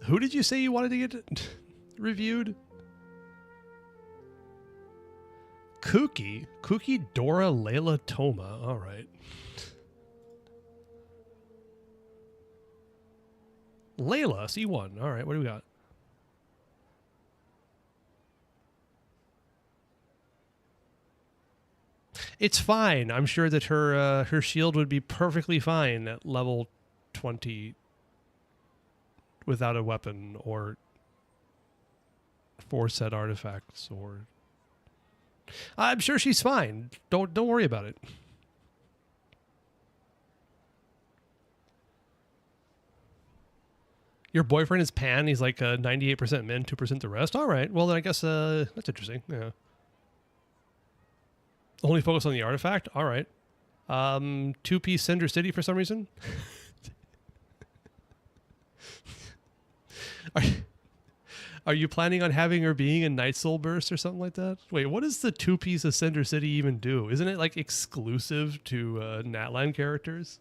Who did you say you wanted to get reviewed? Kuki? Kuki, Dora, Layla, Toma. All right. Layla, C1. All right, what do we got? It's fine. I'm sure that her shield would be perfectly fine at level 20 without a weapon or 4 set artifacts or... I'm sure she's fine. Don't worry about it. Your boyfriend is Pan. He's like 98% men, 2% the rest. All right. Well, then I guess that's interesting. Yeah. Only focus on the artifact. All right. 2-piece Cinder City for some reason. Are you planning on having her being a Night Soul Burst or something like that? Wait, what does the 2-piece of Cinder City even do? Isn't it like exclusive to Natlan characters?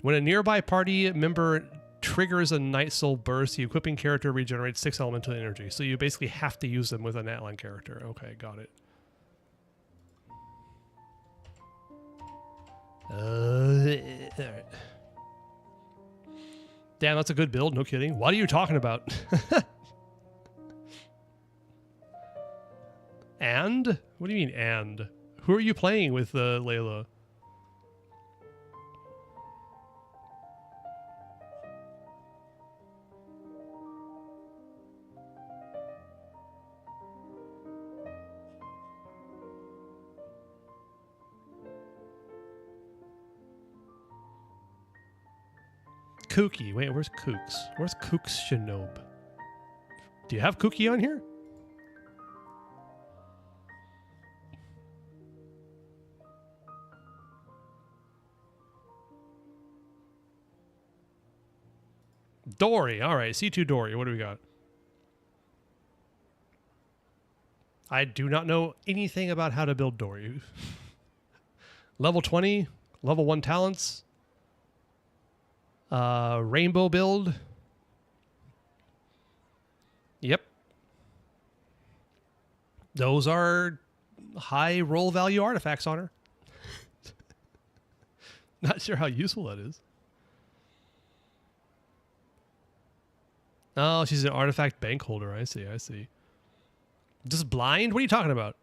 When a nearby party member triggers a Night Soul Burst, the equipping character regenerates 6 elemental energy. So you basically have to use them with a Natlan character. Okay, got it. Alright. Damn, that's a good build, no kidding. What are you talking about? And? What do you mean, and? Who are you playing with, Layla? Kooky? Wait, where's Kooks? Where's Kooks Shinob? Do you have Kooky on here? Dory. All right, C2 Dory. What do we got? I do not know anything about how to build Dory. Level 20, level 1 talents. Rainbow build. Yep. Those are high roll value artifacts on her. Not sure how useful that is. Oh, she's an artifact bank holder. I see, I see. Just blind? What are you talking about?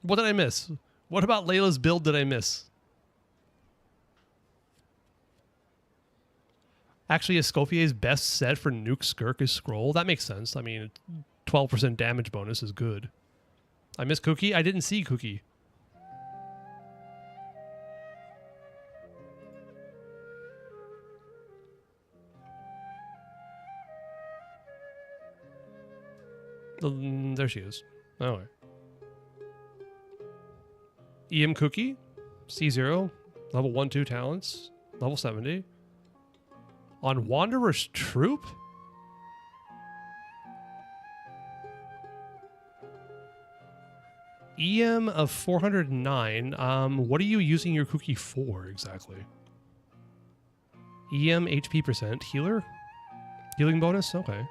What did I miss? What about Layla's build did I miss? Actually, Escoffier's best set for Nuke Skirk is Scroll. That makes sense. I mean, 12% damage bonus is good. I missed Cookie? I didn't see Cookie. There she is. Oh. EM Cookie, C0, level 1-2 talents, level 70. On Wanderer's Troop? EM of 409. What are you using your Cookie for exactly? EM HP percent, healer? Healing bonus? Okay.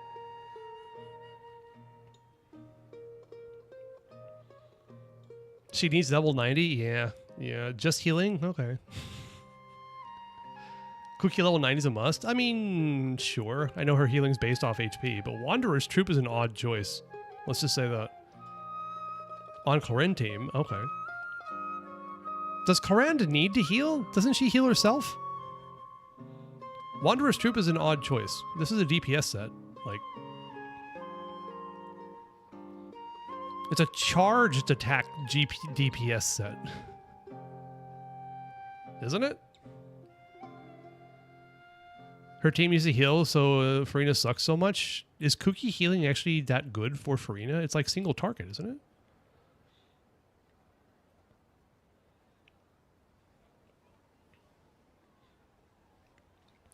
She needs level 90? Yeah. Yeah. Just healing? Okay. Cookie level 90 is a must? I mean, sure. I know her healing's based off HP, but Wanderer's Troop is an odd choice. Let's just say that. On Corinne team? Okay. Does Corinne need to heal? Doesn't she heal herself? Wanderer's Troop is an odd choice. This is a DPS set. Like... It's a charged attack DPS set. Isn't it? Her team needs to heal, so Farina sucks so much. Is Cookie healing actually that good for Farina? It's like single target, isn't it?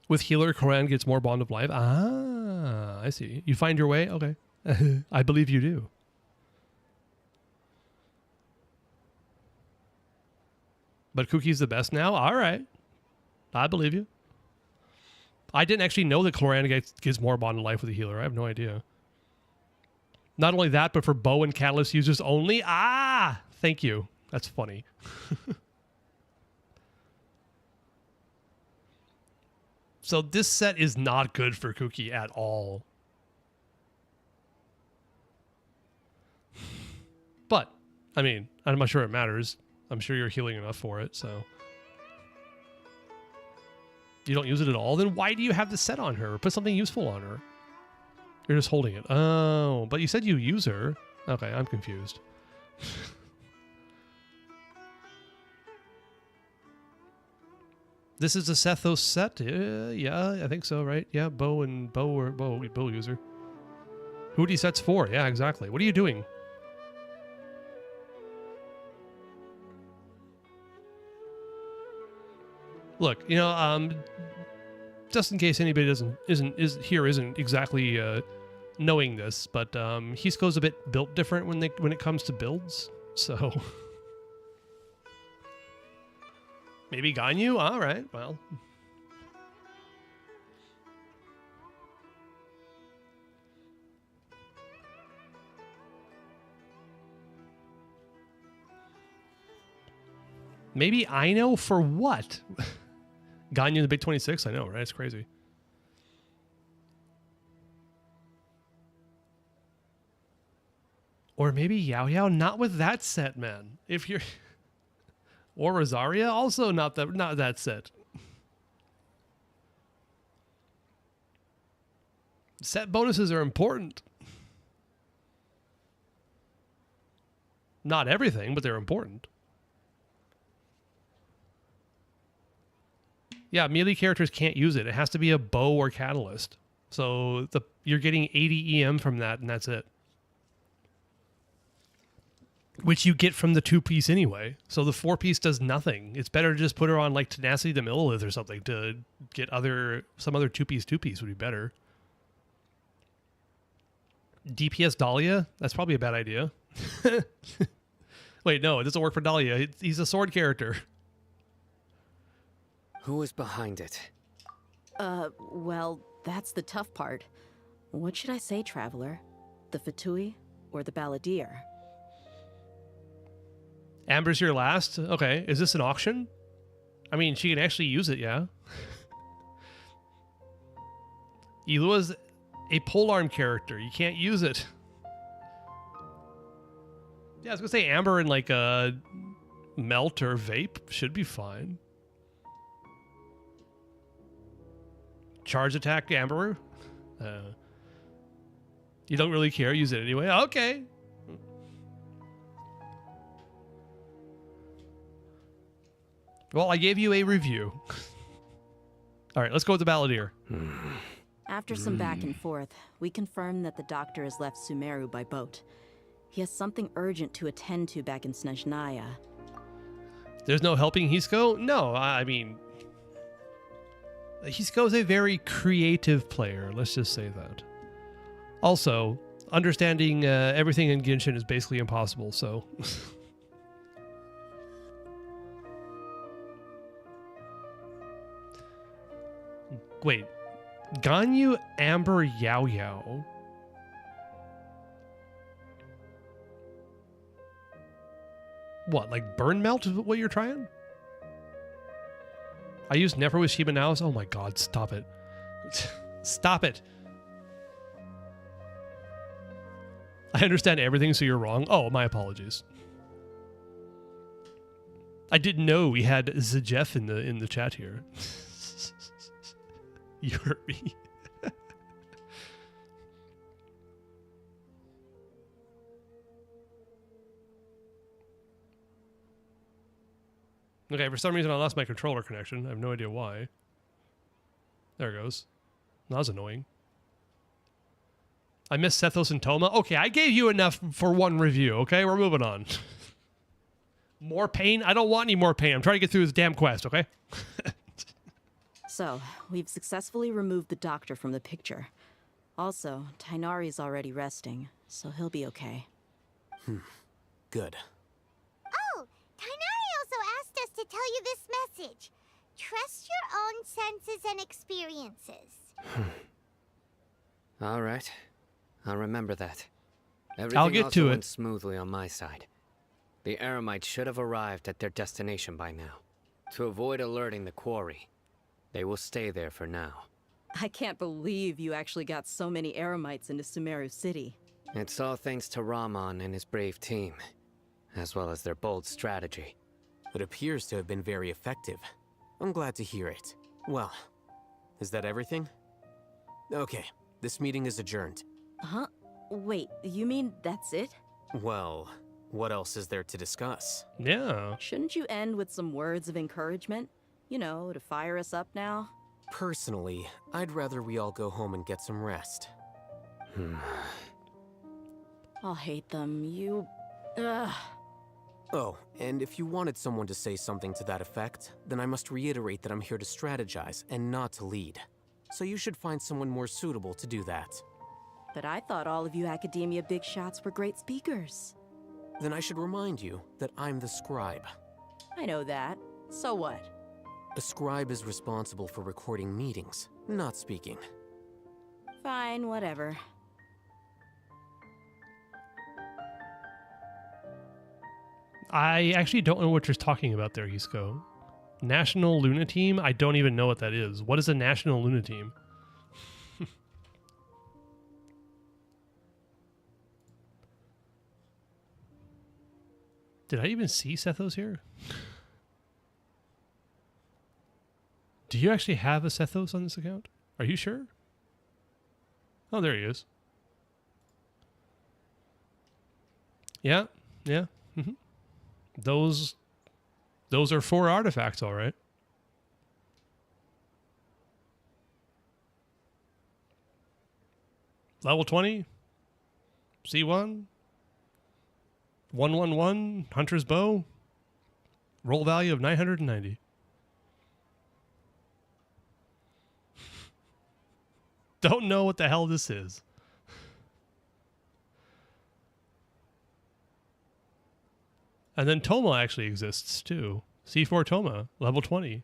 With healer, Koran gets more Bond of Life. Ah, I see. You find your way? Okay. I believe you do. But Cookie's the best now? All right. I believe you. I didn't actually know that Cloran gives more Bond of Life with a healer. I have no idea. Not only that, but for bow and catalyst users only? Ah! Thank you. That's funny. So this set is not good for Cookie at all. But, I mean, I'm not sure it matters. I'm sure you're healing enough for it, so... You don't use it at all? Then why do you have the set on her? Put something useful on her. You're just holding it. Oh, but you said you use her. Okay, I'm confused. This is a Sethos set? Yeah, I think so, right? Yeah, bow user. Who do you sets for? Yeah, exactly. What are you doing? Look, you know, just in case anybody isn't exactly knowing this, but Hisco's a bit built different when it comes to builds, so maybe Ganyu. All right, well. Maybe I know for what. Ganyu the Big 26? I know, right? It's crazy. Or maybe Yao Yao, not with that set, man. If you're... Or Rosaria, also not that set. Set bonuses are important. Not everything, but they're important. Yeah, melee characters can't use it. It has to be a bow or catalyst. So you're getting 80 EM from that, and that's it. Which you get from the 2-piece anyway. So the 4-piece does nothing. It's better to just put her on like Tenacity to Millilith or something to get some other 2-piece would be better. DPS Dahlia? That's probably a bad idea. Wait, no, it doesn't work for Dahlia. He's a sword character. Who is behind it? Well, that's the tough part. What should I say, Traveler? The Fatui or the Balladeer? Amber's your last? Okay, is this an auction? I mean, she can actually use it, yeah. Elua's a polearm character. You can't use it. Yeah, I was gonna say Amber and like a Melt or Vape should be fine. Charge attack Amber? You don't really care, use it anyway. Okay. Well, I gave you a review. All right, let's go with the Balladeer. After some back and forth, we confirmed that the doctor has left Sumeru by boat. He has something urgent to attend to back in Snezhnaya. There's no helping Hisco? No, I mean... Hisco's a very creative player, let's just say that. Also, understanding everything in Genshin is basically impossible, so... Wait, Ganyu, Amber, Yao Yao. What, like burn melt is what you're trying? I use Never with Shiba Naos. Oh my god, stop it. Stop it. I understand everything, so you're wrong. Oh, my apologies. I didn't know we had Zjef in the chat here. You hurt me. Okay, for some reason I lost my controller connection. I have no idea why. There it goes. That was annoying. I missed Sethos and Toma. Okay, I gave you enough for one review, okay? We're moving on. More pain? I don't want any more pain. I'm trying to get through this damn quest, okay? So, we've successfully removed the doctor from the picture. Also, Tainari's already resting, so he'll be okay. Good. Oh, Tainari also asked us to tell you this message. Trust your own senses and experiences. All right. I'll remember that. Everything I'll get also to went it. smoothly on my side. The Eremites should have arrived at their destination by now. To avoid alerting the quarry, they will stay there for now. I can't believe you actually got so many Eremites into Sumeru City. It's all thanks to Rahman and his brave team, as well as their bold strategy. It appears to have been very effective. I'm glad to hear it. Well, is that everything? Okay, this meeting is adjourned. Huh? Wait, you mean that's it? Well, what else is there to discuss? Yeah. Shouldn't you end with some words of encouragement? You know, to fire us up now? Personally, I'd rather we all go home and get some rest. I'll hate them. Ugh. Oh, and if you wanted someone to say something to that effect, then I must reiterate that I'm here to strategize and not to lead. So you should find someone more suitable to do that. But I thought all of you Academia big shots were great speakers. Then I should remind you that I'm the scribe. I know that. So what? A scribe is responsible for recording meetings, not speaking. Fine, whatever. I actually don't know what you're talking about there, Hisco. National Luna Team? I don't even know what that is. What is a National Luna Team? Did I even see Sethos here? Do you actually have a Sethos on this account? Are you sure? Oh, there he is. Yeah, yeah. Mm-hmm. Those are 4 artifacts, all right. Level 20. C1. 111. Hunter's Bow. Roll value of 990. Don't know what the hell this is. And then Toma actually exists too. C4 Toma, level 20.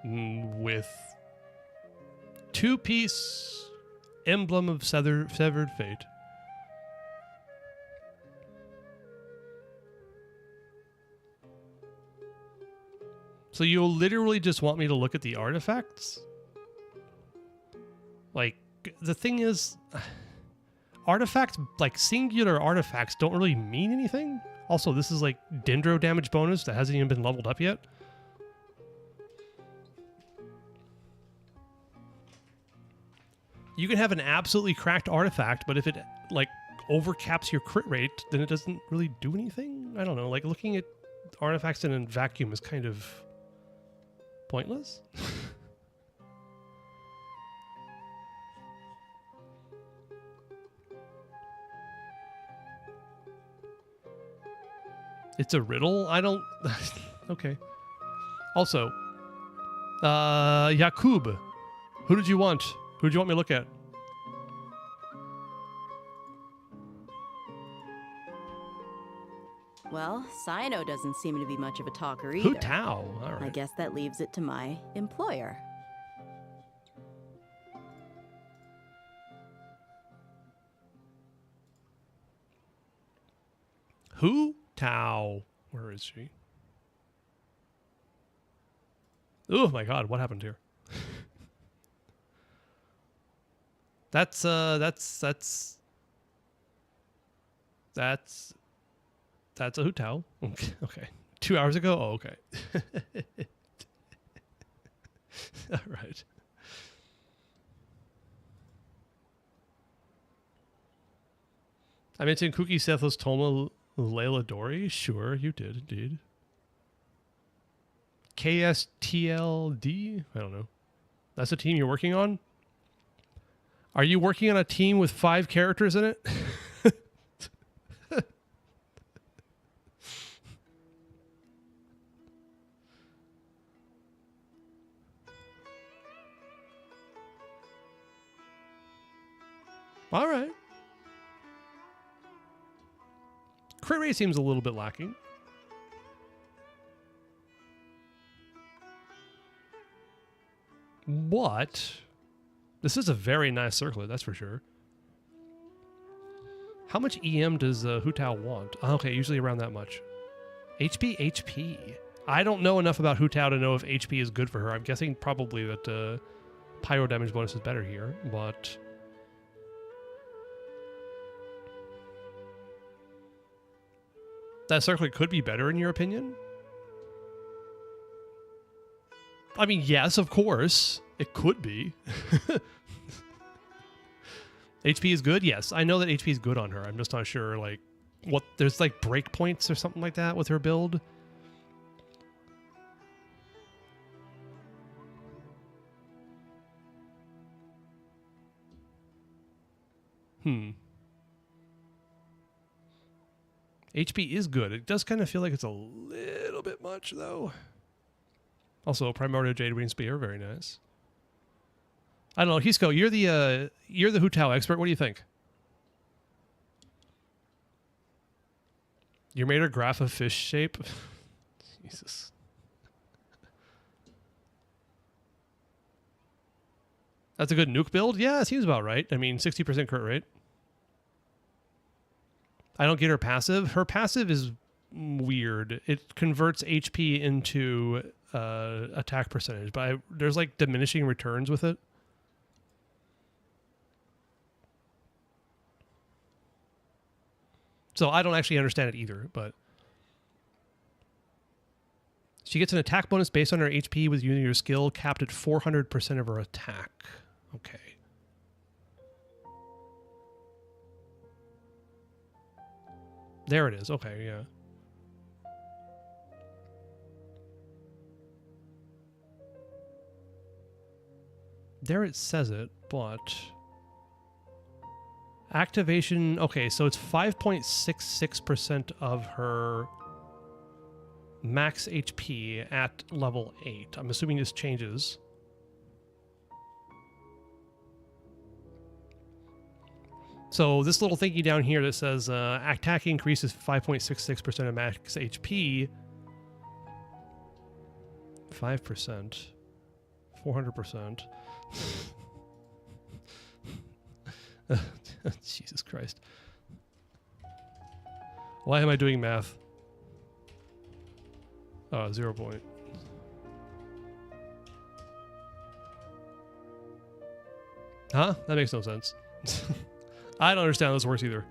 With 2-piece emblem of severed fate. So you'll literally just want me to look at the artifacts? Like, the thing is, artifacts, like singular artifacts, don't really mean anything. Also, this is like Dendro damage bonus that hasn't even been leveled up yet. You can have an absolutely cracked artifact, but if it, like, overcaps your crit rate, then it doesn't really do anything? I don't know, like, looking at artifacts in a vacuum is kind of pointless. It's a riddle? I don't... Okay. Also, Yakub, who did you want? Who did you want me to look at? Well, Sino doesn't seem to be much of a talker either. Hu Tao. All right. I guess that leaves it to my employer. Hu Tao. Where is she? Oh my god, what happened here? That's a Hu Tao. Okay. 2 hours ago? Oh, okay. All right. I mentioned Kuki Sethos Toma Layla Dori? Sure, you did indeed. KSTLD? I don't know. That's a team you're working on? Are you working on a team with 5 characters in it? All right. Crit rate seems a little bit lacking. What? This is a very nice circlet, that's for sure. How much EM does Hu Tao want? Okay, usually around that much. HP. I don't know enough about Hu Tao to know if HP is good for her. I'm guessing probably that pyro damage bonus is better here, but... That circlet could be better in your opinion? I mean, yes, of course. It could be. HP is good? Yes. I know that HP is good on her. I'm just not sure, like, what... There's, like, breakpoints or something like that with her build. HP is good. It does kind of feel like it's a little bit much, though. Also, Primordial Jade Wing Spear, very nice. I don't know, Hisco, you're the Hu Tao expert. What do you think? You made her graph a fish shape. Jesus. That's a good nuke build? Yeah, it seems about right. I mean, 60% crit rate. I don't get her passive. Her passive is weird. It converts HP into attack percentage, but there's like diminishing returns with it. So I don't actually understand it either, but... She gets an attack bonus based on her HP with using your skill, capped at 400% of her attack. Okay. There it is. Okay, yeah. There it says it, but... Activation... Okay, so it's 5.66% of her max HP at level 8. I'm assuming this changes. So this little thingy down here that says attack increases 5.66% of max HP. 5%. 400%. Jesus Christ. Why am I doing math? 0 point. Huh? That makes no sense. I don't understand how this works either.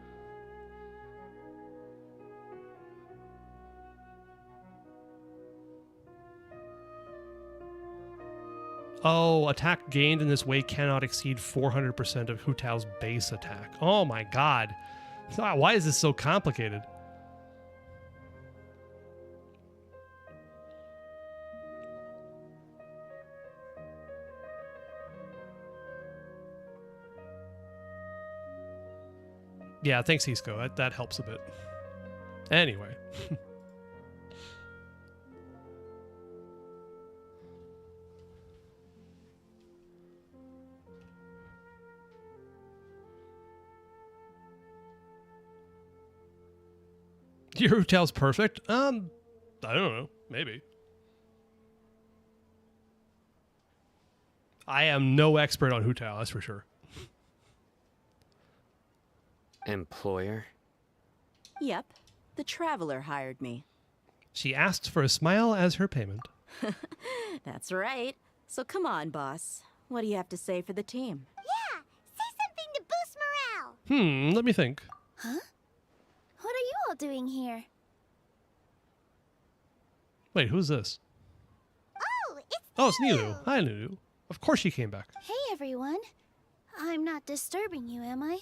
Oh, attack gained in this way cannot exceed 400% of Hu Tao's base attack. Oh my god. Why is this so complicated? Yeah, thanks, Hisco. That helps a bit. Anyway. Your Hu Tao's perfect? I don't know. Maybe. I am no expert on Hu Tao, that's for sure. Employer? Yep, the Traveler hired me. She asked for a smile as her payment. That's right. So come on, boss. What do you have to say for the team? Yeah, say something to boost morale. Let me think. Huh? What are you all doing here? Wait, who's this? Oh, It's Nilu. Hi, Nilu. Of course she came back. Hey, everyone. I'm not disturbing you, am I?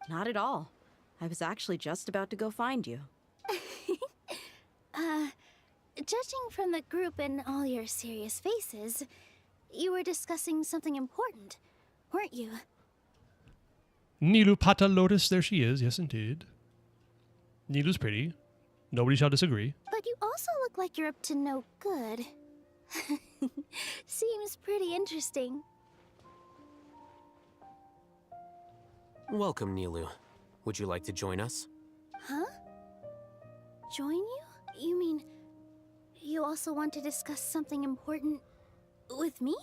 Not at all. I was actually just about to go find you. Judging from the group and all your serious faces, you were discussing something important, weren't you? Nilu Pata Lotus, there she is. Yes, indeed. Nilu's pretty. Nobody shall disagree. But you also look like you're up to no good. Seems pretty interesting. Welcome, Nilu. Would you like to join us? Huh? Join you? You mean you also want to discuss something important with me?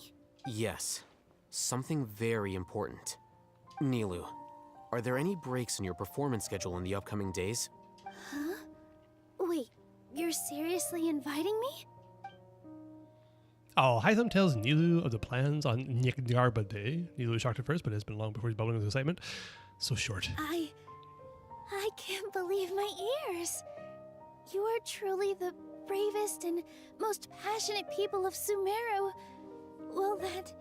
Yes. Something very important. Nilu, are there any breaks in your performance schedule in the upcoming days? Huh? Wait, you're seriously inviting me? Oh, Hytham tells Nilu of the plans on Nyarba Day. Nilu is shocked at first, but it has been long before he's bubbling with excitement. So short. I can't believe my ears. You are truly the bravest and most passionate people of Sumeru, well, that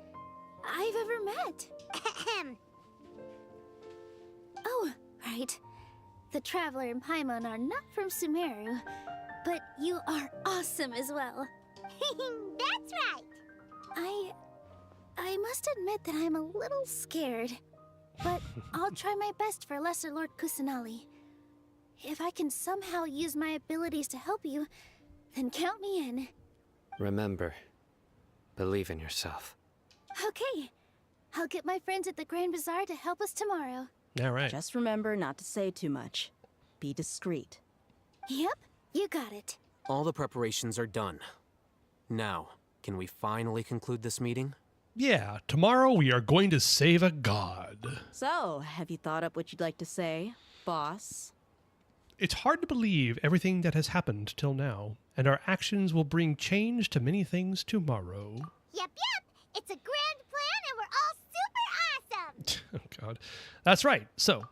I've ever met. Oh, right. The Traveler and Paimon are not from Sumeru, but you are awesome as well. That's right. I must admit that I'm a little scared, but I'll try my best for Lesser Lord Kusanali. If I can somehow use my abilities to help you, then count me in. Remember, believe in yourself. Okay. I'll get my friends at the Grand Bazaar to help us tomorrow. All right. Just remember not to say too much. Be discreet. Yep, you got it. All the preparations are done. Now, can we finally conclude this meeting? Yeah, tomorrow we are going to save a god. So, have you thought up what you'd like to say, boss? It's hard to believe everything that has happened till now, and our actions will bring change to many things tomorrow. Yep. It's a grand plan and we're all super awesome. Oh, God. That's right. So,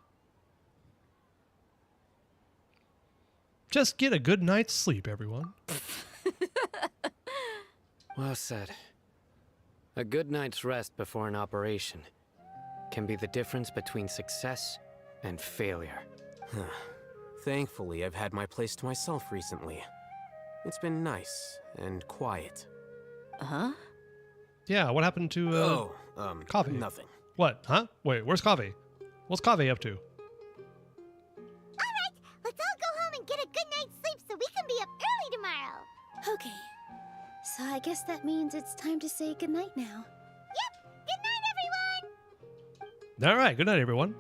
just get a good night's sleep, everyone. Well said. A good night's rest before an operation can be the difference between success and failure. Thankfully, I've had my place to myself recently. It's been nice and quiet. Huh? Yeah, what happened to... Oh, Coffee. Nothing. What? Huh? Wait, where's Coffee? What's Coffee up to? Alright, let's all go home and get a good night's sleep so we can be up early tomorrow. Okay, so I guess that means it's time to say goodnight now. Yep, good night, everyone! All right, good night, everyone.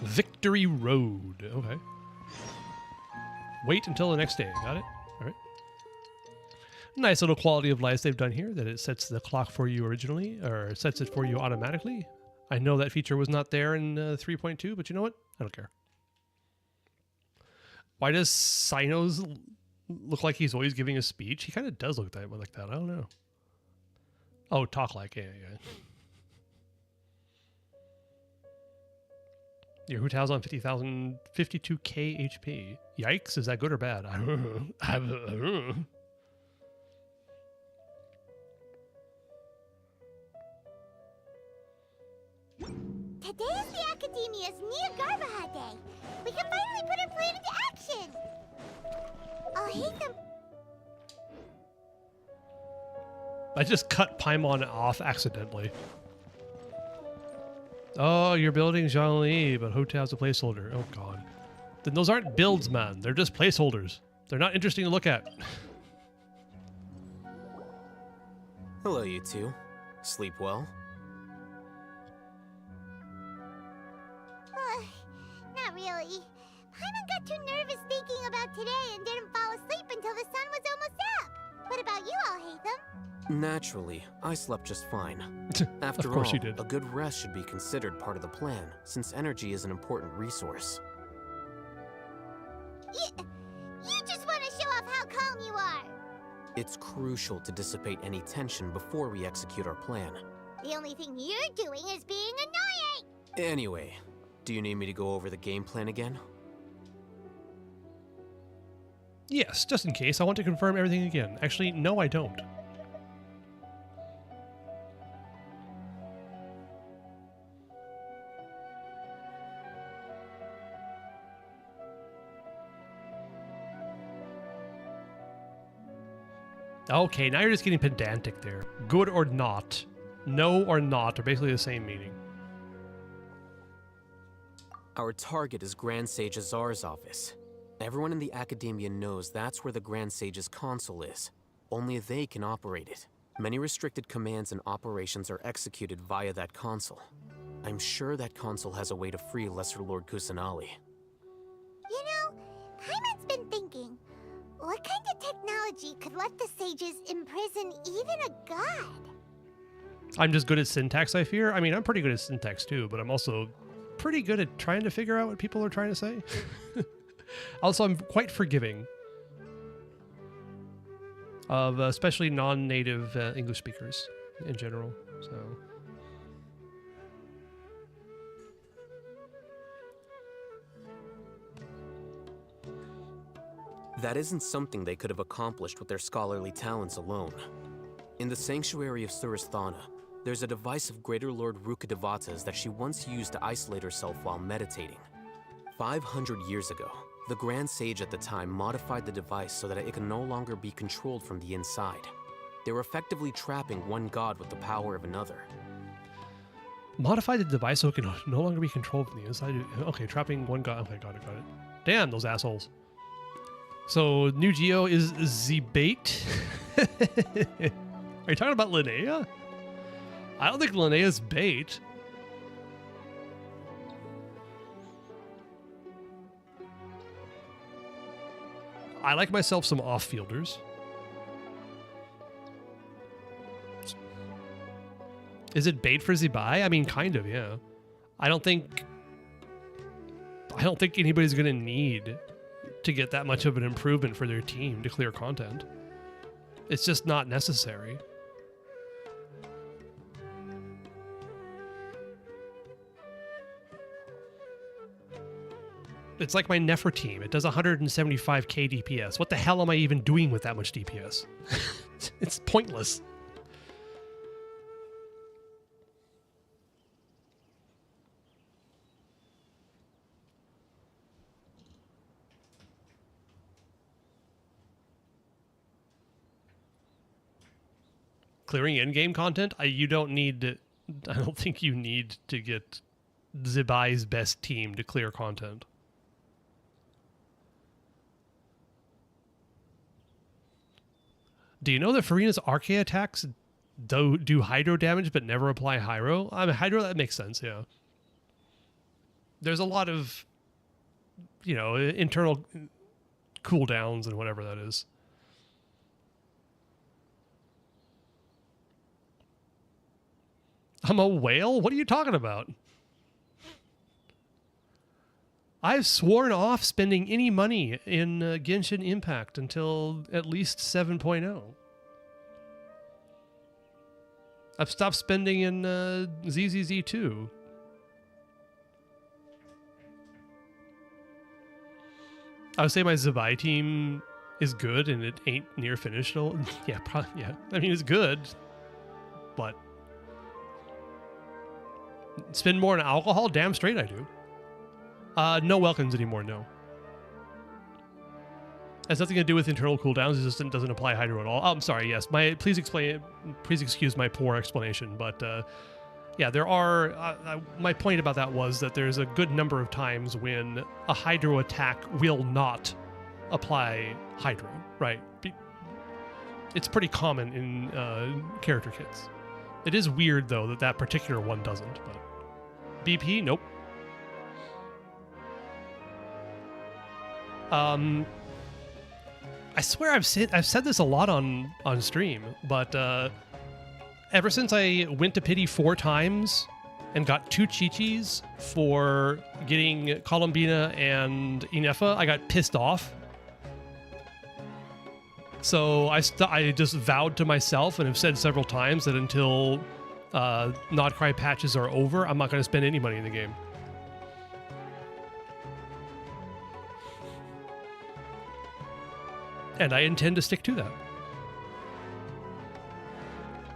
Victory Road. Okay. Wait until the next day. Got it? All right. Nice little quality of life they've done here, that it sets the clock for you originally, or sets it for you automatically. I know that feature was not there in 3.2, but you know what? I don't care. Why does Cynos look like he's always giving a speech? He kind of does look like that. I don't know. Oh, talk like. Yeah. Your Hu Tao's on 50,000, 52k HP. Yikes, is that good or bad? I don't know. I don't know. Today is the Academia's Nia Garbaha Day. We can finally put our plan into action. I'll hate them. I just cut Paimon off accidentally. Oh, you're building Zhongli, but Hu Tao's a placeholder. Oh, God. Then those aren't builds, man. They're just placeholders. They're not interesting to look at. Hello, you two. Sleep well? Not really. Paimon got too nervous thinking about today and didn't fall asleep until the sun was almost up. What about you all, Hatham? Naturally, I slept just fine. After Of course all, you did. a good rest should be considered part of the plan, since energy is an important resource. You just want to show off how calm you are. It's crucial to dissipate any tension before we execute our plan. The only thing you're doing is being annoying. Anyway, do you need me to go over the game plan again? Yes, just in case. I want to confirm everything again. Actually, no, I don't. Okay, now you're just getting pedantic there. Good or not. No or not are basically the same meaning. Our target is Grand Sage Azar's office. Everyone in the Academia knows that's where the Grand Sage's console is. Only they can operate it. Many restricted commands and operations are executed via that console. I'm sure that console has a way to free Lesser Lord Kusanali. You know, Paimon's been thinking, what kind of technology could let the sages imprison even a god? I'm just good at syntax, I fear. I mean, I'm pretty good at syntax too, but I'm also pretty good at trying to figure out what people are trying to say. Also, I'm quite forgiving of especially non-native English speakers in general. So that isn't something they could have accomplished with their scholarly talents alone. In the sanctuary of Suristhana, there's a device of Greater Lord Rukkhadevata's that she once used to isolate herself while meditating. 500 years ago, the Grand Sage at the time modified the device so that it can no longer be controlled from the inside. They were effectively trapping one god with the power of another. modify the device so it can no longer be controlled from the inside. Okay, trapping one god. Okay, got it. Damn, those assholes. So, new Geo is the bait. Are you talking about Linnea? I don't think Linnea's bait. I like myself some off-fielders. Is it bait for Zibai? I mean, kind of, yeah. I don't think anybody's gonna need to get that much of an improvement for their team to clear content. It's just not necessary. It's like my Nefer team. It does 175k DPS. What the hell am I even doing with that much DPS? It's pointless. clearing in-game content, you don't need to, I don't think you need to get Zibai's best team to clear content. Do you know that Farina's Archaea attacks do hydro damage but never apply Hyro? I mean, hydro, that makes sense, yeah. There's a lot of, you know, internal cooldowns and whatever that is. I'm a whale? What are you talking about? I've sworn off spending any money in Genshin Impact until at least 7.0. I've stopped spending in ZZZ2. I would say my Zabai team is good and it ain't near finished. Yeah, probably, yeah. I mean, it's good, but spend more on alcohol? Damn straight I do. No welcomes anymore, no. Has nothing to do with internal cooldowns. It just doesn't apply Hydro at all. Oh, I'm sorry, yes. Please excuse my poor explanation, but yeah, there are... my point about that was that there's a good number of times when a Hydro attack will not apply Hydro, right? It's pretty common in character kits. It is weird, though, that that particular one doesn't, but... BP? Nope. I swear I've said this a lot on stream, but ever since I went to pity 4 times and got 2 Chi-Chis for getting Columbina and Inefa, I got pissed off. So I just vowed to myself and have said several times that until Nodcry patches are over, I'm not going to spend any money in the game. And I intend to stick to that.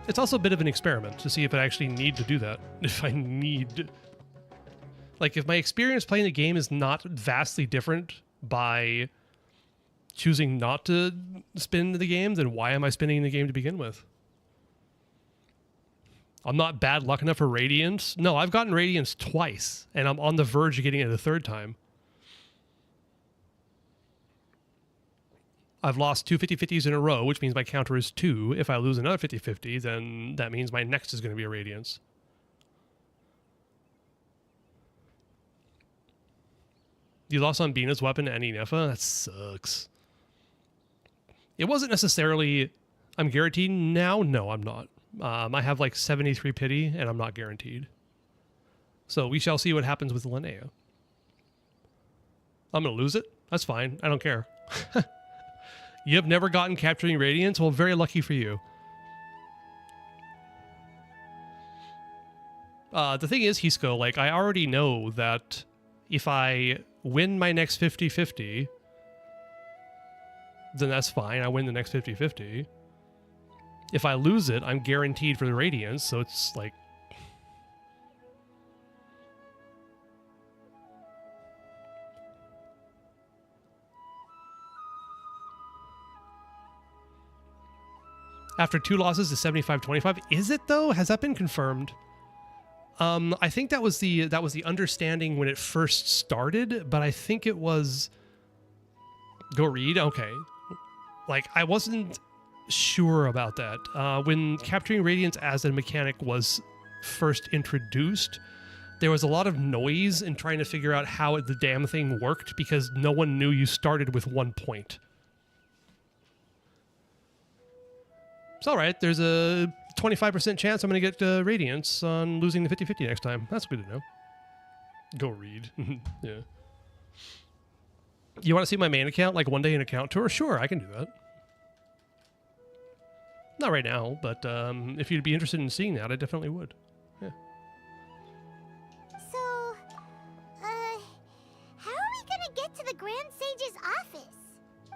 It's also a bit of an experiment to see if I actually need to do that. If I need... Like, if my experience playing the game is not vastly different by choosing not to spin the game, then why am I spinning the game to begin with? I'm not bad luck enough for Radiance. No, I've gotten Radiance twice, and I'm on the verge of getting it a 3rd time. I've lost 2 50-50s in a row, which means my counter is 2. If I lose another 50-50, then that means my next is going to be a Radiance. You lost on Bina's weapon and Inefa? That sucks. It wasn't necessarily... I'm guaranteed now? No, I'm not. I have like 73 pity, and I'm not guaranteed. So we shall see what happens with Linnea. I'm going to lose it? That's fine. I don't care. You have never gotten Capturing Radiance? Well, very lucky for you. The thing is, Hisco, like, I already know that if I win my next 50-50, then that's fine. I win the next 50-50. If I lose it, I'm guaranteed for the Radiance, so it's like... After 2 losses to 75-25. Is it, though? Has that been confirmed? I think that was the understanding when it first started, but I think it was... Go read? Okay. Like, I wasn't sure about that. When Capturing Radiance as a mechanic was first introduced, there was a lot of noise in trying to figure out how the damn thing worked because no one knew you started with 1 point. It's all right. There's a 25% chance I'm going to get Radiance on losing the 50-50 next time. That's good to know. Go read. Yeah. You want to see my main account, like one day in account tour? Sure, I can do that. Not right now, but if you'd be interested in seeing that, I definitely would. Yeah. So, how are we gonna get to the Grand Sage's office?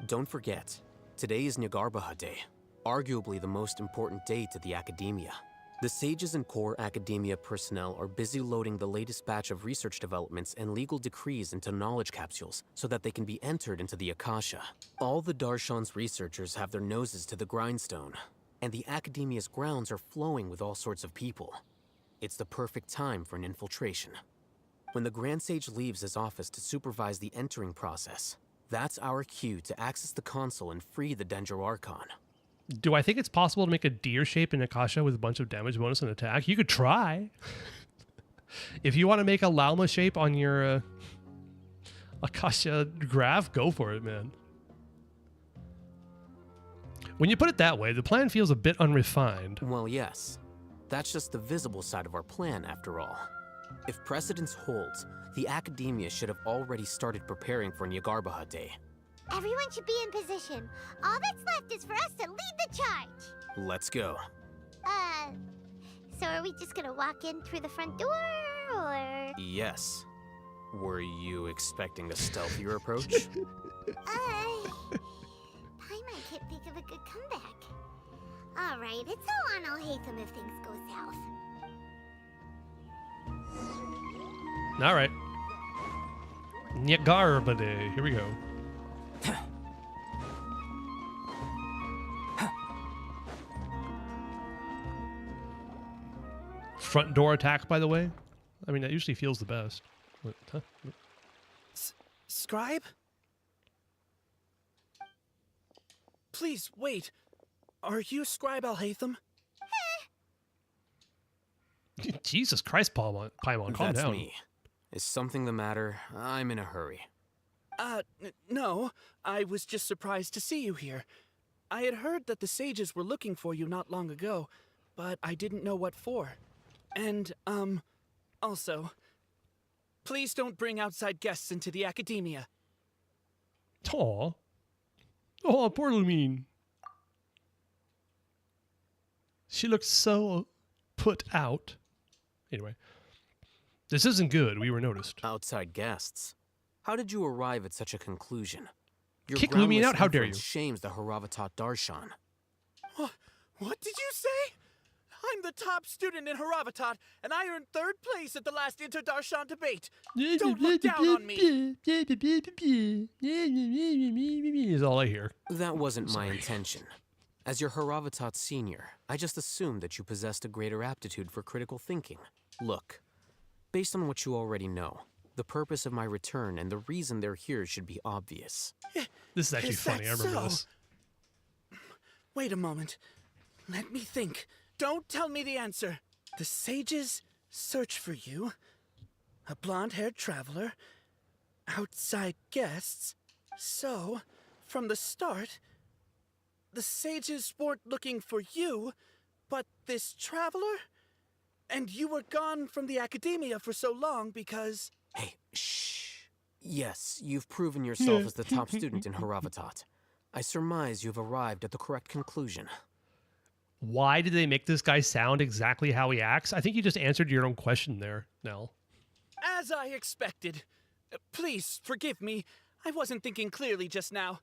Don't forget, today is Nagarbaha Day, arguably the most important day to the Academia. The sages and core Academia personnel are busy loading the latest batch of research developments and legal decrees into knowledge capsules so that they can be entered into the Akasha. All the Darshan's researchers have their noses to the grindstone. and the Academia's grounds are flowing with all sorts of people. It's the perfect time for an infiltration. When the Grand Sage leaves his office to supervise the entering process, that's our cue to access the console and free the Dendro Archon. Do I think it's possible to make a deer shape in Akasha with a bunch of damage bonus and attack? You could try. If you want to make a Lauma shape on your Akasha graph, go for it, man. When you put it that way, the plan feels a bit unrefined. Well, yes. That's just the visible side of our plan, after all. If precedence holds, the Academia should have already started preparing for Nyagarbha Day. Everyone should be in position. All that's left is for us to lead the charge. Let's go. So are we just gonna walk in through the front door, or? Yes. Were you expecting a stealthier approach? Paimon can't think of a good comeback. Alright, it's all on Alhaitham if things go south. All right. Nyagarbha Day. Here we go. Front door attack, by the way. I mean, that usually feels the best. What, huh? Scribe? Please, wait. Are you Scribe Alhaitham? Jesus Christ, Paimon, calm That's down. me. Is something the matter? I'm in a hurry. No. I was just surprised to see you here. I had heard that the sages were looking for you not long ago, but I didn't know what for. And, also, please don't bring outside guests into the Academia. Aw. Oh, poor Lumine. She looked so put out. Anyway. This isn't good. We were noticed. Outside guests. How did you arrive at such a conclusion? Your Kick Lumine out, how dare you? Shames the Haravatat Darshan. What did you say? I'm the top student in Haravatat, and I earned 3rd place at the last Inter-Darshan debate. Don't look down on me. Is all I hear. That wasn't my intention. As your Haravatat senior, I just assumed that you possessed a greater aptitude for critical thinking. Look, based on what you already know, the purpose of my return and the reason they're here should be obvious. This is actually funny. I remember this. Wait a moment. Let me think. Don't tell me the answer. The sages search for you. A blonde-haired traveler. Outside guests. So, from the start, the sages weren't looking for you, but this traveler? And you were gone from the Academia for so long because... Hey, shh. Yes, you've proven yourself as the top student in Haravatat. I surmise you've arrived at the correct conclusion. Why did they make this guy sound exactly how he acts? I think you just answered your own question there, Nell. As I expected. Please, forgive me. I wasn't thinking clearly just now.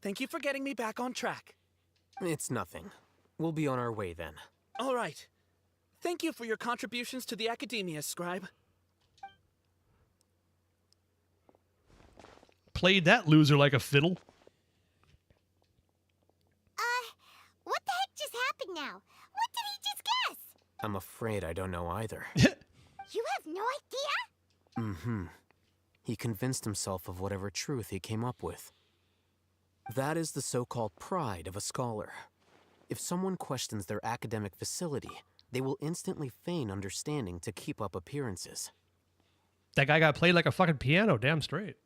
Thank you for getting me back on track. It's nothing. We'll be on our way then. All right. Thank you for your contributions to the Academia, Scribe. Played that loser like a fiddle. What the heck just happened now? What did he just guess? I'm afraid I don't know either. You have no idea? Mm-hmm. He convinced himself of whatever truth he came up with. That is the so-called pride of a scholar. If someone questions their academic facility, they will instantly feign understanding to keep up appearances. That guy got played like a fucking piano, damn straight.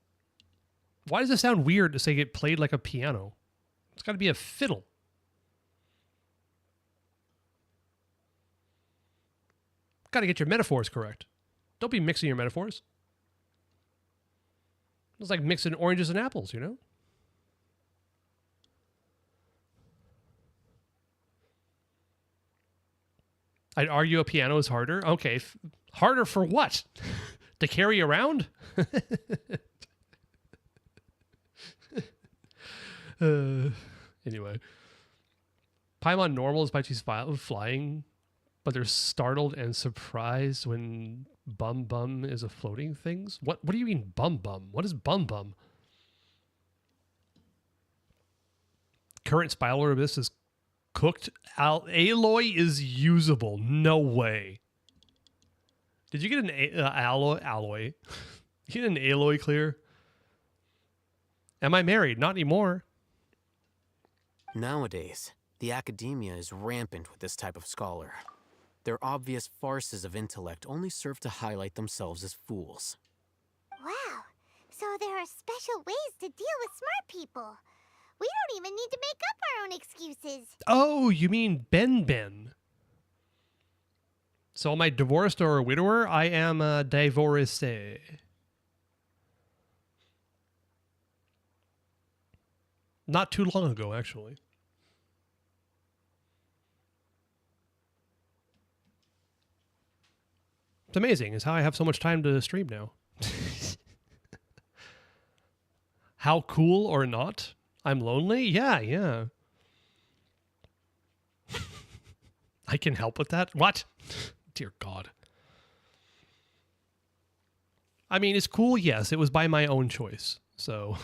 Why does it sound weird to say get played like a piano? It's got to be a fiddle. Got to get your metaphors correct. Don't be mixing your metaphors. It's like mixing oranges and apples, you know? I'd argue a piano is harder. Okay, harder for what? To carry around? Anyway. Paimon normal is by she's flying, but they're startled and surprised when Bum Bum is a floating things. What do you mean Bum Bum? What is Bum Bum? Current Spiral Abyss is Cooked alloy is usable. No way. Did you get an alloy? You get an alloy clear? Am I married? Not anymore. Nowadays, the academia is rampant with this type of scholar. Their obvious farces of intellect only serve to highlight themselves as fools. Wow, so there are special ways to deal with smart people. We don't even need to make up our own excuses. Oh, you mean Ben. So am I divorced or a widower? I am a divorcee. Not too long ago, actually. It's amazing. It's how I have so much time to stream now. How cool or not? I'm lonely? Yeah. I can help with that? What? Dear God. I mean, it's cool, yes. It was by my own choice, so...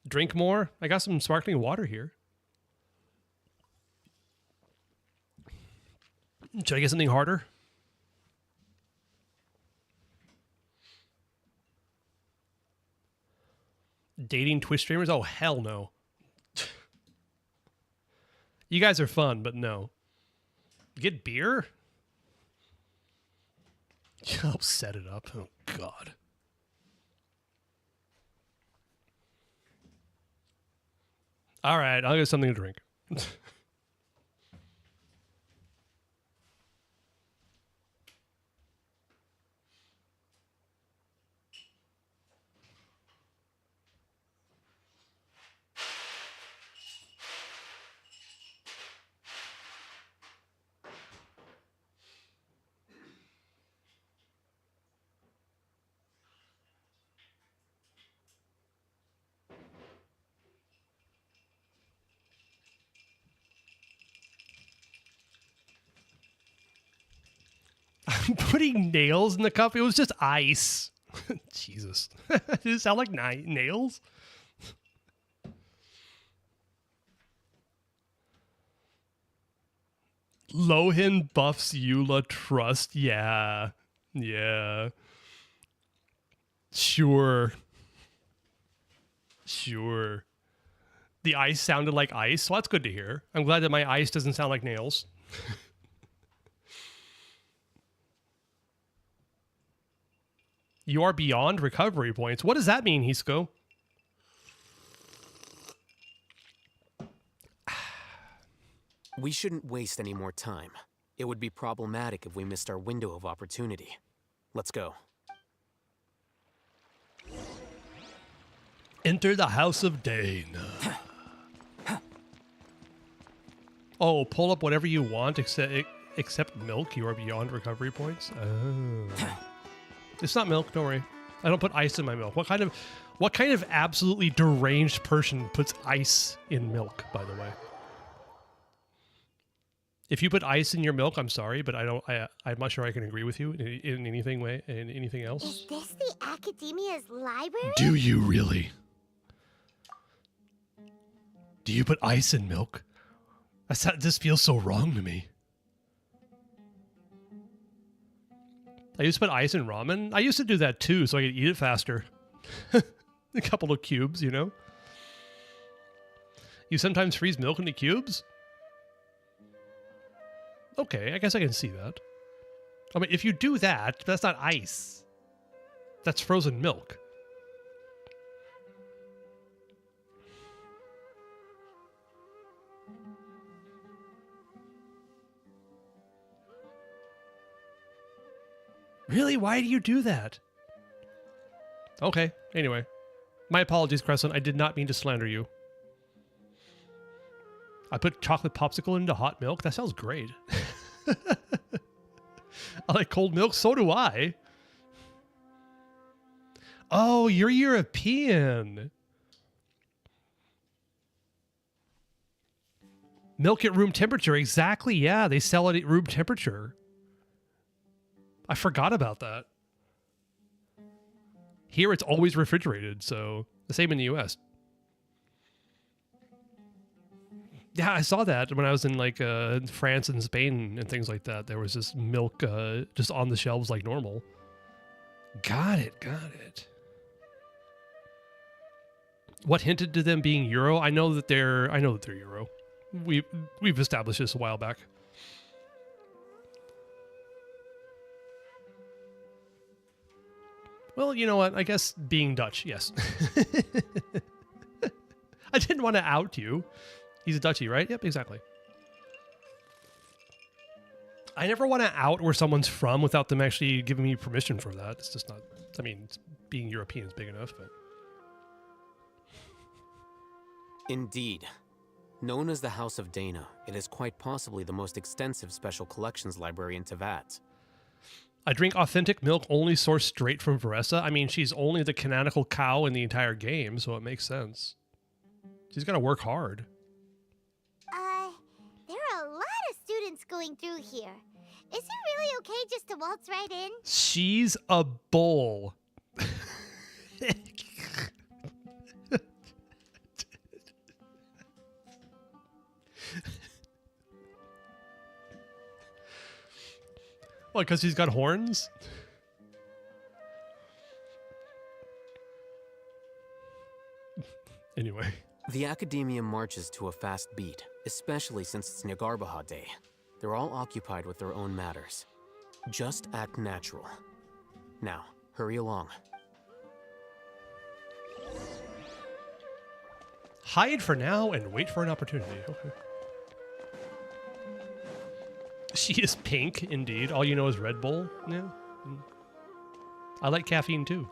Drink more? I got some sparkling water here. Should I get something harder? Dating Twitch streamers? Oh, hell no. You guys are fun, but no. Get beer? I'll set it up. Oh, God. All right, I'll get something to drink. I'm putting nails in the cup. It was just ice. Jesus. Did it sound like nails? Lohan buffs Eula Trust. Yeah. Sure. The ice sounded like ice. Well, that's good to hear. I'm glad that my ice doesn't sound like nails. You are beyond recovery points. What does that mean, Hisco? We shouldn't waste any more time. It would be problematic if we missed our window of opportunity. Let's go. Enter the House of Dane. Oh, pull up whatever you want except milk. You are beyond recovery points. Oh. It's not milk, don't worry. I don't put ice in my milk. What kind of absolutely deranged person puts ice in milk, by the way? If you put ice in your milk, I'm sorry, but I'm not sure I can agree with you in anything else. Is this the Academia's library? Do you really? Do you put ice in milk? This feels so wrong to me. I used to put ice in ramen. I used to do that too, so I could eat it faster. A couple of cubes, you know? You sometimes freeze milk into cubes? Okay, I guess I can see that. I mean, if you do that, that's not ice. That's frozen milk. Really? Why do you do that? Okay, anyway. My apologies, Crescent. I did not mean to slander you. I put chocolate popsicle into hot milk? That sounds great. I like cold milk. So do I. Oh, you're European. Milk at room temperature. Exactly, yeah. They sell it at room temperature. I forgot about that. Here it's always refrigerated, so the same in the US. Yeah, I saw that when I was in like France and Spain and things like that. There was this milk just on the shelves like normal. Got it. What hinted to them being Euro? I know that they're Euro. We've established this a while back. Well, you know what? I guess being Dutch, yes. I didn't want to out you. He's a Dutchie, right? Yep, exactly. I never want to out where someone's from without them actually giving me permission for that. It's just not... I mean, being European is big enough, but... Indeed. Known as the House of Dana, it is quite possibly the most extensive special collections library in Teyvat. I drink authentic milk only sourced straight from Varessa. I mean, she's only the canonical cow in the entire game, so it makes sense. She's got to work hard. There are a lot of students going through here. Is it really okay just to waltz right in? She's a bull. What, because he's got horns? Anyway. The Academia marches to a fast beat, especially since it's Nagarbaha Day. They're all occupied with their own matters. Just act natural. Now, hurry along. Hide for now and wait for an opportunity. Okay. She is pink, indeed. All you know is Red Bull. Yeah. I like caffeine, too.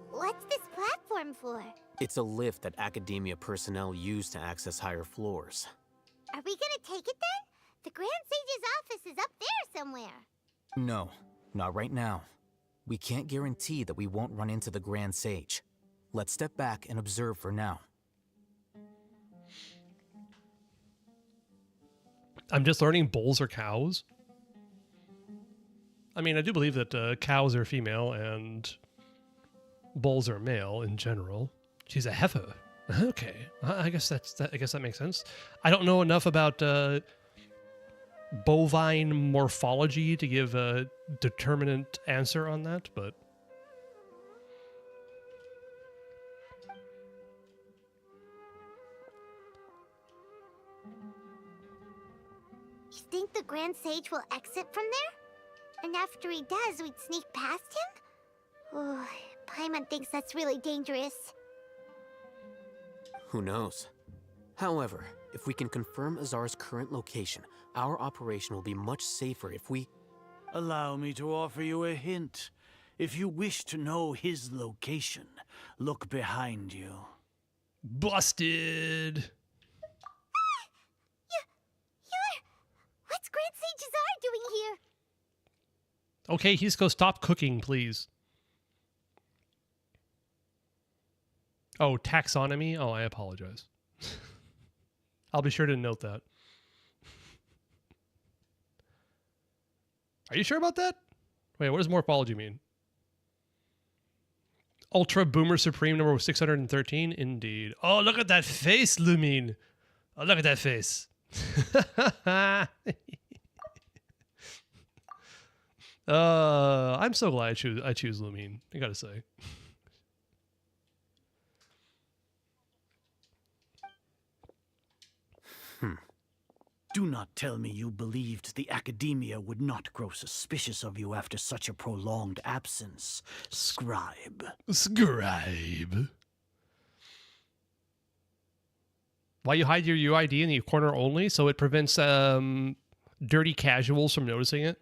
What's this platform for? It's a lift that Academia personnel use to access higher floors. Are we gonna take it then? The Grand Sage's office is up there somewhere. No, not right now. We can't guarantee that we won't run into the Grand Sage. Let's step back and observe for now. I'm just learning bulls are cows. I mean, I do believe that cows are female and bulls are male in general. She's a heifer. Okay, I guess I guess that makes sense. I don't know enough about bovine morphology to give a determinate answer on that, but You think the Grand Sage will exit from there? And after he does, we'd sneak past him? Oh, Paimon thinks that's really dangerous. Who knows? However, if we can confirm Azar's current location, our operation will be much safer if we... Allow me to offer you a hint. If you wish to know his location, look behind you. Busted! What's Grand Sage Azar doing here? Okay, Hisco, stop cooking, please. Oh, taxonomy? Oh, I apologize. I'll be sure to note that. Are you sure about that? Wait, what does morphology mean? Ultra Boomer Supreme number 613? Indeed. Oh, look at that face, Lumine. Oh, look at that face. I'm so glad I choose Lumine, I gotta say. Do not tell me you believed the Academia would not grow suspicious of you after such a prolonged absence, Scribe. Scribe. Why you hide your UID in the corner only? So it prevents dirty casuals from noticing it.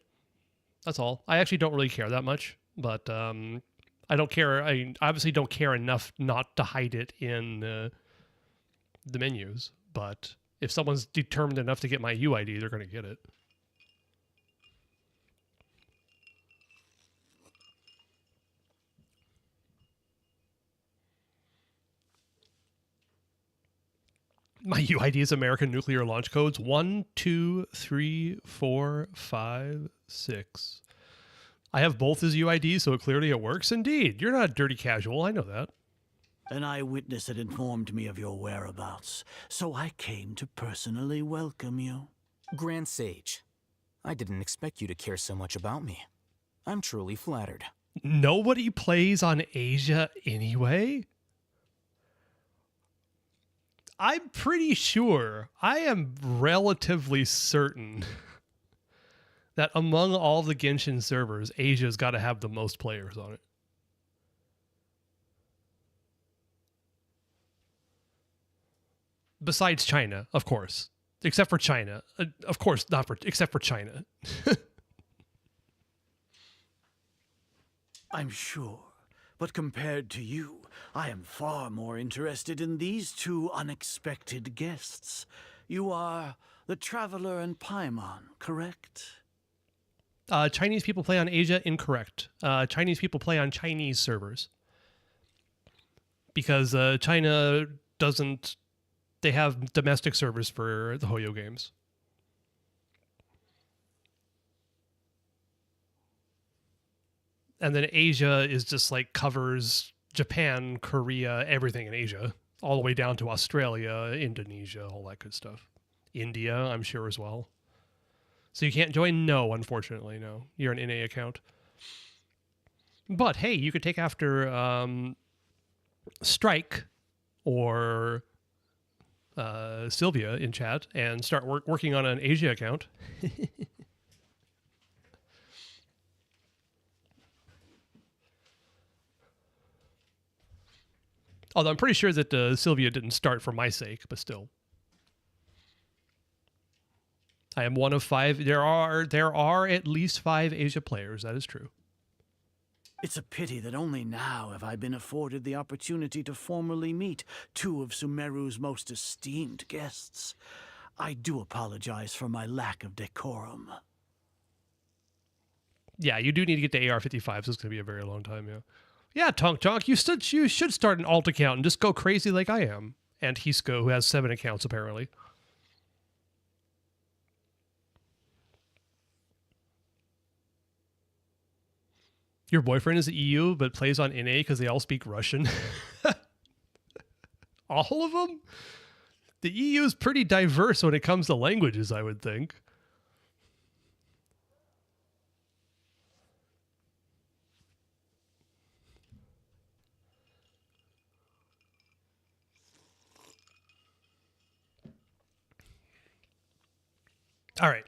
That's all. I actually don't really care that much, but I don't care. I obviously don't care enough not to hide it in the menus, but if someone's determined enough to get my UID, they're going to get it. My UID is American nuclear launch codes 1, 2, 3, 4, 5, 6. I have both as UID, so clearly it works. Indeed, you're not a dirty casual. I know that. An eyewitness had informed me of your whereabouts, so I came to personally welcome you. Grand Sage, I didn't expect you to care so much about me. I'm truly flattered. Nobody plays on Asia anyway? I'm pretty sure, I am relatively certain that among all the Genshin servers, Asia's got to have the most players on it. Besides China, of course. Except for China. Of course, except for China. I'm sure, but compared to you, I am far more interested in these two unexpected guests. You are the Traveler and Paimon, correct? Chinese people play on Asia, incorrect. Chinese people play on Chinese servers. Because China doesn't... They have domestic servers for the Hoyo games. And then Asia is just like covers Japan, Korea, everything in Asia, all the way down to Australia, Indonesia, all that good stuff. India, I'm sure as well. So you can't join? No, unfortunately, no. You're an NA account. But hey, you could take after Strike or Sylvia in chat and start working on an Asia account. Although I'm pretty sure that Sylvia didn't start for my sake, but still. I am one of 5. There are at least 5 Asia players. That is true. It's a pity that only now have I been afforded the opportunity to formally meet 2 of Sumeru's most esteemed guests. I do apologize for my lack of decorum. Yeah, you do need to get to AR-55, so it's going to be a very long time, yeah. Yeah, Tonk Tonk, you should start an alt account and just go crazy like I am. And Hisco, who has 7 accounts, apparently. Your boyfriend is the EU, but plays on NA because they all speak Russian. All of them? The EU is pretty diverse when it comes to languages, I would think. All right.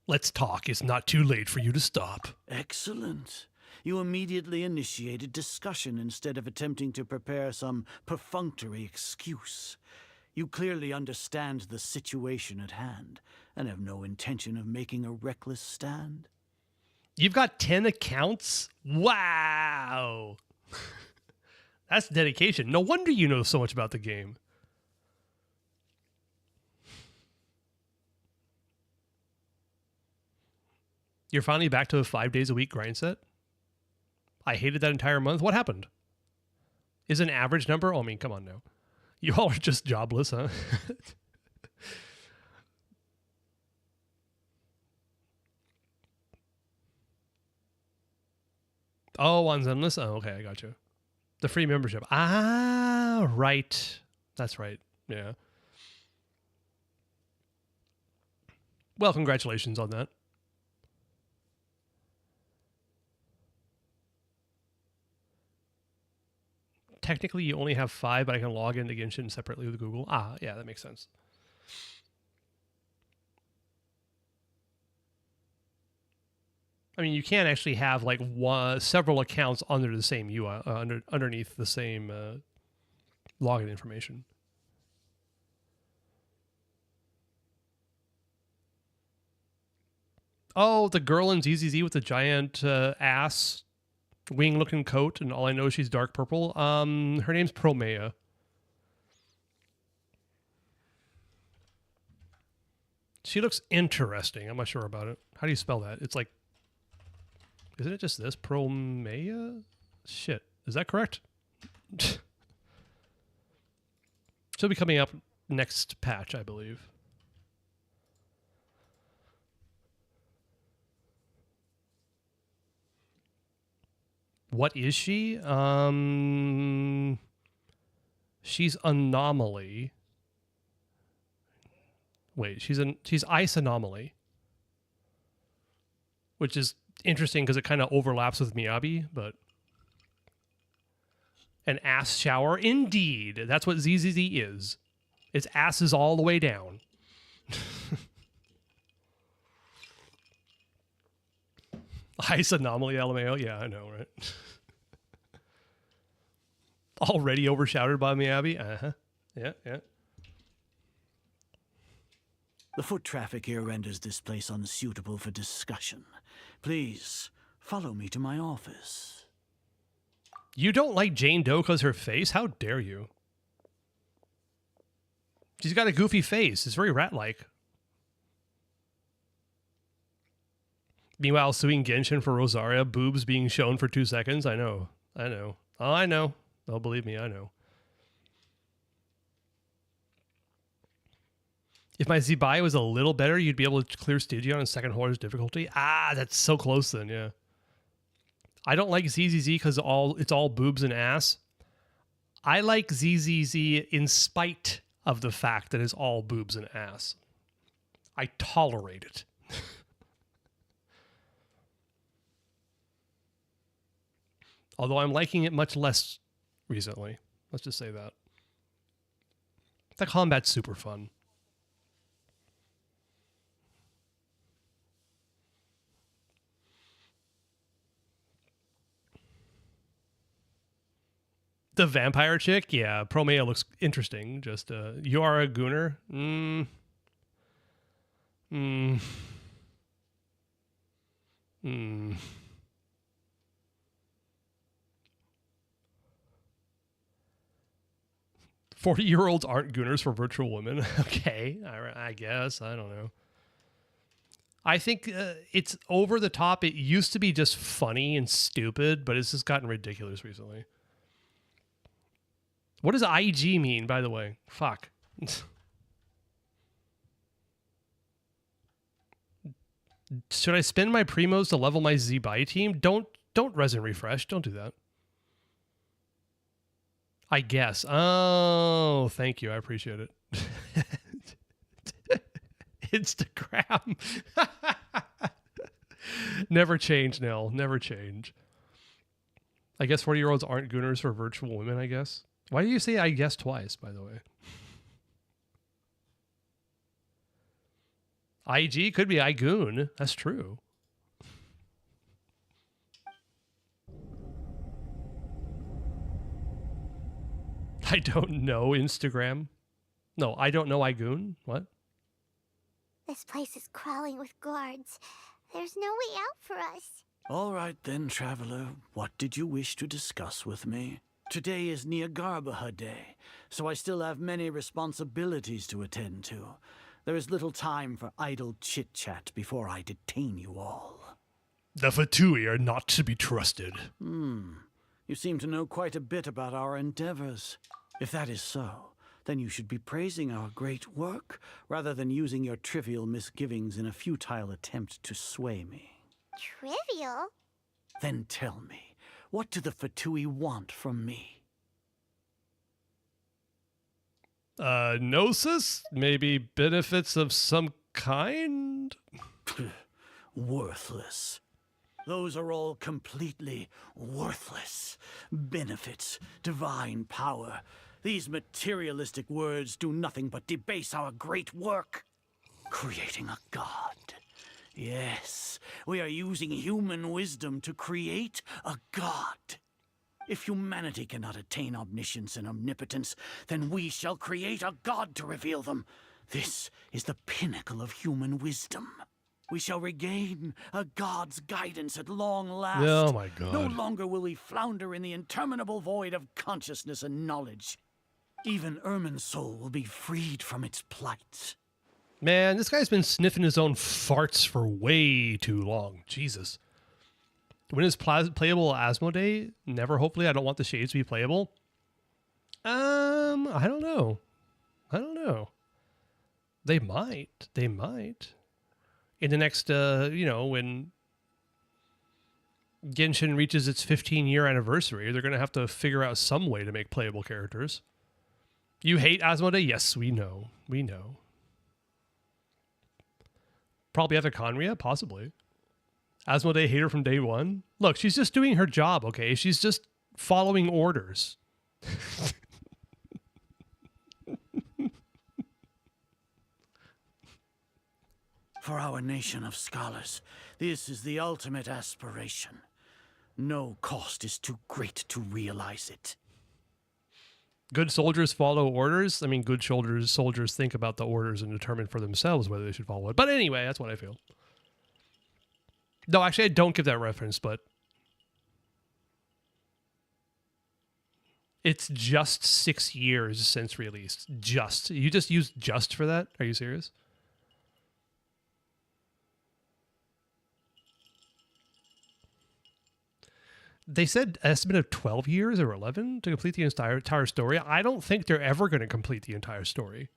Let's talk. It's not too late for you to stop. Excellent. You immediately initiated discussion instead of attempting to prepare some perfunctory excuse. You clearly understand the situation at hand and have no intention of making a reckless stand. You've got 10 accounts? Wow. That's dedication. No wonder you know so much about the game. You're finally back to a 5 days a week grind set? I hated that entire month. What happened? Is an average number? Oh, I mean, come on now. You all are just jobless, huh? Oh, on Zenless? Oh, okay, I got you. The free membership. Ah, right. That's right. Yeah. Well, congratulations on that. Technically, you only have 5, but I can log into Genshin separately with Google. Ah, yeah, that makes sense. I mean, you can actually have like several accounts under the same UI, underneath the same login information. Oh, the girl in ZZZ with the giant ass wing-looking coat, and all I know is she's dark purple. Her name's Promea. She looks interesting. I'm not sure about it. How do you spell that? It's like... Isn't it just this? Promea? Shit. Is that correct? She'll be coming up next patch, I believe. What is she? She's Anomaly. Wait, she's Ice Anomaly. Which is interesting because it kind of overlaps with Miyabi, but... An ass shower? Indeed. That's what ZZZ is. Its ass is all the way down. Ice Anomaly LMAO? Yeah, I know, right? Already overshadowed by Miyabi? Uh-huh. Yeah, yeah. The foot traffic here renders this place unsuitable for discussion. Please, follow me to my office. You don't like Jane Doe because her face? How dare you? She's got a goofy face. It's very rat-like. Meanwhile, suing Genshin for Rosaria, boobs being shown for 2 seconds. I know. I know. Oh, I know. Oh, believe me, I know. If my Zibai was a little better, you'd be able to clear Stygion on second horse difficulty. Ah, that's so close then, yeah. I don't like ZZZ because it's all boobs and ass. I like ZZZ in spite of the fact that it's all boobs and ass. I tolerate it. Although I'm liking it much less recently. Let's just say that. The combat's super fun. The vampire chick? Yeah, Promea looks interesting. Just, you are a gooner? 40-year-olds aren't gooners for virtual women. Okay, I guess. I don't know. I think it's over the top. It used to be just funny and stupid, but it's just gotten ridiculous recently. What does IG mean, by the way? Fuck. Should I spend my primos to level my Z-Buy team? Don't resin refresh. Don't do that. I guess. Oh, thank you. I appreciate it. Instagram. Never change, Nell. Never change. I guess 40-year-olds aren't gooners for virtual women, I guess. Why do you say I guess twice, by the way? IG could be I goon. That's true. I don't know Instagram. No, I don't know I goon. What? This place is crawling with guards. There's no way out for us. All right then, traveler. What did you wish to discuss with me? Today is Niagarbaha Day, so I still have many responsibilities to attend to. There is little time for idle chit-chat before I detain you all. The Fatui are not to be trusted. You seem to know quite a bit about our endeavors. If that is so, then you should be praising our great work, rather than using your trivial misgivings in a futile attempt to sway me. Trivial? Then tell me, what do the Fatui want from me? Gnosis? Maybe benefits of some kind? Worthless. Those are all completely worthless. Benefits, divine power. These materialistic words do nothing but debase our great work. Creating a god. Yes, we are using human wisdom to create a god. If humanity cannot attain omniscience and omnipotence, then we shall create a god to reveal them. This is the pinnacle of human wisdom. We shall regain a god's guidance at long last. Oh my god. No longer will we flounder in the interminable void of consciousness and knowledge. Even Irminsul will be freed from its plight. Man, this guy's been sniffing his own farts for way too long. Jesus. When is playable Asmodee? Never, hopefully. I don't want the shades to be playable. I don't know. They might. In the next, when Genshin reaches its 15-year anniversary, they're going to have to figure out some way to make playable characters. You hate Asmodee? Yes, we know. We know. Probably after Conria? Possibly. Asmodee hater from day one? Look, she's just doing her job, okay? She's just following orders. For our nation of scholars, this is the ultimate aspiration. No cost is too great to realize it. Good soldiers follow orders. I mean, good soldiers think about the orders and determine for themselves whether they should follow it. But anyway, that's what I feel. No, actually, I don't give that reference, but it's just 6 years since released. Just. You just used just for that? Are you serious? They said estimate of 12 years or 11 to complete the entire story. I don't think they're ever going to complete the entire story.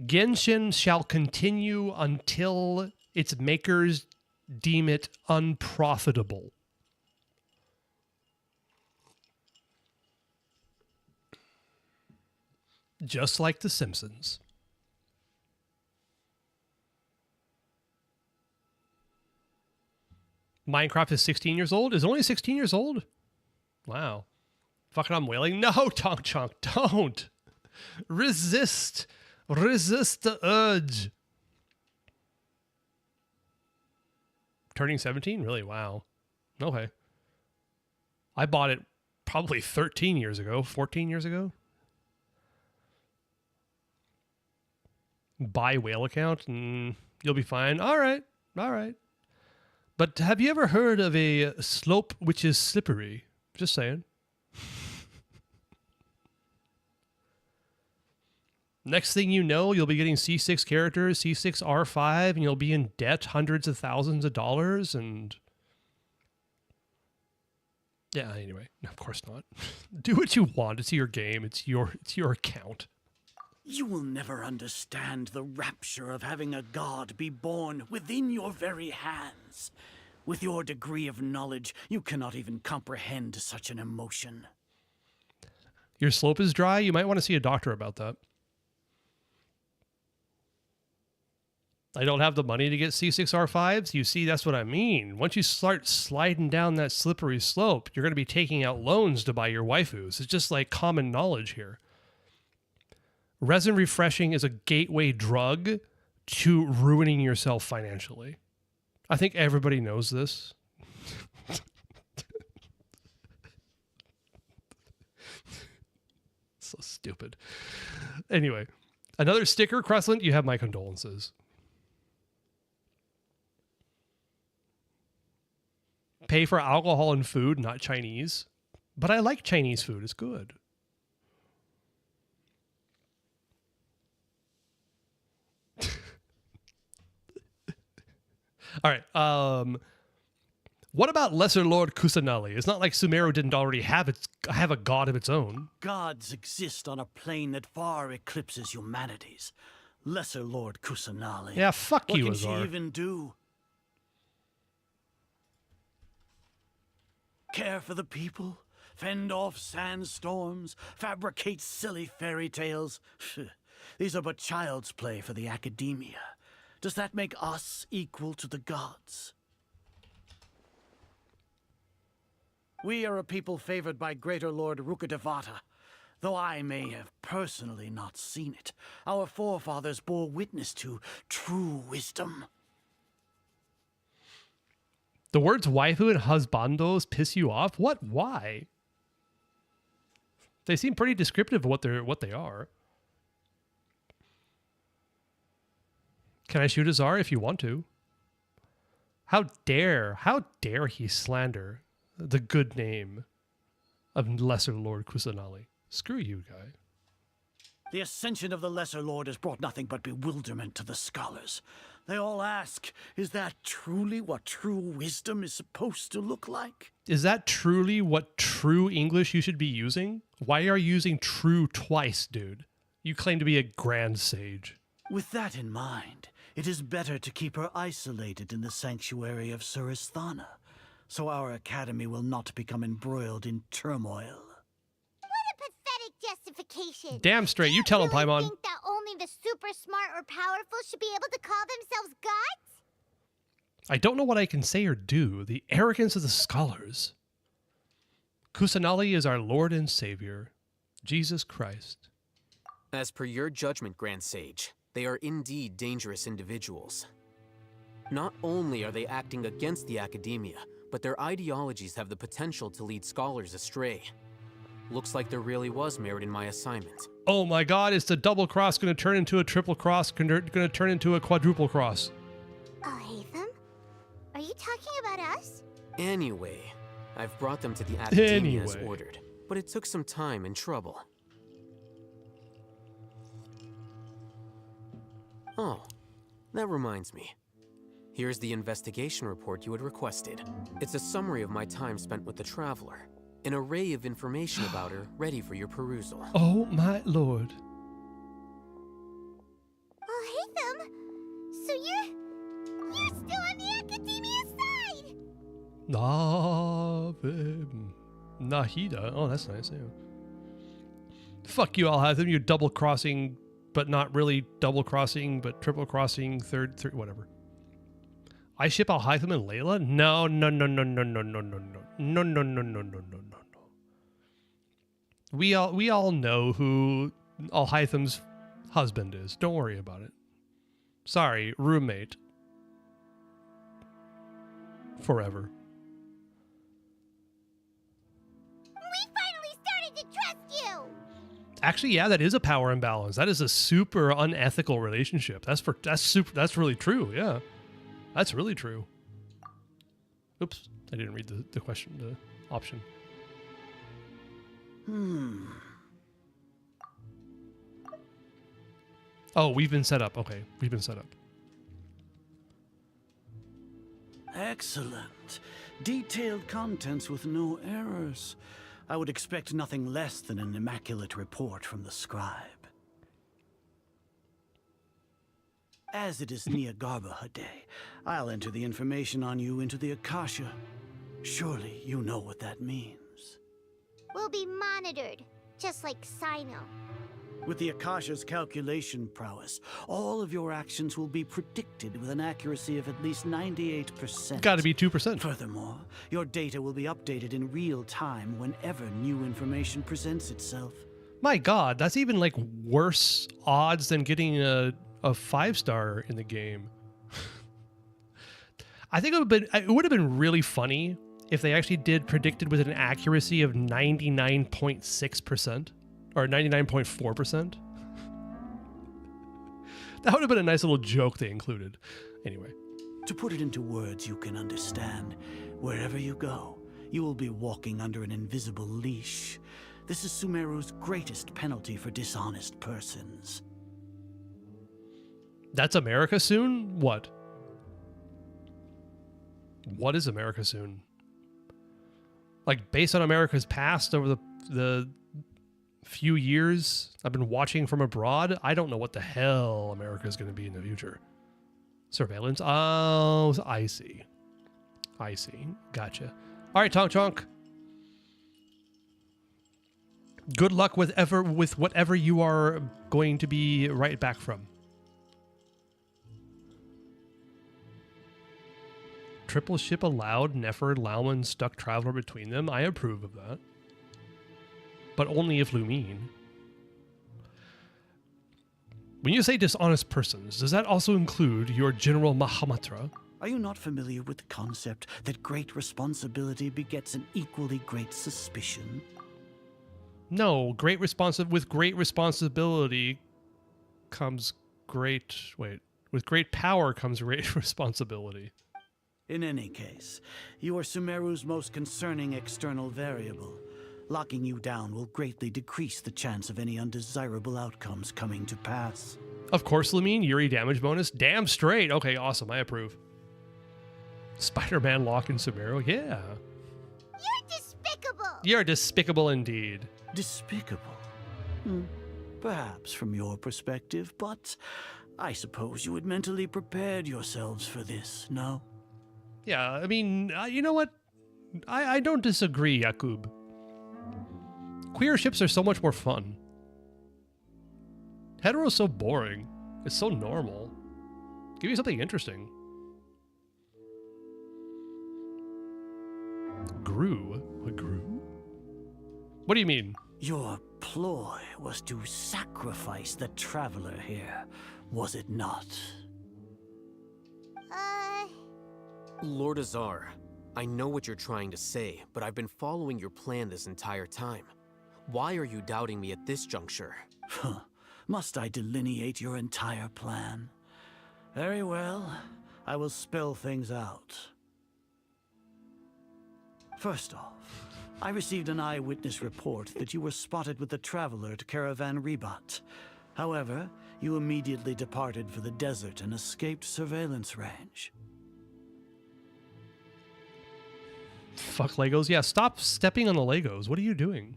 Genshin shall continue until its makers deem it unprofitable. Just like The Simpsons. Minecraft is 16 years old? Is it only 16 years old? Wow. Fucking I'm wailing. No, Tonk Chunk, don't. Resist. Resist the urge. Turning 17? Really? Wow. Okay. I bought it probably 13 years ago, 14 years ago. Buy whale account and you'll be fine. All right. All right. But have you ever heard of a slope which is slippery? Just saying. Next thing you know, you'll be getting C6 characters, C6 R5, and you'll be in debt hundreds of thousands of dollars, and... Yeah, anyway, of course not. Do what you want. It's your game. It's your account. You will never understand the rapture of having a god be born within your very hands. With your degree of knowledge, you cannot even comprehend such an emotion. Your slope is dry? You might want to see a doctor about that. I don't have the money to get C6 R5s. You see, that's what I mean. Once you start sliding down that slippery slope, you're going to be taking out loans to buy your waifus. It's just like common knowledge here. Resin refreshing is a gateway drug to ruining yourself financially. I think everybody knows this. So stupid. Anyway, another sticker, Cressland, you have my condolences. Pay for alcohol and food, not Chinese. But I like Chinese food. It's good. All right. What about Lesser Lord Kusanali? It's not like Sumeru didn't already have a god of its own. Gods exist on a plane that far eclipses humanity's. Lesser Lord Kusanali. Yeah, fuck you, What Azar. can she even do? Care for the people? Fend off sandstorms? Fabricate silly fairy tales? These are but child's play for the academia. Does that make us equal to the gods? We are a people favored by Greater Lord Rukkhadevata. Though I may have personally not seen it, our forefathers bore witness to true wisdom. The words waifu and husbandos piss you off? What? Why? They seem pretty descriptive of what they are. Can I shoot Azar if you want to? How dare he slander the good name of Lesser Lord Kusanali? Screw you, guy. The ascension of the Lesser Lord has brought nothing but bewilderment to the scholars. They all ask, is that truly what true wisdom is supposed to look like? Is that truly what true English you should be using? Why are you using true twice, dude? You claim to be a grand sage. With that in mind, it is better to keep her isolated in the sanctuary of Suristhana. so our academy will not become embroiled in turmoil. What a pathetic justification. Damn straight, you tell him, Really Paimon. think that only the super smart or powerful should be able to call themselves gods? I don't know what I can say or do. The arrogance of the scholars. Kusanali is our Lord and Savior, Jesus Christ. As per your judgment, Grand Sage, they are indeed dangerous individuals. Not only are they acting against the academia, but their ideologies have the potential to lead scholars astray. Looks like there really was merit in my assignment. Oh my god, is the double cross going to turn into a triple cross, going to turn into a quadruple cross? Hatham? Are you talking about us? Anyway, I've brought them to the academia as Anyway. ordered, but it took some time and trouble. Oh, that reminds me. Here's the investigation report you had requested. It's a summary of my time spent with the Traveler. An array of information about her ready for your perusal. Oh my lord. Oh, Hatham! So you're still on the academia side! Nahida. Oh, that's nice, yeah. Fuck you, Alhatham. You're double crossing, but not really double crossing, but triple crossing, third, whatever. I ship Alhatham and Layla? No. We all know who Alhaitham's husband is. Don't worry about it. Sorry, roommate. Forever. We finally started to trust you! Actually, yeah, that is a power imbalance. That is a super unethical relationship. That's really true. Yeah, that's really true. Oops, I didn't read the question, the option. Oh, we've been set up. Okay, we've been set up. Excellent. Detailed contents with no errors. I would expect nothing less than an immaculate report from the scribe. As it is Niagarbha Day, I'll enter the information on you into the Akasha. Surely you know what that means. We'll be monitored, just like Sino. With the Akasha's calculation prowess, all of your actions will be predicted with an accuracy of at least 98%. Gotta be 2%. Furthermore, your data will be updated in real time whenever new information presents itself. My God, that's even like worse odds than getting a 5-star in the game. I think it would have been really funny if they actually did predicted with an accuracy of 99.6%. Or 99.4%. That would have been a nice little joke they included. Anyway. To put it into words you can understand, wherever you go, you will be walking under an invisible leash. This is Sumeru's greatest penalty for dishonest persons. That's America soon? What? What is America soon? Like, based on America's past over the few years I've been watching from abroad, I don't know what the hell America is going to be in the future. Surveillance? Oh, I see. Gotcha. All right, Tonk Chonk. Good luck with whatever you are going to be right back from. Triple ship allowed, Nefer, Lauman, stuck Traveler between them. I approve of that. But only if Lumine. When you say dishonest persons, does that also include your General Mahamatra? Are you not familiar with the concept that great responsibility begets an equally great suspicion? No, with great responsibility comes with great power comes great responsibility. In any case, you are Sumeru's most concerning external variable. Locking you down will greatly decrease the chance of any undesirable outcomes coming to pass. Of course, Lamine, Yuri damage bonus. Damn straight. Okay, awesome. I approve. Spider-Man lock in Sumeru. Yeah. You're despicable! You're despicable indeed. Despicable? Perhaps from your perspective, but I suppose you had mentally prepared yourselves for this, no? Yeah, I mean, you know what? I don't disagree, Yakub. Queer ships are so much more fun. Hetero's so boring. It's so normal. Give me something interesting. Grew? What grew? What do you mean? Your ploy was to sacrifice the traveler here, was it not? Lord Azar, I know what you're trying to say, but I've been following your plan this entire time. Why are you doubting me at this juncture? Must I delineate your entire plan? Very well. I will spell things out. First off, I received an eyewitness report that you were spotted with the traveler to Caravan Rebat. However, you immediately departed for the desert and escaped surveillance range. Fuck Legos. Yeah, stop stepping on the Legos. What are you doing?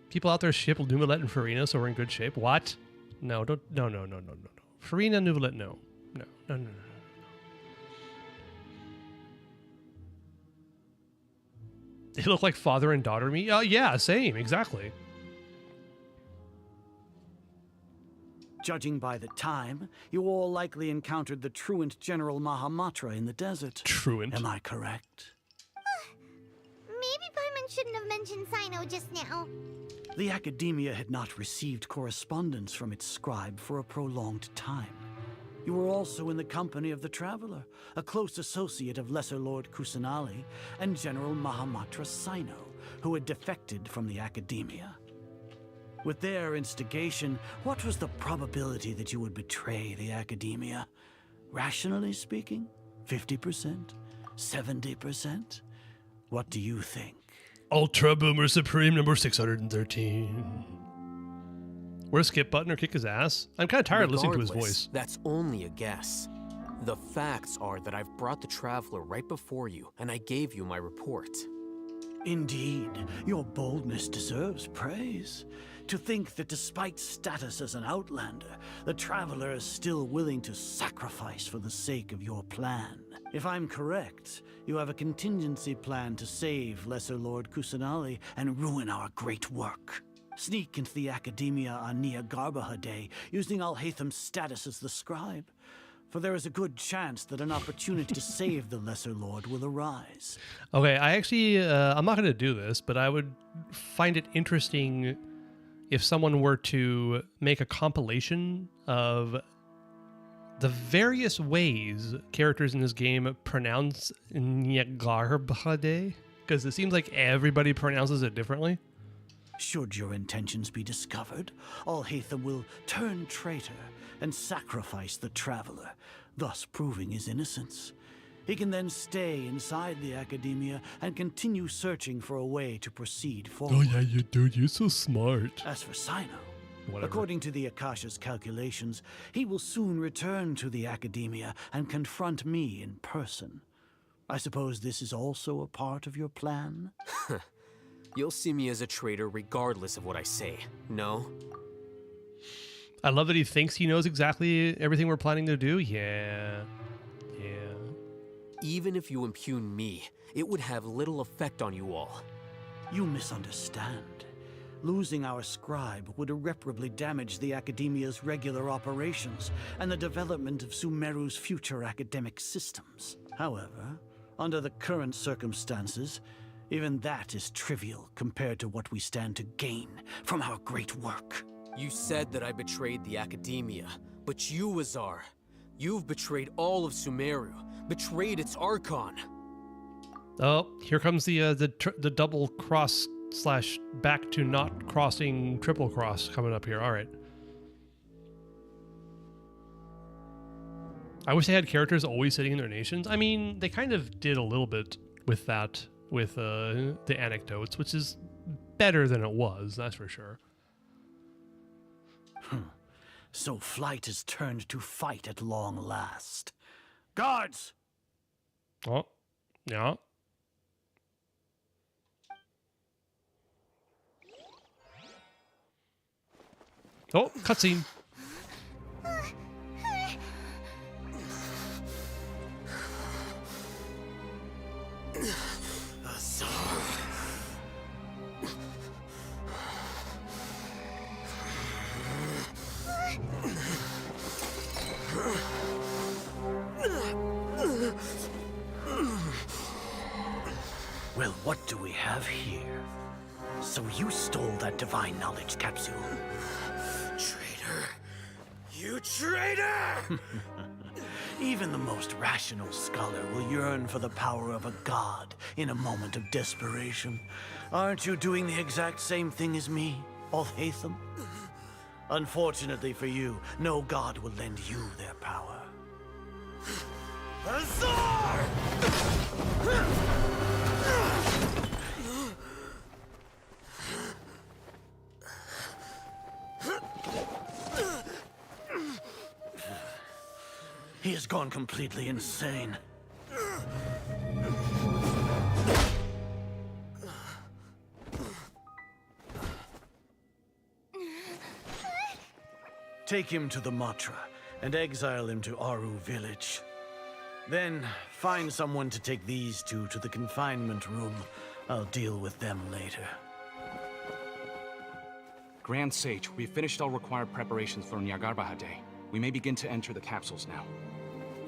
People out there ship Nuvalet and Farina, so we're in good shape. What? No, don't. No. Farina, Nuvalet, no. No. They look like father and daughter me? Oh, yeah, same, exactly. Judging by the time, you all likely encountered the truant General Mahamatra in the desert. Truant? Am I correct? Maybe Paimon shouldn't have mentioned Sino just now. The Academia had not received correspondence from its scribe for a prolonged time. You were also in the company of the Traveler, a close associate of Lesser Lord Kusanali and General Mahamatra Sino, who had defected from the Academia. With their instigation, what was the probability that you would betray the Academia? Rationally speaking, 50%? 70%? What do you think? Ultra Boomer Supreme number 613. Where's skip button or kick his ass? I'm kind of tired of listening to his voice. That's only a guess. The facts are that I've brought the Traveler right before you, and I gave you my report. Indeed, your boldness deserves praise. To think that despite status as an outlander, the Traveler is still willing to sacrifice for the sake of your plan. If I'm correct, you have a contingency plan to save Lesser Lord Kusanali and ruin our great work. Sneak into the Academia on Nia Garbaha Day, using Alhatham's status as the scribe. For there is a good chance that an opportunity to save the Lesser Lord will arise. Okay, I actually, I'm not going to do this, but I would find it interesting if someone were to make a compilation of the various ways characters in this game pronounce Nyagarbhade, because it seems like everybody pronounces it differently. Should your intentions be discovered, Alhatham will turn traitor and sacrifice the Traveler, thus proving his innocence. He can then stay inside the Academia and continue searching for a way to proceed forward. Oh yeah, you dude, you're so smart. As for Sino, Whatever. According to the Akasha's calculations, he will soon return to the Academia and confront me in person. I suppose this is also a part of your plan? You'll see me as a traitor regardless of what I say, no? I love that he thinks he knows exactly everything we're planning to do. Yeah. Even if you impugn me, it would have little effect on you all. You misunderstand. Losing our scribe would irreparably damage the Academia's regular operations and the development of Sumeru's future academic systems. However, under the current circumstances, even that is trivial compared to what we stand to gain from our great work. You said that I betrayed the Academia, but you, Azar, you've betrayed all of Sumeru, betrayed its Archon. Oh, here comes the double cross / back to not crossing triple cross coming up here. All right. I wish they had characters always sitting in their nations. I mean, they kind of did a little bit with that, with the anecdotes, which is better than it was, that's for sure. So flight has turned to fight at long last. Guards! Oh, yeah. Oh, cutscene. what do we have here? So you stole that divine knowledge capsule. Traitor! You traitor! Even the most rational scholar will yearn for the power of a god in a moment of desperation. Aren't you doing the exact same thing as me, Alhaitham? Unfortunately for you, no god will lend you their power. Azar! He has gone completely insane. Take him to the Matra and exile him to Aru village. Then find someone to take these two to the confinement room. I'll deal with them later. Grand Sage, we've finished all required preparations for Nyagarbha Day. We may begin to enter the capsules now.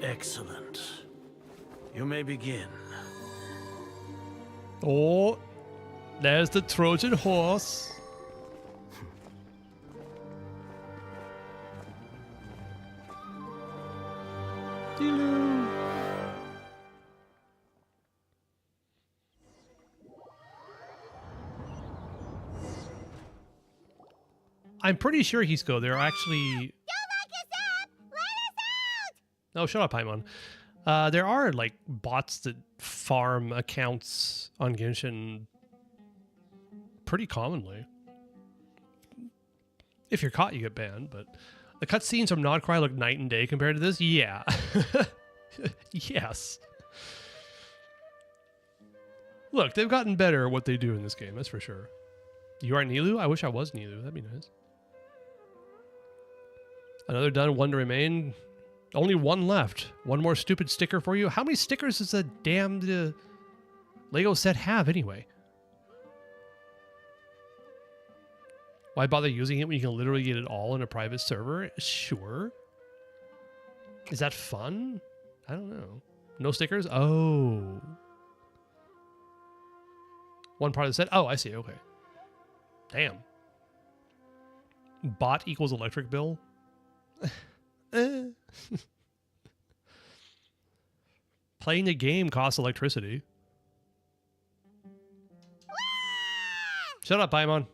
Excellent. You may begin. Oh, there's the Trojan horse. I'm pretty sure Hisco, there are actually... No, shut up, Paimon. There are, like, bots that farm accounts on Genshin pretty commonly. If you're caught, you get banned, but... The cutscenes from Nodcry look night and day compared to this? Yeah. Yes. Look, they've gotten better at what they do in this game, that's for sure. You are Nilu? I wish I was Nilu. That'd be nice. Another done, one to remain. Only one left. One more stupid sticker for you. How many stickers does a damned Lego set have anyway? Why bother using it when you can literally get it all in a private server? Sure. Is that fun? I don't know. No stickers? Oh. One part of the set? Oh, I see. Okay. Damn. Bot equals electric bill? Playing the game costs electricity. Shut up, Paimon.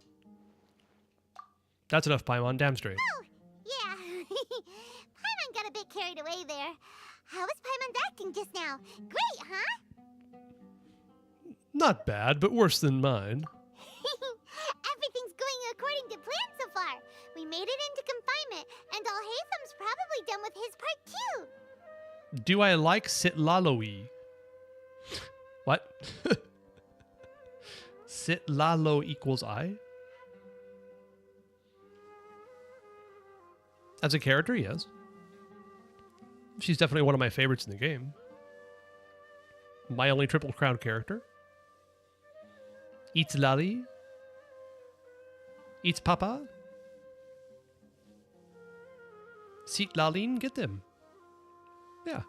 That's enough, Paimon. Damn straight. Oh, yeah. Paimon got a bit carried away there. How was Paimon's acting just now? Great, huh? Not bad, but worse than mine. Everything's going according to plan so far. We made it into confinement, and Alhaitham's probably done with his part too. Do I like Sitlaloe? What? Sitlalo equals I? As a character, yes. She's definitely one of my favorites in the game. My only Triple Crown character. Eats Lali. Eats Papa. Seat Laline, get them. Yeah.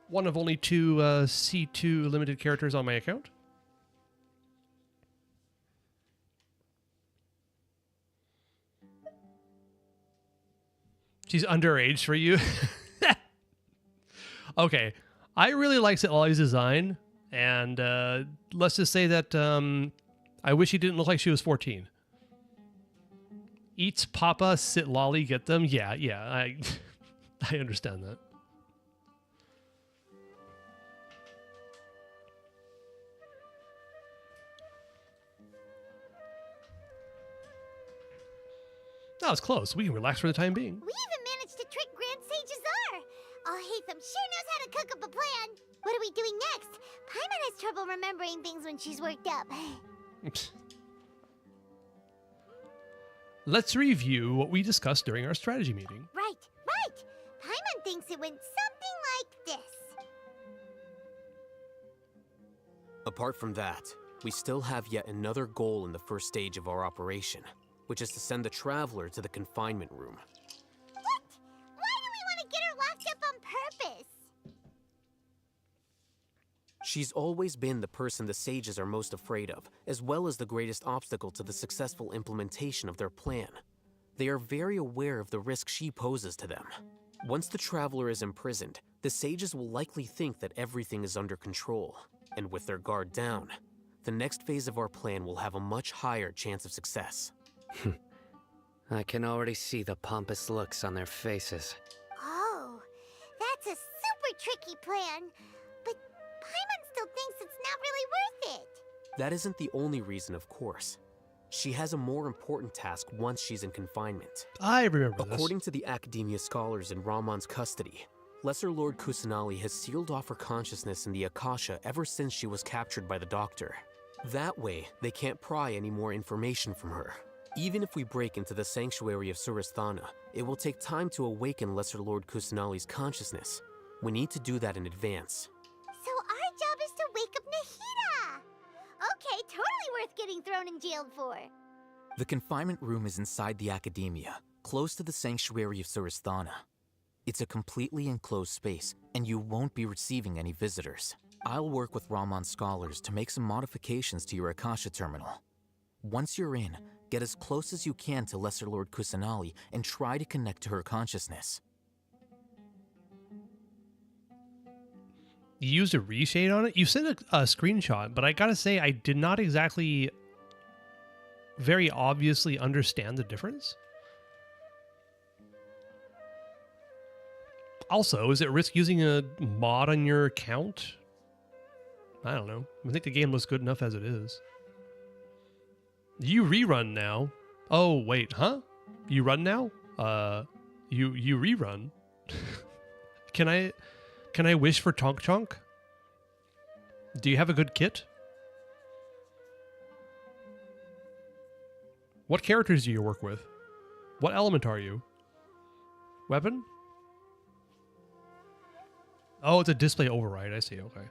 One of only two C2 limited characters on my account. She's underage for you. Okay. I really like Sitlali's design. And let's just say that I wish she didn't look like she was 14. Eats Papa, Sitlali, get them? Yeah, I I understand that. That was close. We can relax for the time being. We even managed to trick Grand Sage Azar. Alhaitham sure knows how to cook up a plan. What are we doing next? Paimon has trouble remembering things when she's worked up. Let's review what we discussed during our strategy meeting. Right. Paimon thinks it went something like this. Apart from that, we still have yet another goal in the first stage of our operation, which is to send the Traveler to the confinement room. What? Why do we want to get her locked up on purpose? She's always been the person the sages are most afraid of, as well as the greatest obstacle to the successful implementation of their plan. They are very aware of the risk she poses to them. Once the traveler is imprisoned, the sages will likely think that everything is under control, and with their guard down, the next phase of our plan will have a much higher chance of success. I can already see the pompous looks on their faces. Oh, that's a super tricky plan. But Paimon still thinks it's not really worth it. That isn't the only reason, of course. She has a more important task once she's in confinement. I remember this. According to the Academia scholars in Ramon's custody, Lesser Lord Kusanali has sealed off her consciousness in the Akasha ever since she was captured by the Doctor. That way, they can't pry any more information from her. Even if we break into the sanctuary of Suristhana, it will take time to awaken Lesser Lord Kusanali's consciousness. We need to do that in advance. So our job is to wake up Nahida! Okay, totally worth getting thrown in jail for. The confinement room is inside the Academia, close to the sanctuary of Suristhana. It's a completely enclosed space, and you won't be receiving any visitors. I'll work with Ramon's scholars to make some modifications to your Akasha terminal. Once you're in, get as close as you can to Lesser Lord Kusanali and try to connect to her consciousness. You used a reshade on it? You sent a screenshot, but I gotta say, I did not exactly very obviously understand the difference. Also, is it risk using a mod on your account? I don't know. I think the game looks good enough as it is. You rerun now. Oh, wait, huh? You run now? You rerun. Can I wish for Tonk Chonk? Do you have a good kit? What characters do you work with? What element are you? Weapon? Oh, it's a display override. I see. Okay.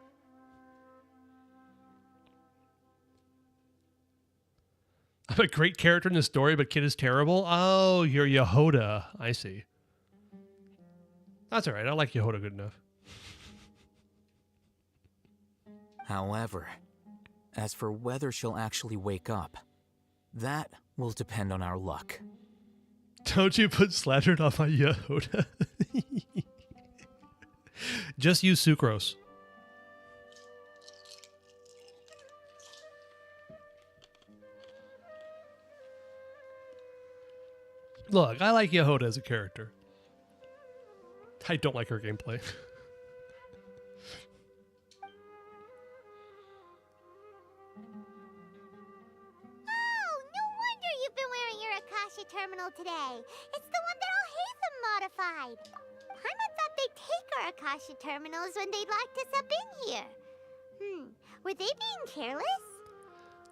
I'm a great character in the story, but kid is terrible. Oh, you're Yehoda. I see. That's all right. I like Yehoda good enough. However, as for whether she'll actually wake up, that will depend on our luck. Don't you put slattered on my Yehoda. Just use sucrose. Look, I like Yehoda as a character. I don't like her gameplay. Oh, no wonder you've been wearing your Akasha terminal today. It's the one that Al-Haytham modified. Paimon thought they'd take our Akasha terminals when they locked us up in here. Were they being careless?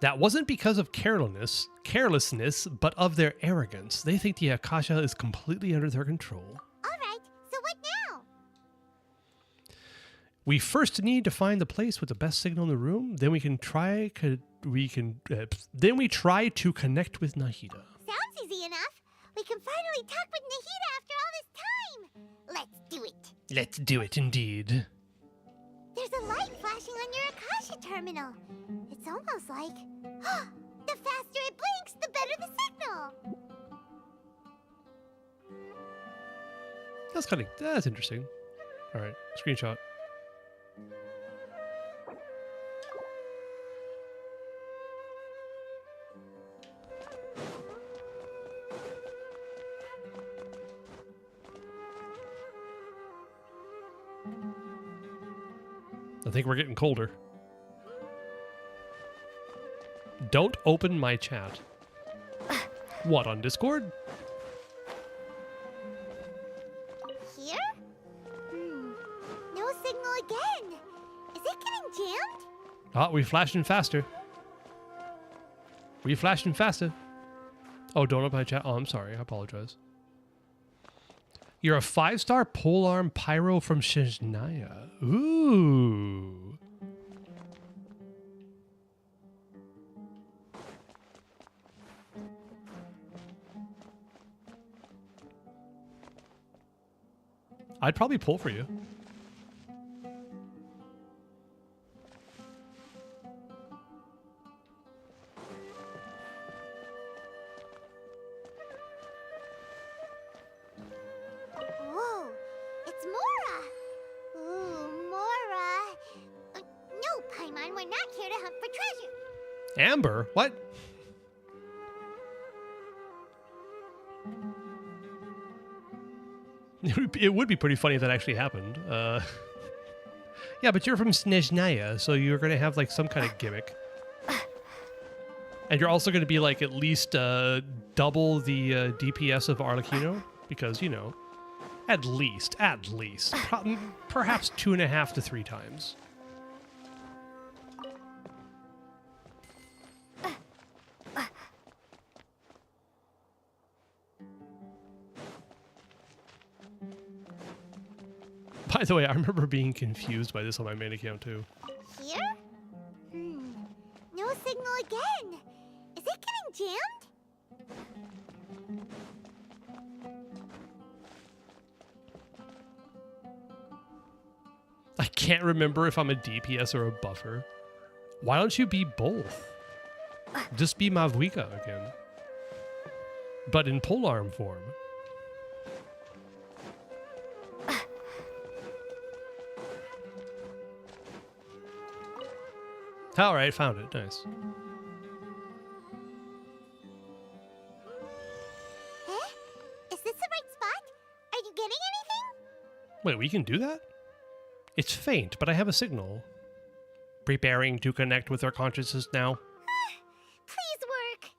That wasn't because of carelessness, but of their arrogance. They think the Akasha is completely under their control. Alright, so what now? We first need to find the place with the best signal in the room. Then we try to connect with Nahida. Sounds easy enough. We can finally talk with Nahida after all this time. Let's do it. Let's do it, indeed. There's a light flashing on your Akasha terminal. It's almost like... the faster it blinks, the better the signal. That's interesting. All right, screenshot. I think we're getting colder. Don't open my chat. What, on Discord? Here? No signal again. Is it getting jammed? Ah, we flashing faster. We flashing faster. Oh, don't open my chat. Oh, I'm sorry. I apologize. You're a 5-star polearm pyro from Shizhnaya. Ooh. I'd probably pull for you. Amber? What? It would be pretty funny if that actually happened. Yeah, but you're from Snezhnaya, so you're going to have like some kind of gimmick. And you're also going to be like at least double the DPS of Arlecchino, because, you know, at least, perhaps 2.5 to 3 times. By the way, I remember being confused by this on my main account too. Here? No signal again. Is it getting jammed? I can't remember if I'm a DPS or a buffer. Why don't you be both? Just be Mavwika again. But in polearm form. Alright, found it. Nice. Huh? Is this the right spot? Are you getting anything? Wait, we can do that? It's faint, but I have a signal. Preparing to connect with our consciousness now. Please work.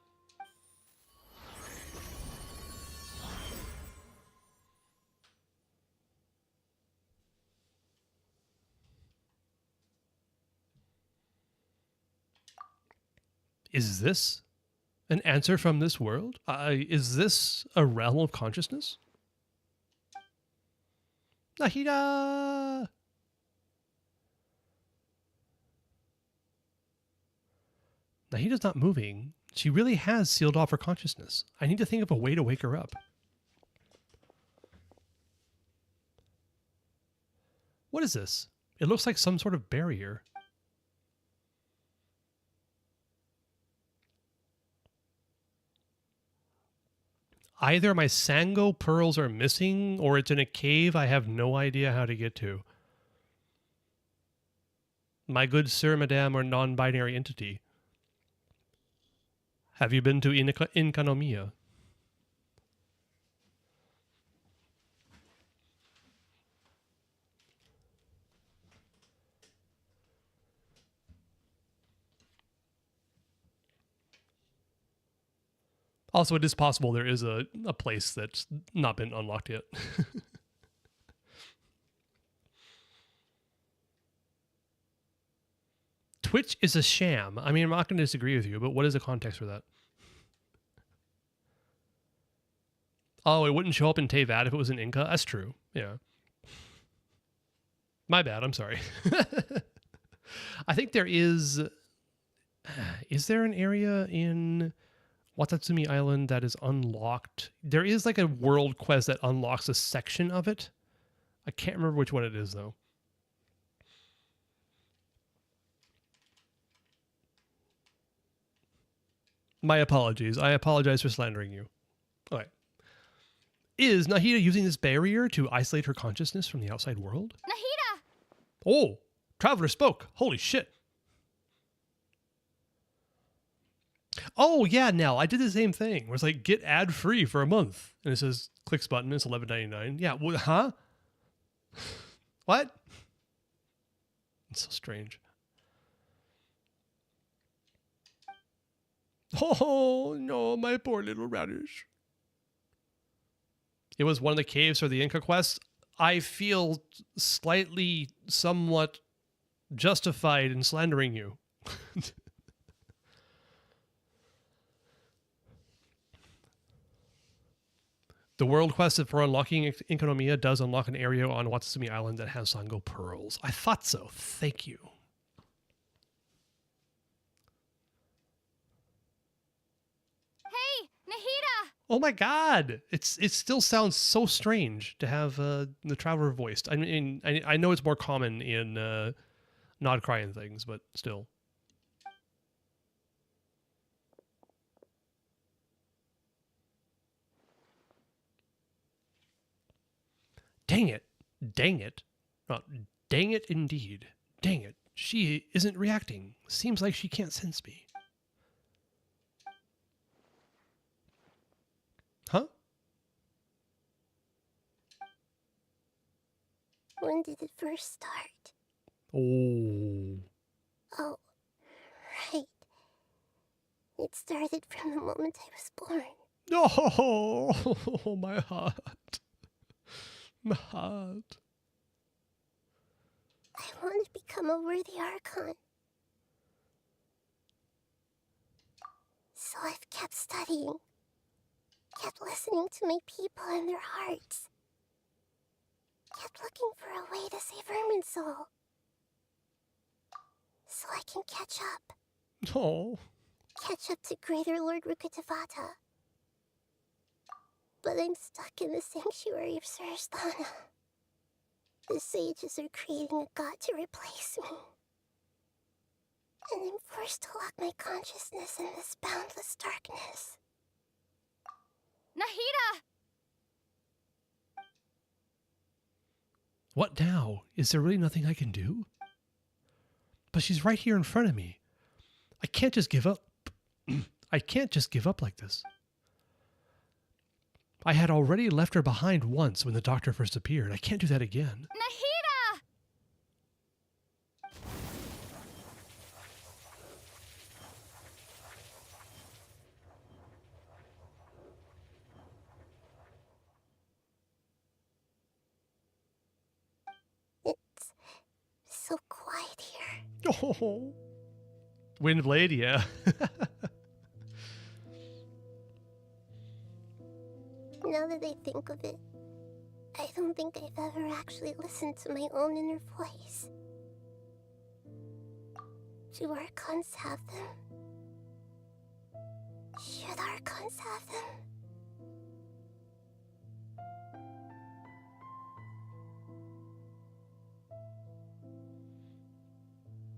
Is this an answer from this world? Is this a realm of consciousness? Nahida! Nahida's not moving. She really has sealed off her consciousness. I need to think of a way to wake her up. What is this? It looks like some sort of barrier. Either my Sango pearls are missing, or it's in a cave I have no idea how to get to. My good sir, madame, or non-binary entity. Have you been to Inkanomiya? Also, it is possible there is a place that's not been unlocked yet. Twitch is a sham. I mean, I'm not going to disagree with you, but what is the context for that? Oh, it wouldn't show up in Tevat if it was in Inca? That's true. Yeah. My bad. I'm sorry. I think there is... Is there an area in Watatsumi Island that is unlocked? There is like a world quest that unlocks a section of it. I can't remember which one it is, though. My apologies. I apologize for slandering you. All right. Is Nahida using this barrier to isolate her consciousness from the outside world? Nahida! Oh, Traveler spoke. Holy shit. Oh, yeah, Nell. I did the same thing. Where it's like, get ad-free for a month. And it says, clicks button. It's $11.99. Yeah, huh? What? It's so strange. Oh, no, my poor little radish. It was one of the caves for the Inca quest. I feel slightly, somewhat justified in slandering you. The world quest for unlocking Inkanomiya does unlock an area on Watatsumi Island that has Sango pearls. I thought so. Thank you. Hey, Nahida! Oh my god! It still sounds so strange to have the Traveler voiced. I mean, I know it's more common in Nod Cry and things, but still. Dang it. Dang it. Oh, dang it indeed. Dang it. She isn't reacting. Seems like she can't sense me. When did it first start? Oh. Oh, right. It started from the moment I was born. Oh, my heart. My heart. I want to become a worthy Archon. So I've kept studying. Kept listening to my people and their hearts. Kept looking for a way to save Irminsul. So I can catch up. Oh. Catch up to Greater Lord Rukkhadevata. But I'm stuck in the sanctuary of Surasthana. The sages are creating a god to replace me. And I'm forced to lock my consciousness in this boundless darkness. Nahida! What now? Is there really nothing I can do? But she's right here in front of me. I can't just give up. I can't just give up like this. I had already left her behind once when the doctor first appeared. I can't do that again. Nahida! It's so quiet here. Oh. Windblade, yeah. Now that I think of it, I don't think I've ever actually listened to my own inner voice. Do Archons have them? Should Archons have them?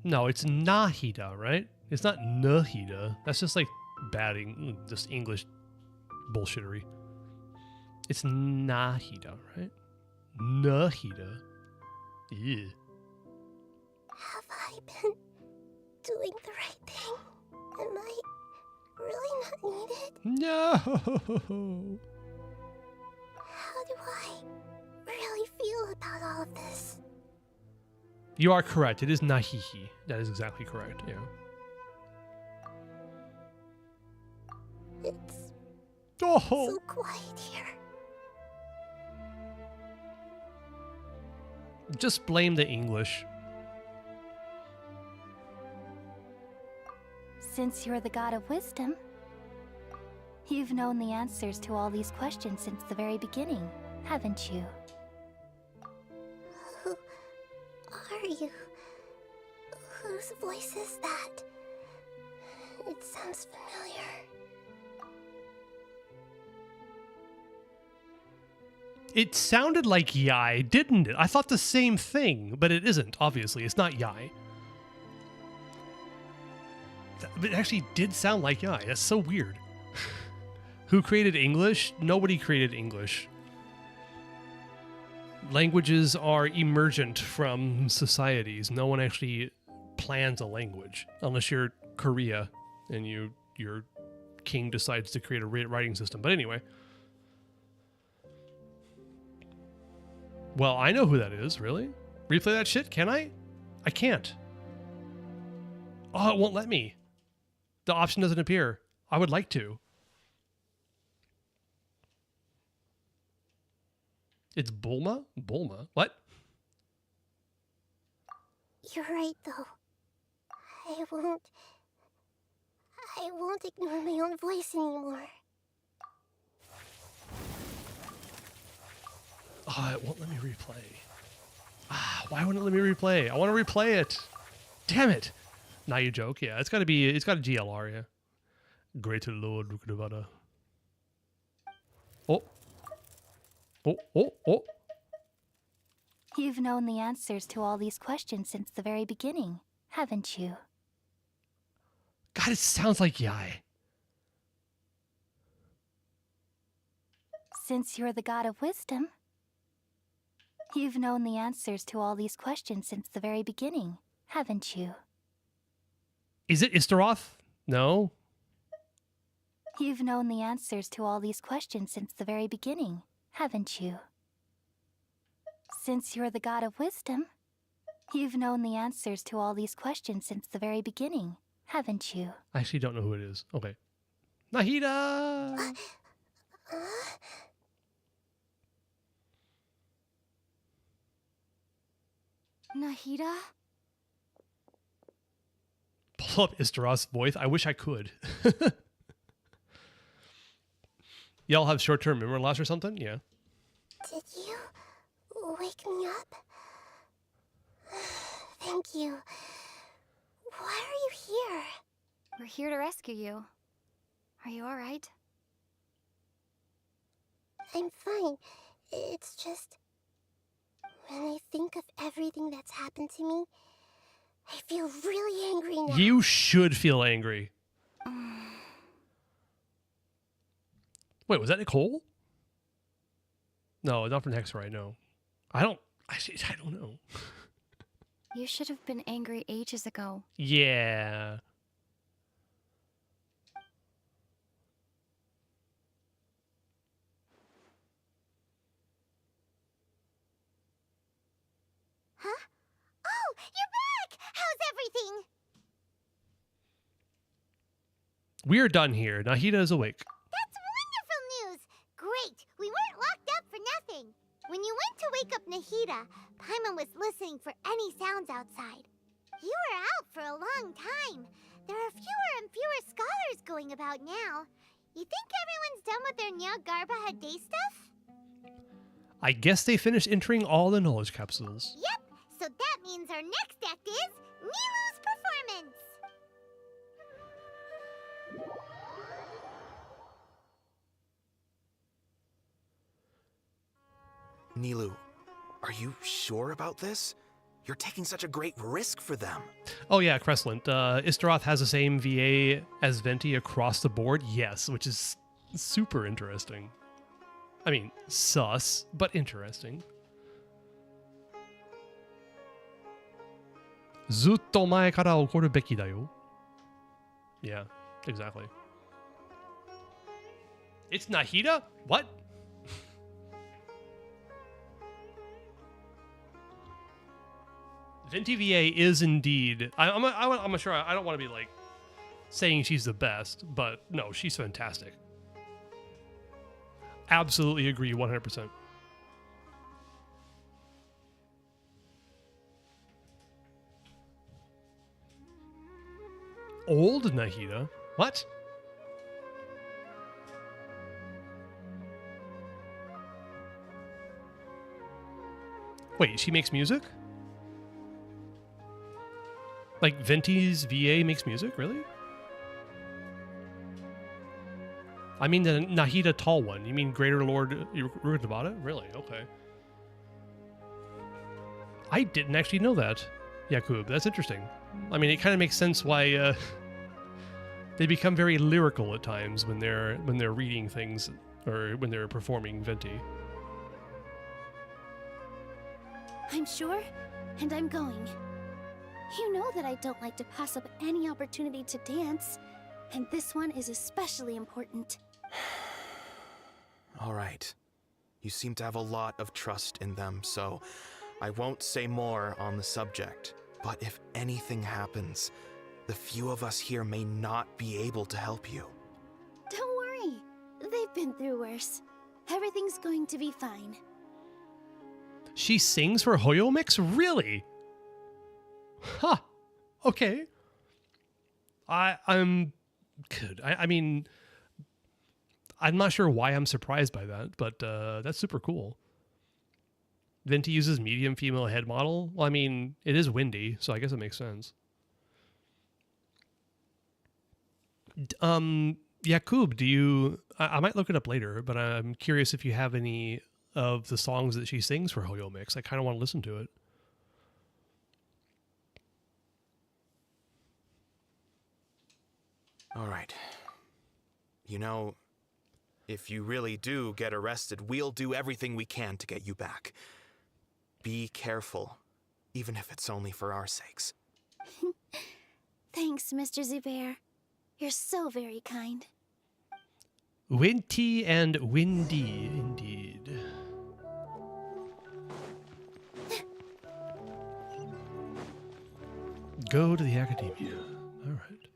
No, it's Nahida, right? It's not Nahida. That's just like batting, just English bullshittery. It's Nahida, right? Nahida. Yeah. Have I been doing the right thing? Am I really not needed? No. How do I really feel about all of this? You are correct. It is Nahihi. That is exactly correct. Yeah. It's Oh. so quiet here. Just blame the English. Since you're the god of wisdom, you've known the answers to all these questions since the very beginning, haven't you? Who are you? Whose voice is that? It sounds familiar. It sounded like Yai, didn't it? I thought the same thing, but it isn't, obviously. It's not Yai. It actually did sound like Yai. That's so weird. Who created English? Nobody created English. Languages are emergent from societies. No one actually plans a language, unless you're Korea and your king decides to create a writing system. But anyway. Well, I know who that is, really. Replay that shit, can I? I can't. Oh, it won't let me. The option doesn't appear. I would like to. It's Bulma? Bulma? What? You're right, though. I won't ignore my own voice anymore. Oh, it won't let me replay. Ah, why wouldn't it let me replay? I want to replay it. Damn it. Now you joke. Yeah, it's got a GLR, yeah. Greater Lord Rukkhadevata. Oh. Oh, oh, oh. You've known the answers to all these questions since the very beginning, haven't you? God, it sounds like Yai. Since you're the god of wisdom, you've known the answers to all these questions since the very beginning, haven't you? Is it Istaroth? No. You've known the answers to all these questions since the very beginning, haven't you? Since you're the god of wisdom, you've known the answers to all these questions since the very beginning, haven't you? I actually don't know who it is. Okay. Nahida! Nahida? Pull up Istaroth's voice. I wish I could. Y'all have short-term memory loss or something? Yeah. Did you wake me up? Thank you. Why are you here? We're here to rescue you. Are you alright? I'm fine. It's just... when I think of everything that's happened to me, I feel really angry now. You should feel angry. Wait, was that Nicole? No, not from Hexerite, no. I don't know. You should have been angry ages ago. Yeah. Huh? Oh, you're back! How's everything? We're done here. Nahida is awake. That's wonderful news! Great! We weren't locked up for nothing. When you went to wake up Nahida, Paimon was listening for any sounds outside. You were out for a long time. There are fewer and fewer scholars going about now. You think everyone's done with their Nyagarba Day stuff? I guess they finished entering all the knowledge capsules. Yep, so that means our next act is Nilu's performance. Nilu, are you sure about this? You're taking such a great risk for them. Oh yeah, Crescent. Istaroth has the same VA as Venti across the board. Yes, which is super interesting. I mean, sus, but interesting. Zutto mae kara okoru beki da yo. Yeah, exactly. It's Nahida? What? Venti VA is indeed. I'm sure. I don't want to be like saying she's the best, but no, she's fantastic. Absolutely agree, 100%. Old Nahida? What? Wait, she makes music? Like, Venti's VA makes music? Really? I mean the Nahida tall one. You mean Greater Lord Rukadabata? Really? Okay. I didn't actually know that, Yakub. That's interesting. I mean, it kind of makes sense why they become very lyrical at times when they're reading things or when they're performing Venti. I'm sure, and I'm going. You know that I don't like to pass up any opportunity to dance, and this one is especially important. All right. You seem to have a lot of trust in them, so I won't say more on the subject. But if anything happens, the few of us here may not be able to help you. Don't worry. They've been through worse. Everything's going to be fine. She sings for Hoyo Mix? Really? Huh. Okay. I'm good. I mean, I'm not sure why I'm surprised by that, but that's super cool. Venti uses medium female head model. Well, I mean, it is windy, so I guess it makes sense. Yakub, do you... I might look it up later, but I'm curious if you have any of the songs that she sings for Hoyo Mix. I kind of want to listen to it. All right. You know, if you really do get arrested, we'll do everything we can to get you back. Be careful, even if it's only for our sakes. Thanks, Mr. Zubair. You're so very kind. Winty and windy, indeed. Go to the academia. All right.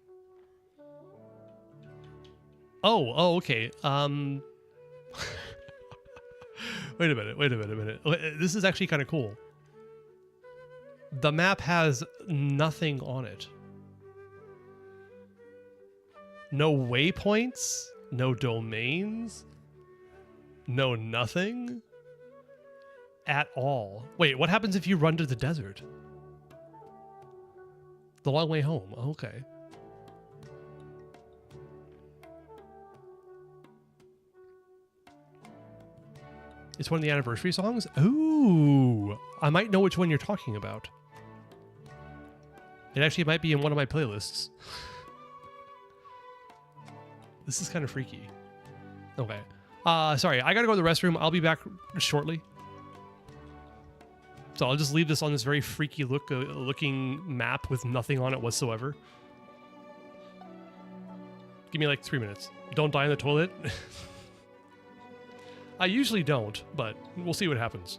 Oh, okay. Wait a minute. This is actually kind of cool. The map has nothing on it. No waypoints, no domains, no nothing at all. Wait, what happens if you run to the desert? The long way home. Okay. It's one of the anniversary songs? Ooh, I might know which one you're talking about. It actually might be in one of my playlists. This is kind of freaky. Okay. Sorry, I gotta go to the restroom. I'll be back shortly. So I'll just leave this on this very freaky looking map with nothing on it whatsoever. Give me like 3 minutes. Don't die in the toilet. I usually don't, but we'll see what happens.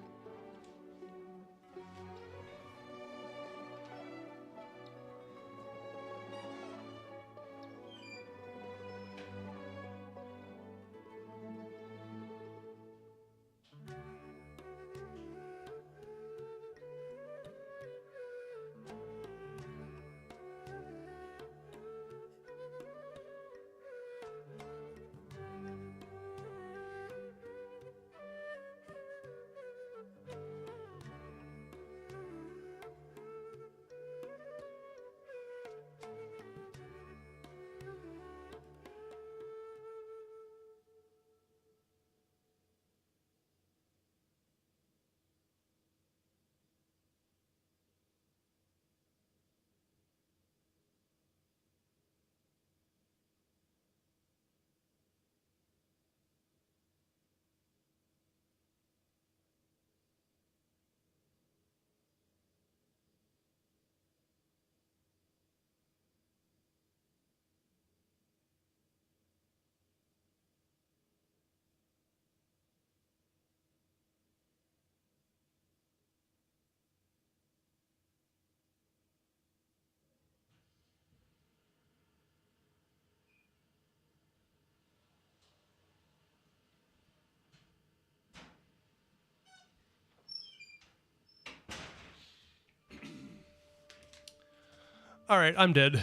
All right, I'm dead.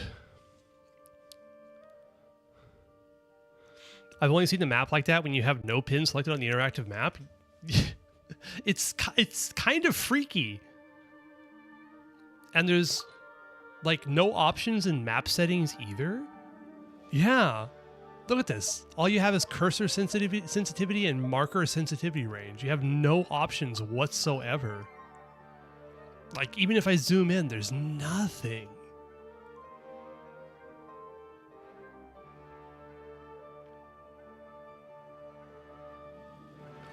I've only seen the map like that when you have no pin selected on the interactive map. It's kind of freaky. And there's like no options in map settings either. Yeah. Look at this. All you have is cursor sensitivity and marker sensitivity range. You have no options whatsoever. Like even if I zoom in, there's nothing.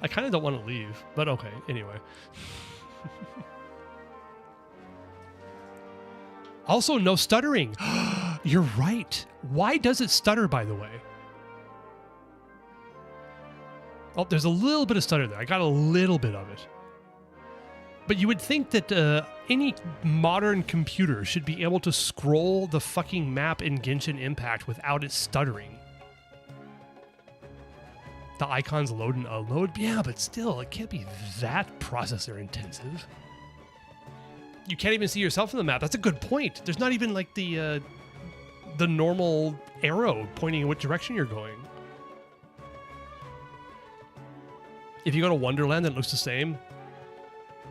I kind of don't want to leave, but okay, anyway. Also, no stuttering. You're right. Why does it stutter, by the way? Oh, there's a little bit of stutter there. I got a little bit of it. But you would think that any modern computer should be able to scroll the fucking map in Genshin Impact without it stuttering. The icons load and unload? Yeah, but still, it can't be that processor intensive. You can't even see yourself in the map. That's a good point. There's not even like the normal arrow pointing in what direction you're going. If you go to Wonderland, it looks the same.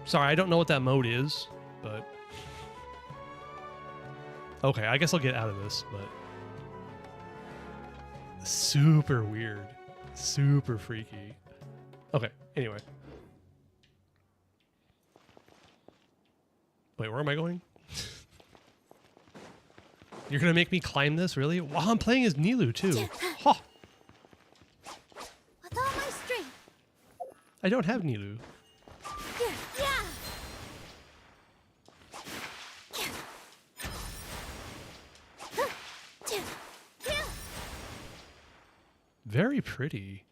Sorry, I don't know what that mode is, but... Okay, I guess I'll get out of this, but... Super weird. Super freaky. Okay, anyway. Wait, where am I going? You're gonna make me climb this, really? Wow, I'm playing as Nilou, too. Ha! With all my strength. I don't have Nilou. Very pretty.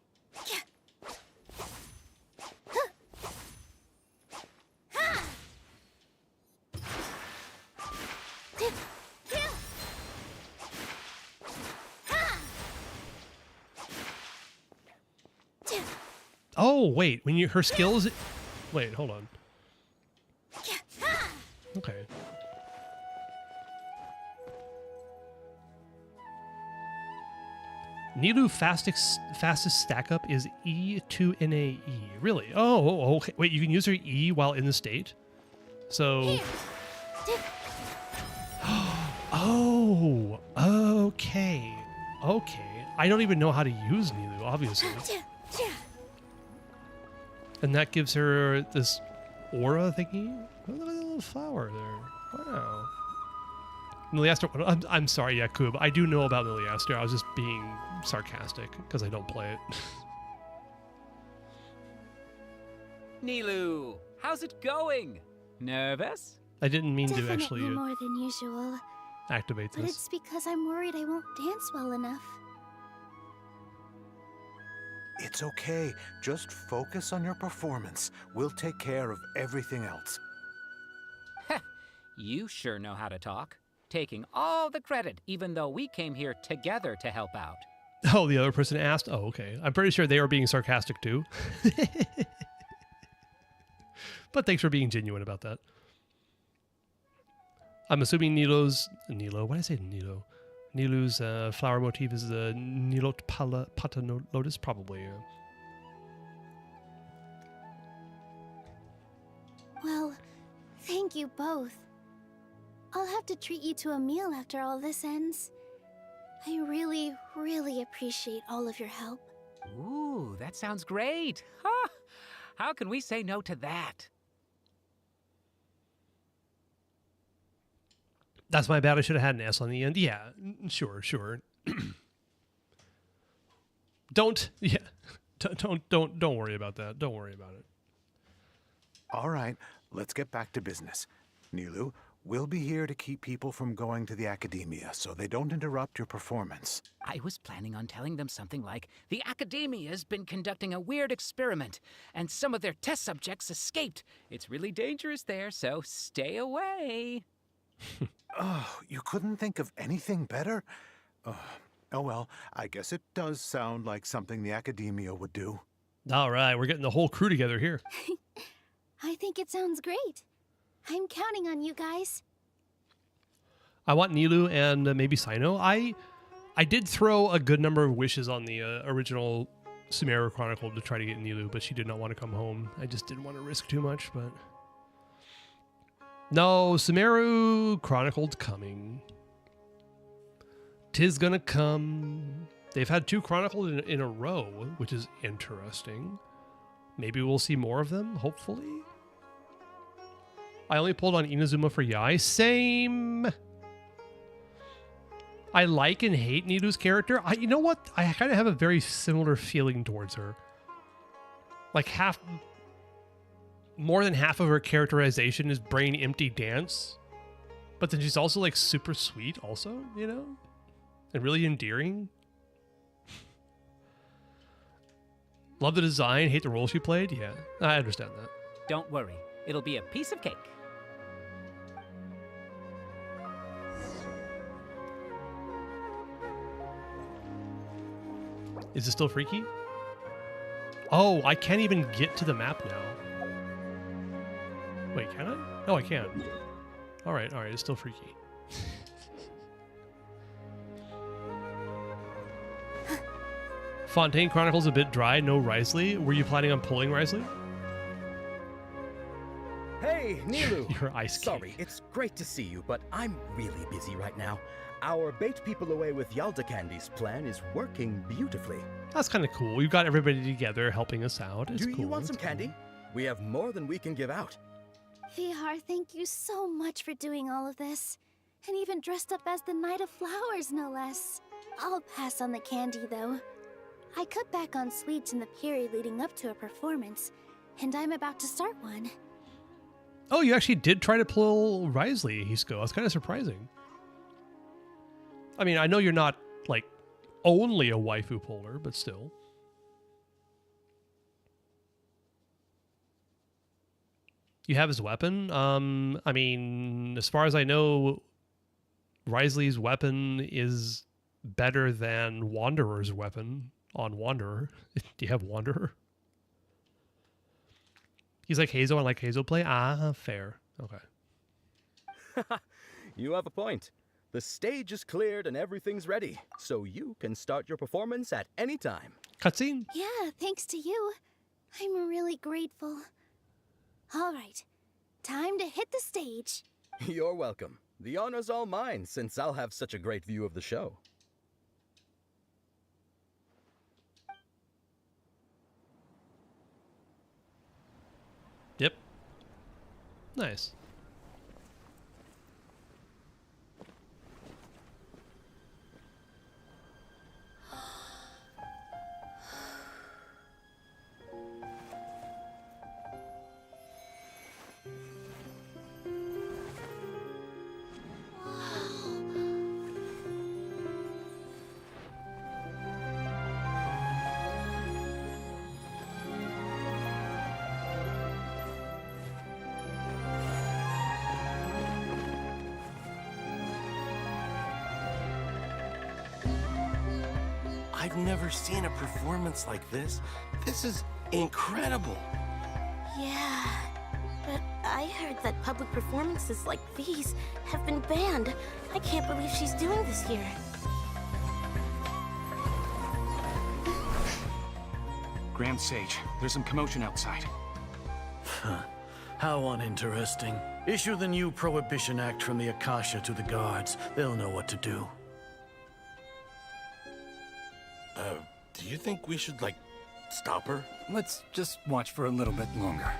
Oh, wait. When her skills... Wait, hold on. Okay. Nilu fastest stack up is E2NAE. Really? Oh, okay. Wait, you can use her E while in the state? So... Oh, okay. Okay. I don't even know how to use Nilu, obviously. And that gives her this aura thingy. Look at the little flower there. Wow. Miliaster. I'm sorry, Yakub. I do know about Miliaster. I was just being sarcastic because I don't play it. Nilu, how's it going? Nervous? I didn't mean to Definitely actually more than usual. activate But this. it's because I'm worried I won't dance well enough. It's okay. Just focus on your performance. We'll take care of everything else. You sure know how to talk. Taking all the credit, even though we came here together to help out. Oh, the other person asked? Oh, okay. I'm pretty sure they were being sarcastic too. But thanks for being genuine about that. I'm assuming Nilu's flower motif is the Nilot Pata Lotus, probably. Well, thank you both. I'll have to treat you to a meal after all this ends. I really, really appreciate all of your help. Ooh, that sounds great. Ha! How can we say no to that? That's my bad. I should have had an S on the end. Yeah, sure. Don't worry about that. Don't worry about it. All right, let's get back to business. Nilu, we'll be here to keep people from going to the academia so they don't interrupt your performance. I was planning on telling them something like, the Academia's been conducting a weird experiment, and some of their test subjects escaped. It's really dangerous there, so stay away. Oh, you couldn't think of anything better? Oh well, I guess it does sound like something the Academia would do. All right, we're getting the whole crew together here. I think it sounds great. I'm counting on you guys. I want Nilu and maybe Sino. I did throw a good number of wishes on the original Sumeru Chronicle to try to get Nilu, but she did not want to come home. I just didn't want to risk too much, but... No, Sumeru Chronicled coming. 'Tis gonna come. They've had 2 Chronicled in a row, which is interesting. Maybe we'll see more of them, hopefully. I only pulled on Inazuma for Yai. Same! I like and hate Nilu's character. You know what? I kind of have a very similar feeling towards her. Like more than half of her characterization is brain empty dance. But then she's also like super sweet also, you know? And really endearing. Love the design, hate the role she played. Yeah, I understand that. Don't worry, it'll be a piece of cake. Is it still freaky? Oh, I can't even get to the map now. Wait, can I? No, I can. All right, it's still freaky. Fontaine Chronicles a bit dry, no Risley. Were you planning on pulling Risley? Hey, Nilu! You're ice Sorry, it's great to see you, but I'm really busy right now. Our bait people away with Yalda Candy's plan is working beautifully. That's kind of cool. We've got everybody together helping us out. It's Do cool. you want some candy? We have more than we can give out. Vihar, thank you so much for doing all of this. And even dressed up as the Knight of Flowers, no less. I'll pass on the candy, though. I cut back on sweets in the period leading up to a performance, and I'm about to start one. Oh, you actually did try to pull Risley, Hisco. That's kind of surprising. I mean, I know you're not, like, only a waifu puller, but still. You have his weapon? I mean, as far as I know, Risley's weapon is better than Wanderer's weapon on Wanderer. Do you have Wanderer? He's like Hazel, I like Hazel play. Ah, fair. Okay. You have a point. The stage is cleared and everything's ready, so you can start your performance at any time. Cutscene. Yeah, thanks to you. I'm really grateful. All right, time to hit the stage. You're welcome. The honor's all mine, since I'll have such a great view of the show. Yep. Nice. I've never seen a performance like this. This is incredible. Yeah, but I heard that public performances like these have been banned. I can't believe she's doing this here. Grand Sage, there's some commotion outside. How uninteresting. Issue the new Prohibition Act from the Akasha to the guards. They'll know what to do. Do you think we should, like, stop her? Let's just watch for a little bit longer.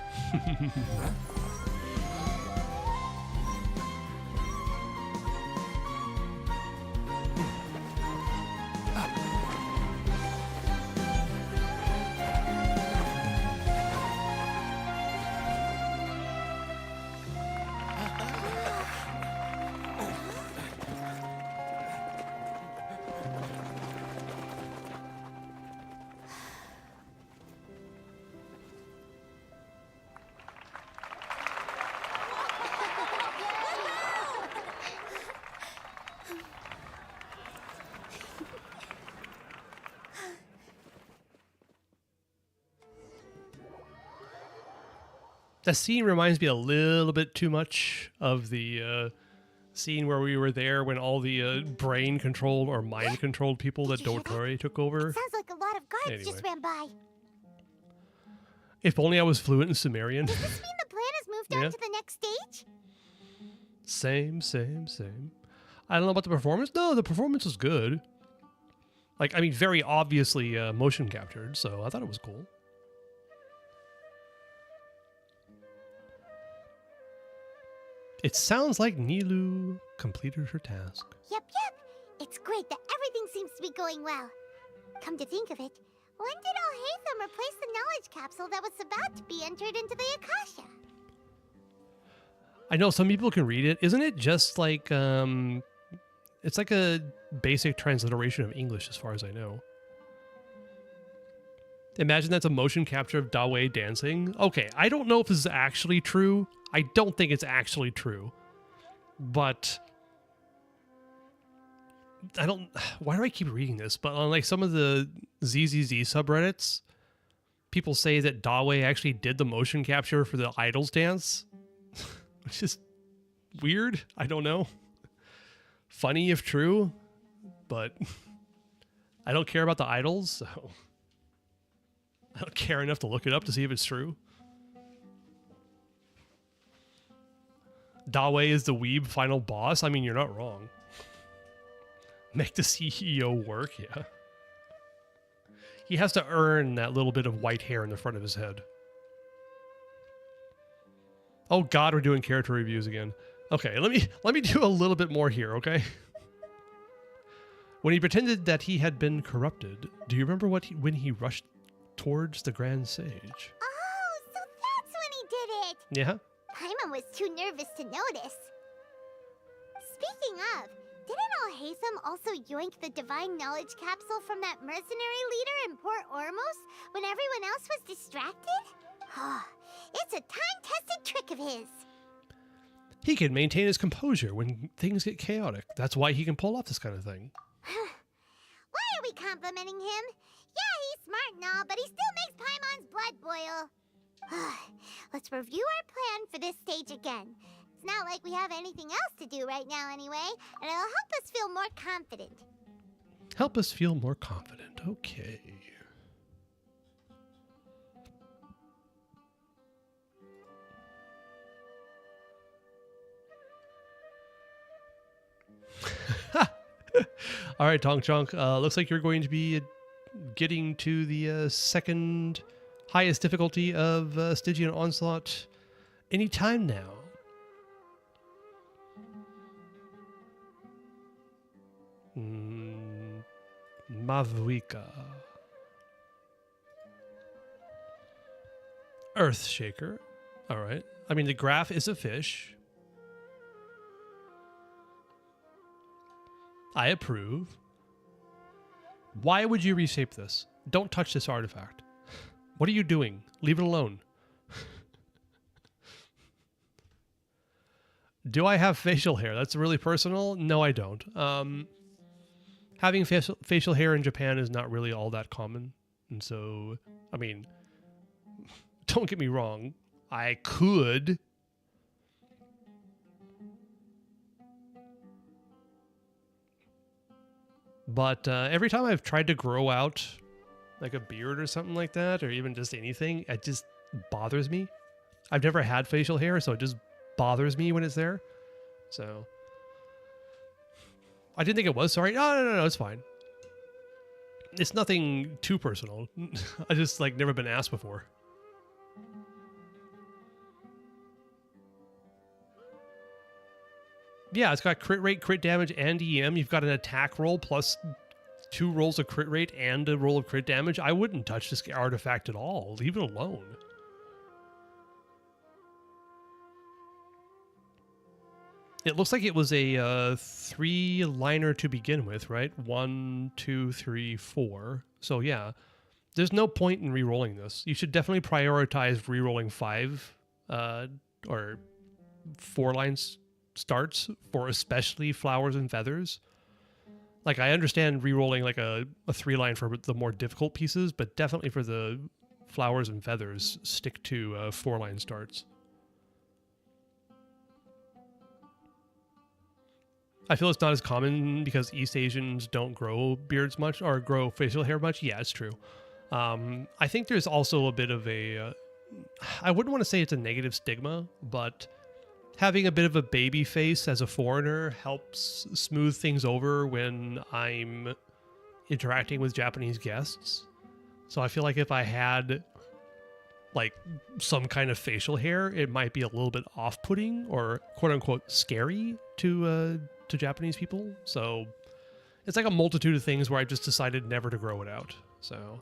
That scene reminds me a little bit too much of the scene where we were there when all the brain-controlled or mind-controlled people that Dotori took over. Sounds like a lot of guards just ran by. If only I was fluent in Sumerian. Does this mean the plan has moved on to the next stage? Same. I don't know about the performance. No, the performance was good. Like, I mean, very obviously motion captured, so I thought it was cool. It sounds like Nilou completed her task. Yep. It's great that everything seems to be going well. Come to think of it, when did Alhaitham replace the knowledge capsule that was about to be entered into the Akasha? I know some people can read it. Isn't it just like, it's like a basic transliteration of English as far as I know. Imagine that's a motion capture of Dawei dancing. Okay, I don't know if this is actually true. I don't think it's actually true. But I don't... Why do I keep reading this? But on like some of the ZZZ subreddits, people say that Dawei actually did the motion capture for the Idols dance. Which is weird. I don't know. Funny if true. But I don't care about the Idols, so... I don't care enough to look it up to see if it's true. Dawei is the weeb final boss? I mean, you're not wrong. Make the CEO work, yeah. He has to earn that little bit of white hair in the front of his head. Oh god, we're doing character reviews again. Okay, let me do a little bit more here, okay? When he pretended that he had been corrupted, do you remember when he rushed towards the Grand Sage? Oh, so that's when he did it! Yeah? Paimon was too nervous to notice. Speaking of, didn't Alhaitham also yoink the divine knowledge capsule from that mercenary leader in Port Ormos when everyone else was distracted? Oh, it's a time-tested trick of his. He can maintain his composure when things get chaotic. That's why he can pull off this kind of thing. Why are we complimenting him? Yeah, he's smart and all, but he still makes Paimon's blood boil. Let's review our plan for this stage again. It's not like we have anything else to do right now anyway, and it'll help us feel more confident. Help us feel more confident. Okay. All right, Tonk Chonk. Looks like you're going to be getting to the second highest difficulty of Stygian Onslaught anytime now. Mavuika. Earthshaker. All right. I mean, the graph is a fish. I approve. Why would you reshape this? Don't touch this artifact. What are you doing? Leave it alone. Do I have facial hair? That's really personal. No, I don't. Having facial hair in Japan is not really all that common. And so, I mean, don't get me wrong. I could. But every time I've tried to grow out like a beard or something like that, or even just anything, it just bothers me. I've never had facial hair, so it just bothers me when it's there. So I didn't think it was. Sorry. No, it's fine. It's nothing too personal. I just like never been asked before. Yeah, it's got crit rate, crit damage, and EM. You've got an attack roll plus 2 rolls of crit rate and a roll of crit damage. I wouldn't touch this artifact at all. Leave it alone. It looks like it was a 3-liner to begin with, right? 1, 2, 3, 4. So yeah, there's no point in re-rolling this. You should definitely prioritize re-rolling 5 or 4 lines starts for especially flowers and feathers. Like, I understand re-rolling like a 3-line for the more difficult pieces, but definitely for the flowers and feathers, stick to 4-line starts. I feel it's not as common because East Asians don't grow beards much or grow facial hair much. Yeah, it's true. I think there's also a bit of a... I wouldn't want to say it's a negative stigma, but having a bit of a baby face as a foreigner helps smooth things over when I'm interacting with Japanese guests. So I feel like if I had like some kind of facial hair, it might be a little bit off-putting or quote-unquote scary to Japanese people. So it's like a multitude of things where I've just decided never to grow it out. So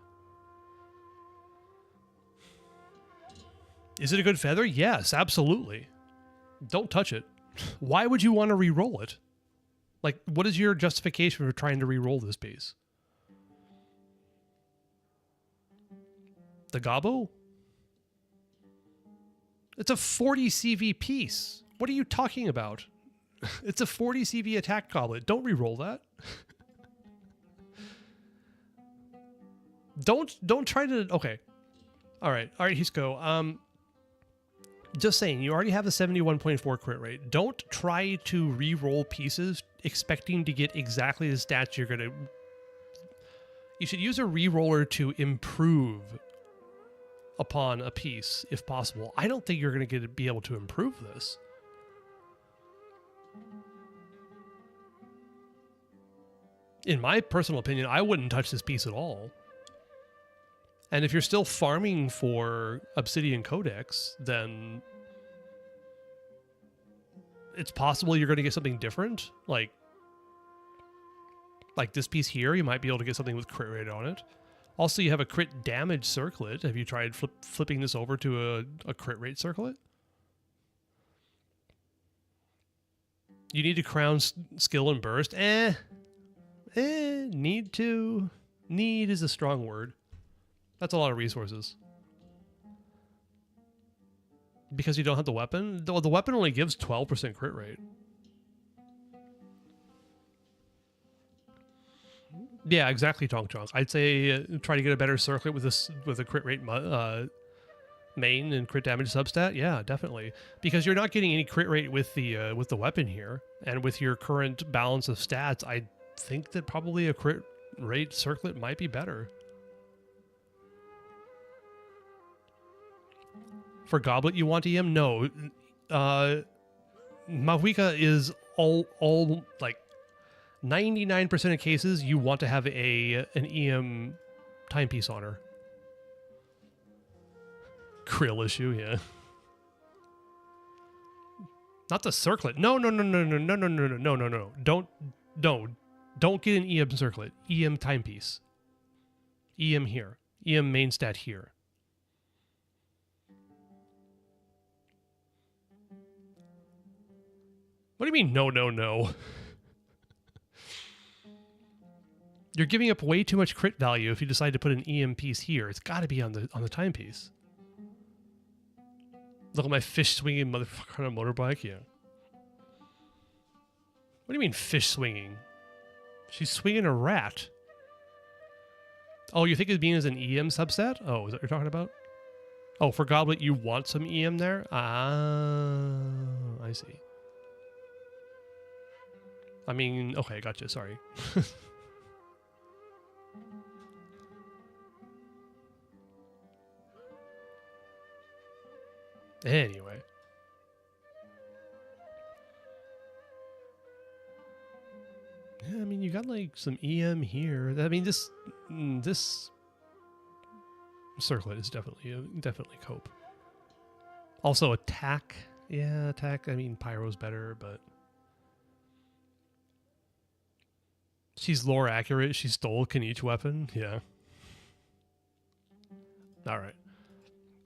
is it a good feather? Yes, absolutely. Don't touch it. Why would you want to re-roll it? Like, what is your justification for trying to re-roll this piece? The Gobbo? It's a 40 CV piece. What are you talking about? It's a 40 CV attack goblet. Don't re-roll that. Don't try to... Okay. All right, Hisco. Just saying, you already have the 71.4 crit rate. Don't try to re-roll pieces expecting to get exactly the stats you're going to... You should use a re-roller to improve upon a piece, if possible. I don't think you're going to be able to improve this. In my personal opinion, I wouldn't touch this piece at all. And if you're still farming for Obsidian Codex, then it's possible you're going to get something different. Like this piece here, you might be able to get something with crit rate on it. Also, you have a crit damage circlet. Have you tried flipping this over to a crit rate circlet? You need to crown skill and burst. Need to. Need is a strong word. That's a lot of resources. Because you don't have the weapon? The weapon only gives 12% crit rate. Yeah, exactly, Tonk Chonk. I'd say try to get a better circlet with a crit rate main and crit damage substat? Yeah, definitely. Because you're not getting any crit rate with the weapon here, and with your current balance of stats, I think that probably a crit rate circlet might be better. For Goblet, you want EM? No. Mavuika is all like 99% of cases you want to have an EM timepiece on her. Krill issue, yeah. Not the circlet. No. Don't get an EM circlet. EM timepiece. EM here. EM main stat here. What do you mean, no? You're giving up way too much crit value if you decide to put an EM piece here. It's got to be on the timepiece. Look at my fish swinging motherfucker on a motorbike. Yeah. What do you mean fish swinging? She's swinging a rat. Oh, you think it's being as an EM subset? Oh, is that what you're talking about? Oh, for Goblet, you want some EM there? Ah, I see. I mean, okay, gotcha, sorry. Anyway. Yeah, I mean, you got like some EM here. I mean, this circlet is definitely cope. Also attack. Yeah, attack. I mean, Pyro's better, but she's lore accurate. She stole Kenichi weapon. Yeah. All right.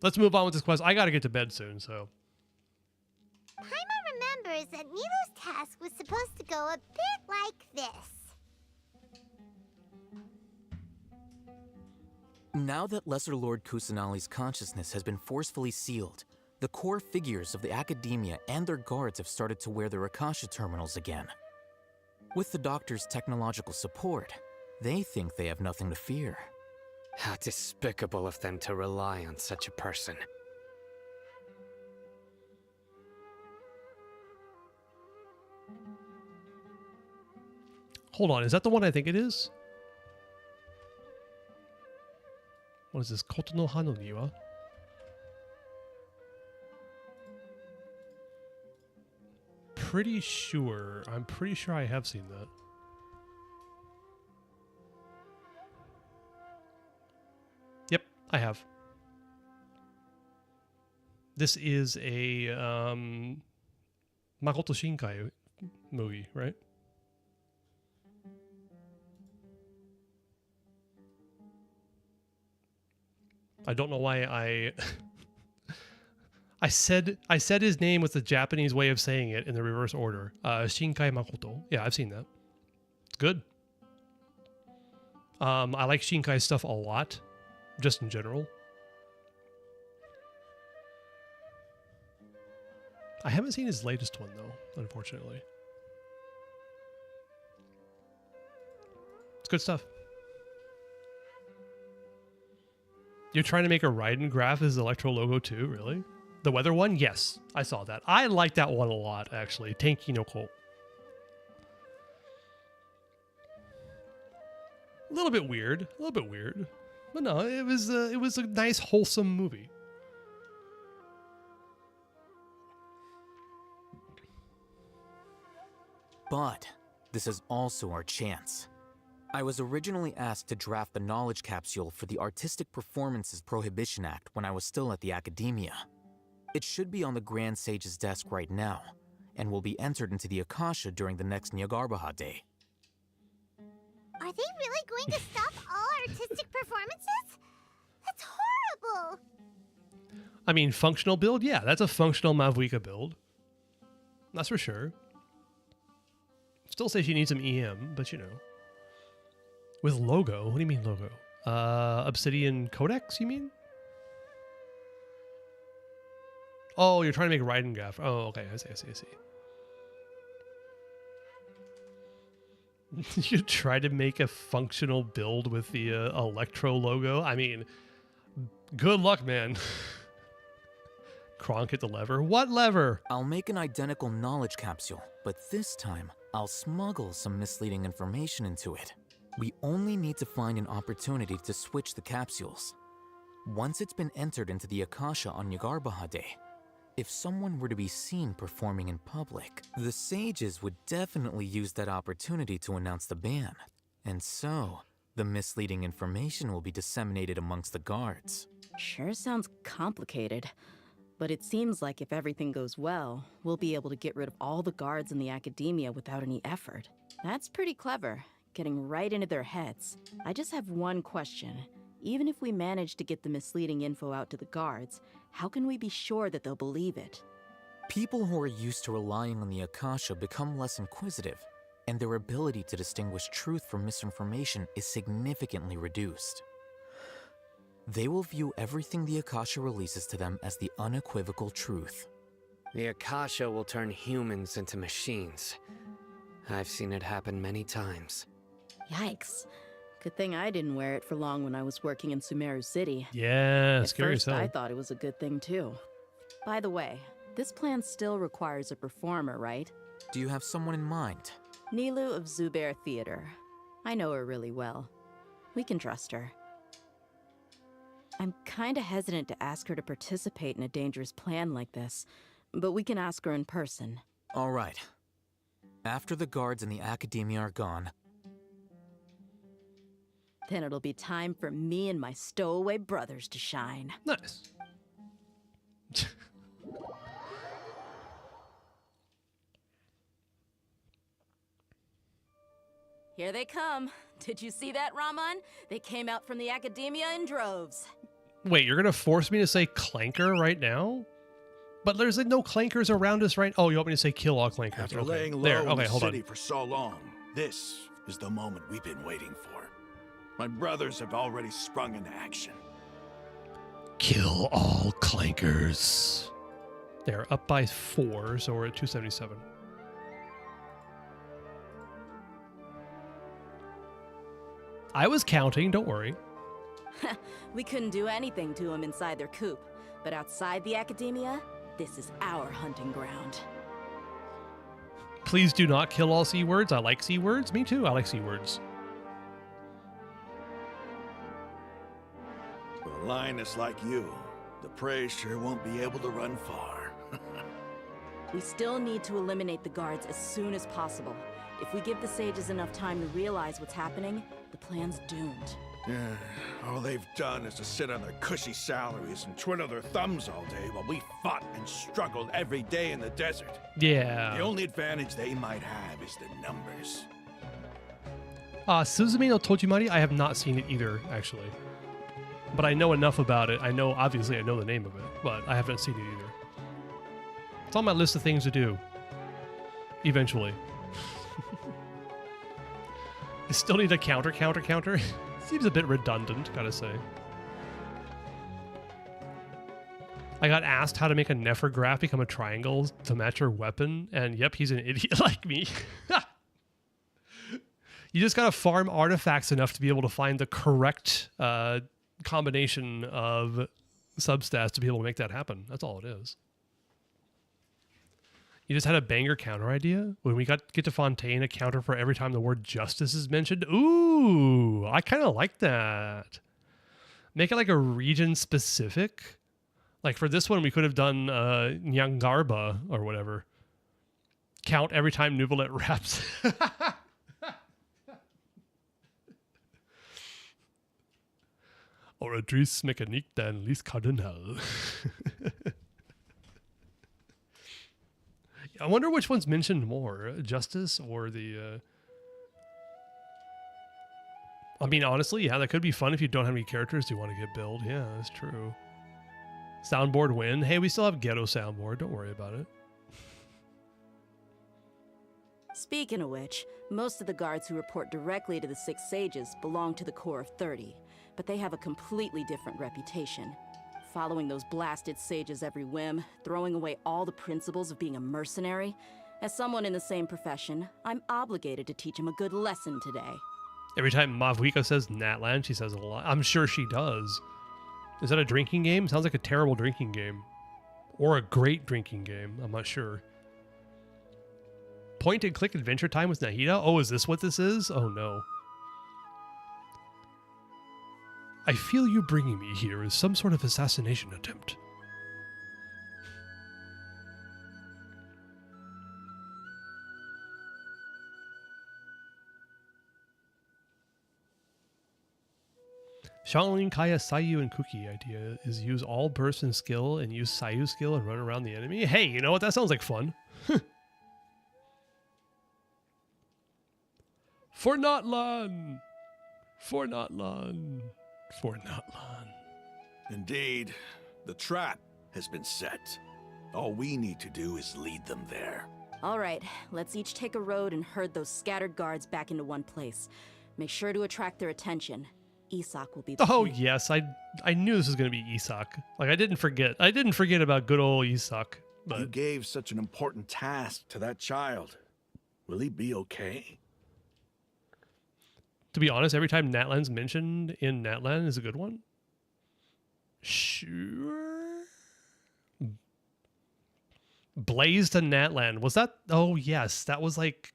Let's move on with this quest. I got to get to bed soon, so. Paimon remembers that Nilou's task was supposed to go a bit like this. Now that Lesser Lord Kusanali's consciousness has been forcefully sealed, the core figures of the Academia and their guards have started to wear their Akasha terminals again. With the Doctor's technological support, they think they have nothing to fear. How despicable of them to rely on such a person. Hold on, is that the one I think it is? What is this? Koto no Ha no Niwa? I'm pretty sure I have seen that. Yep, I have. This is a Makoto Shinkai movie, right? I don't know why I said his name with the Japanese way of saying it in the reverse order. Shinkai Makoto. Yeah, I've seen that. It's good. I like Shinkai's stuff a lot, just in general. I haven't seen his latest one though, unfortunately. It's good stuff. You're trying to make a Raiden graph as Electro logo too, really? The weather one? Yes, I saw that. I like that one a lot, actually. Tenki no Ko. A little bit weird. But no, it was a nice, wholesome movie. But this is also our chance. I was originally asked to draft the knowledge capsule for the Artistic Performances Prohibition Act when I was still at the Academia. It should be on the Grand Sage's desk right now, and will be entered into the Akasha during the next Nyagarbha Day. Are they really going to stop all artistic performances? That's horrible! I mean, functional build? Yeah, that's a functional Mavuika build. That's for sure. Still say she needs some EM, but you know. With logo? What do you mean logo? Obsidian Codex, you mean? Oh, you're trying to make Raiden graph. Oh, okay. I see. You try to make a functional build with the Electro logo? I mean, good luck, man. Kronk hit the lever. What lever? I'll make an identical knowledge capsule, but this time, I'll smuggle some misleading information into it. We only need to find an opportunity to switch the capsules. Once it's been entered into the Akasha on Yagarbahade, if someone were to be seen performing in public, the sages would definitely use that opportunity to announce the ban. And so, the misleading information will be disseminated amongst the guards. Sure sounds complicated. But it seems like if everything goes well, we'll be able to get rid of all the guards in the academia without any effort. That's pretty clever, getting right into their heads. I just have one question. Even if we manage to get the misleading info out to the guards, how can we be sure that they'll believe it? People who are used to relying on the Akasha become less inquisitive, and their ability to distinguish truth from misinformation is significantly reduced. They will view everything the Akasha releases to them as the unequivocal truth. The Akasha will turn humans into machines. I've seen it happen many times. Yikes. Good thing I didn't wear it for long when I was working in Sumeru City. Yeah, scary as At first, hell. I thought it was a good thing too. By the way, this plan still requires a performer, right? Do you have someone in mind? Nilu of Zubair Theater. I know her really well. We can trust her. I'm kinda hesitant to ask her to participate in a dangerous plan like this, but we can ask her in person. All right. After the guards in the academia are gone, then it'll be time for me and my stowaway brothers to shine. Nice. Here they come. Did you see that, Raman? They came out from the academia in droves. Wait, you're gonna force me to say clanker right now? But there's like no clankers around us, right? Oh, you want me to say kill all clankers? After Okay. laying low There. in Okay, the hold city on. for so long, this is the moment we've been waiting for. My brothers have already sprung into action. Kill all clankers. They're up by 4, so we're at 277. I was counting, don't worry. We couldn't do anything to them inside their coop, but outside the academia, this is our hunting ground. Please do not kill all C words. I like C words. Me too. I like C words. With a lioness like you, the prey sure won't be able to run far. We still need to eliminate the guards as soon as possible. If we give the sages enough time to realize what's happening, the plan's doomed. Yeah, all they've done is to sit on their cushy salaries and twiddle their thumbs all day while we fought and struggled every day in the desert. Yeah. The only advantage they might have is the numbers. Suzume no Tojimari, I have not seen it either, actually. But I know enough about it. Obviously I know the name of it, but I haven't seen it either. It's on my list of things to do. Eventually. I still need a counter. Seems a bit redundant, gotta say. I got asked how to make a Nefergraph become a triangle to match her weapon, and yep, he's an idiot like me. You just gotta farm artifacts enough to be able to find the correct combination of substats to be able to make that happen. That's all it is. You just had a banger counter idea? When we get to Fontaine, a counter for every time the word justice is mentioned? Ooh, I kind of like that. Make it like a region specific. Like for this one, we could have done Nyangarba or whatever. Count every time Nuvalet raps. Oratrice mécanique d'un lys cardinal. I wonder which one's mentioned more, justice or the... I mean, honestly, yeah, that could be fun if you don't have any characters you want to get built. Yeah, that's true. Soundboard win. Hey, we still have ghetto soundboard. Don't worry about it. Speaking of which, most of the guards who report directly to the Six Sages belong to the Corps of 30, but they have a completely different reputation. Following those blasted sages every whim, throwing away all the principles of being a mercenary. As someone in the same profession, I'm obligated to teach him a good lesson today. Every time Mavwika says Natland, she says a lot. I'm sure she does. Is that a drinking game? Sounds like a terrible drinking game. Or a great drinking game. I'm not sure. Point and click Adventure Time with Nahida? Oh, is this what this is? Oh no. I feel you bringing me here is some sort of assassination attempt. Shaolin Kaya Sayu and Cookie idea is use all burst and skill and use Sayu skill and run around the enemy. Hey, you know what? That sounds like fun. For not long. For not long. For not long. Indeed, the trap has been set. All we need to do is lead them there. All right, let's each take a road and herd those scattered guards back into one place. Make sure to attract their attention. Isak will be the Oh key. yes, I knew this was going to be Isak. Like I didn't forget about good old Isak. But you gave such an important task to that child. Will he be okay? To be honest, every time Natlan's mentioned in Natlan is a good one. Sure. Blaze to Natlan. Was that? Oh yes, that was like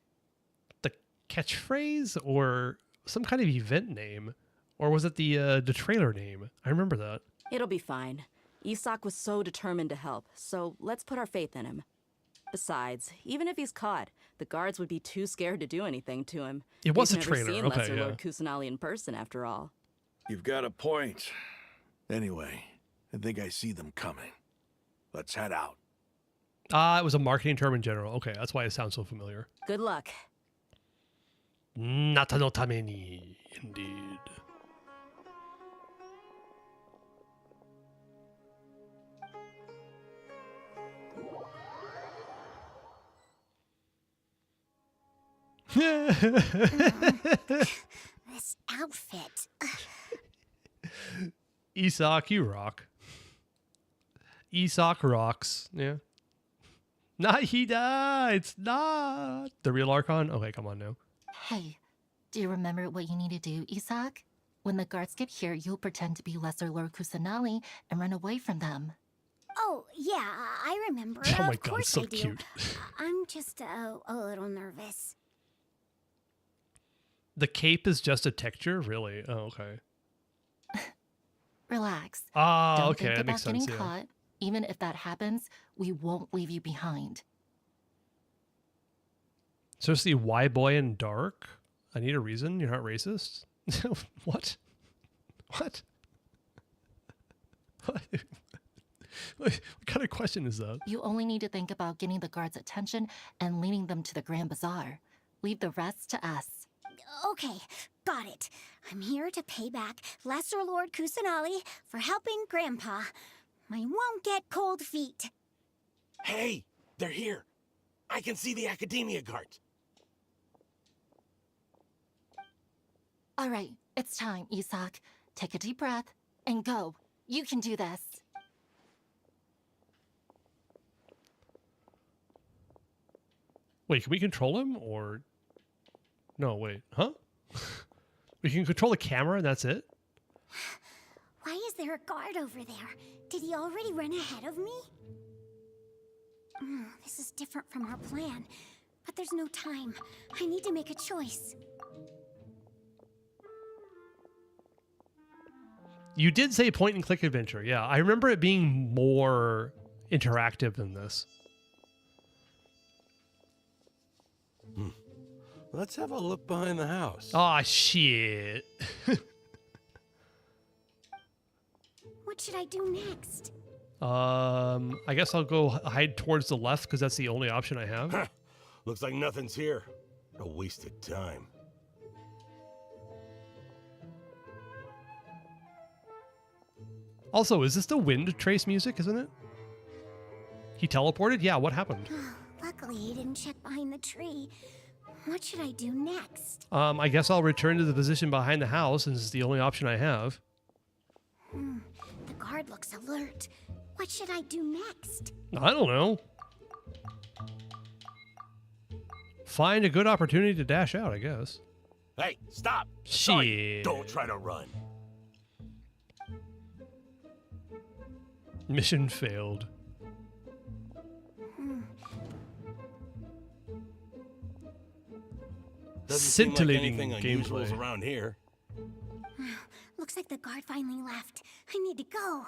the catchphrase or some kind of event name. Or was it the trailer name? I remember that. It'll be fine. Isak was so determined to help, so let's put our faith in him. Besides, even if he's caught, the guards would be too scared to do anything to him. It was They've a never trailer. seen Okay, Lesser yeah. Lord Kusanali in person, after all. You've got a point. Anyway, I think I see them coming. Let's head out. It was a marketing term in general. Okay, that's why it sounds so familiar. Good luck. Nata no tameni, indeed. This outfit. Isak, you rock. Isak rocks. Yeah. Nahida! It's not the real Archon? Okay, come on now. Hey, do you remember what you need to do, Isak? When the guards get here, you'll pretend to be Lesser Lord Kusanali and run away from them. Oh, yeah, I remember. Oh my Of god, course so I do. cute. I'm just a little nervous. The cape is just a texture? Really? Oh, okay. Relax. Ah, Don't okay, think that about makes sense, getting yeah. caught. Even if that happens, we won't leave you behind. Seriously, why boy in dark? I need a reason. You're not racist? What? What? What kind of question is that? You only need to think about getting the guards' attention and leading them to the Grand Bazaar. Leave the rest to us. Okay, got it. I'm here to pay back Lesser Lord Kusanali for helping Grandpa. I won't get cold feet. Hey, they're here. I can see the Academia guards. All right, it's time, Isak. Take a deep breath and go. You can do this. Wait, can we control him or... No, wait. Huh? We can control the camera and that's it? Why is there a guard over there? Did he already run ahead of me? This is different from our plan. But there's no time. I need to make a choice. You did say point and click adventure. Yeah, I remember it being more interactive than this. Let's have a look behind the house. Aw, shit. What should I do next? I guess I'll go hide towards the left because that's the only option I have. Looks like nothing's here. A waste of time. Also, is this the wind trace music, isn't it? He teleported? Yeah, what happened? Luckily, he didn't check behind the tree. What should I do next? I guess I'll return to the position behind the house since it's the only option I have. The guard looks alert. What should I do next? I don't know. Find a good opportunity to dash out, I guess. Hey, stop! Shit. Sorry, don't try to run. Mission failed. Doesn't seem like Scintillating anything unusual is gameplay. around here. Looks like the guard finally left. I need to go.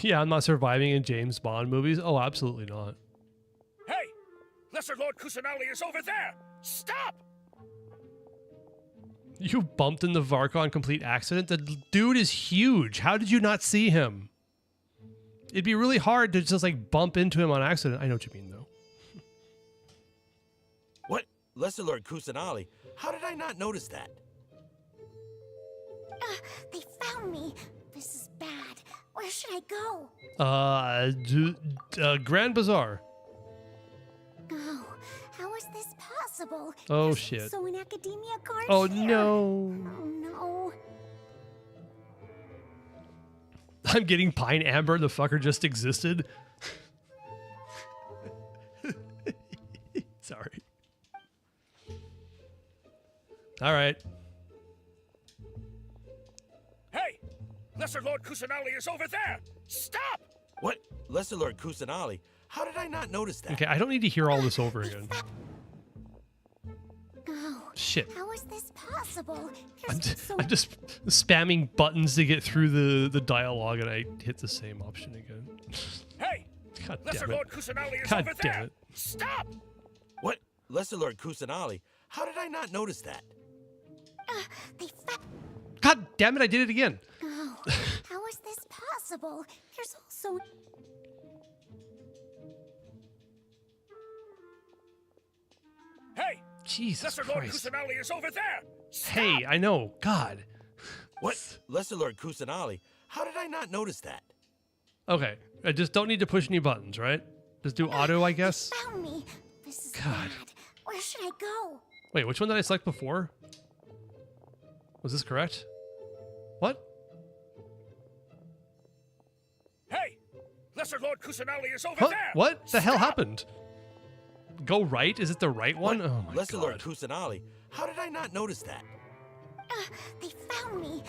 Yeah, I'm not surviving in James Bond movies. Oh, absolutely not. Hey! Lesser Lord Kusanali is over there! Stop! You bumped into Varka on complete accident? The dude is huge. How did you not see him? It'd be really hard to just like bump into him on accident. I know what you mean though. What? Lesser Lord Kusanali? How did I not notice that? They found me. This is bad. Where should I go? Grand Bazaar. Oh, how is this possible? Oh, There's shit. also an academia guard Oh, here. no. Oh no. I'm getting Pine Amber. The fucker just existed. Sorry. All right. Hey! Lesser Lord Kusanali is over there! Stop! What? Lesser Lord Kusanali? How did I not notice that? Okay, I don't need to hear all this over again. Oh, Shit. how is this possible? I'm just spamming buttons to get through the dialogue, and I hit the same option again. Hey! God Lesser damn it. Lord Kusanali is God over damn there! it. Stop! What? Lesser Lord Kusanali? How did I not notice that? God damn it, I did it again. Oh, how is this possible? There's also... Hey! Jesus Lesser Lord Christ. Kusanali is over there! Hey, I know. God. What? Lesser Lord Kusanali? How did I not notice that? Okay, I just don't need to push any buttons, right? Just do auto, I guess. Found me. This is God. bad. Where should I go? Wait, which one did I select before? Was this correct? What? Hey! Lesser Lord Kusanali is over Huh? there! What the hell happened? Go right? Is it the right one? What? Oh my Lesser Lord god. Kusanali? How did I not notice that? They found me.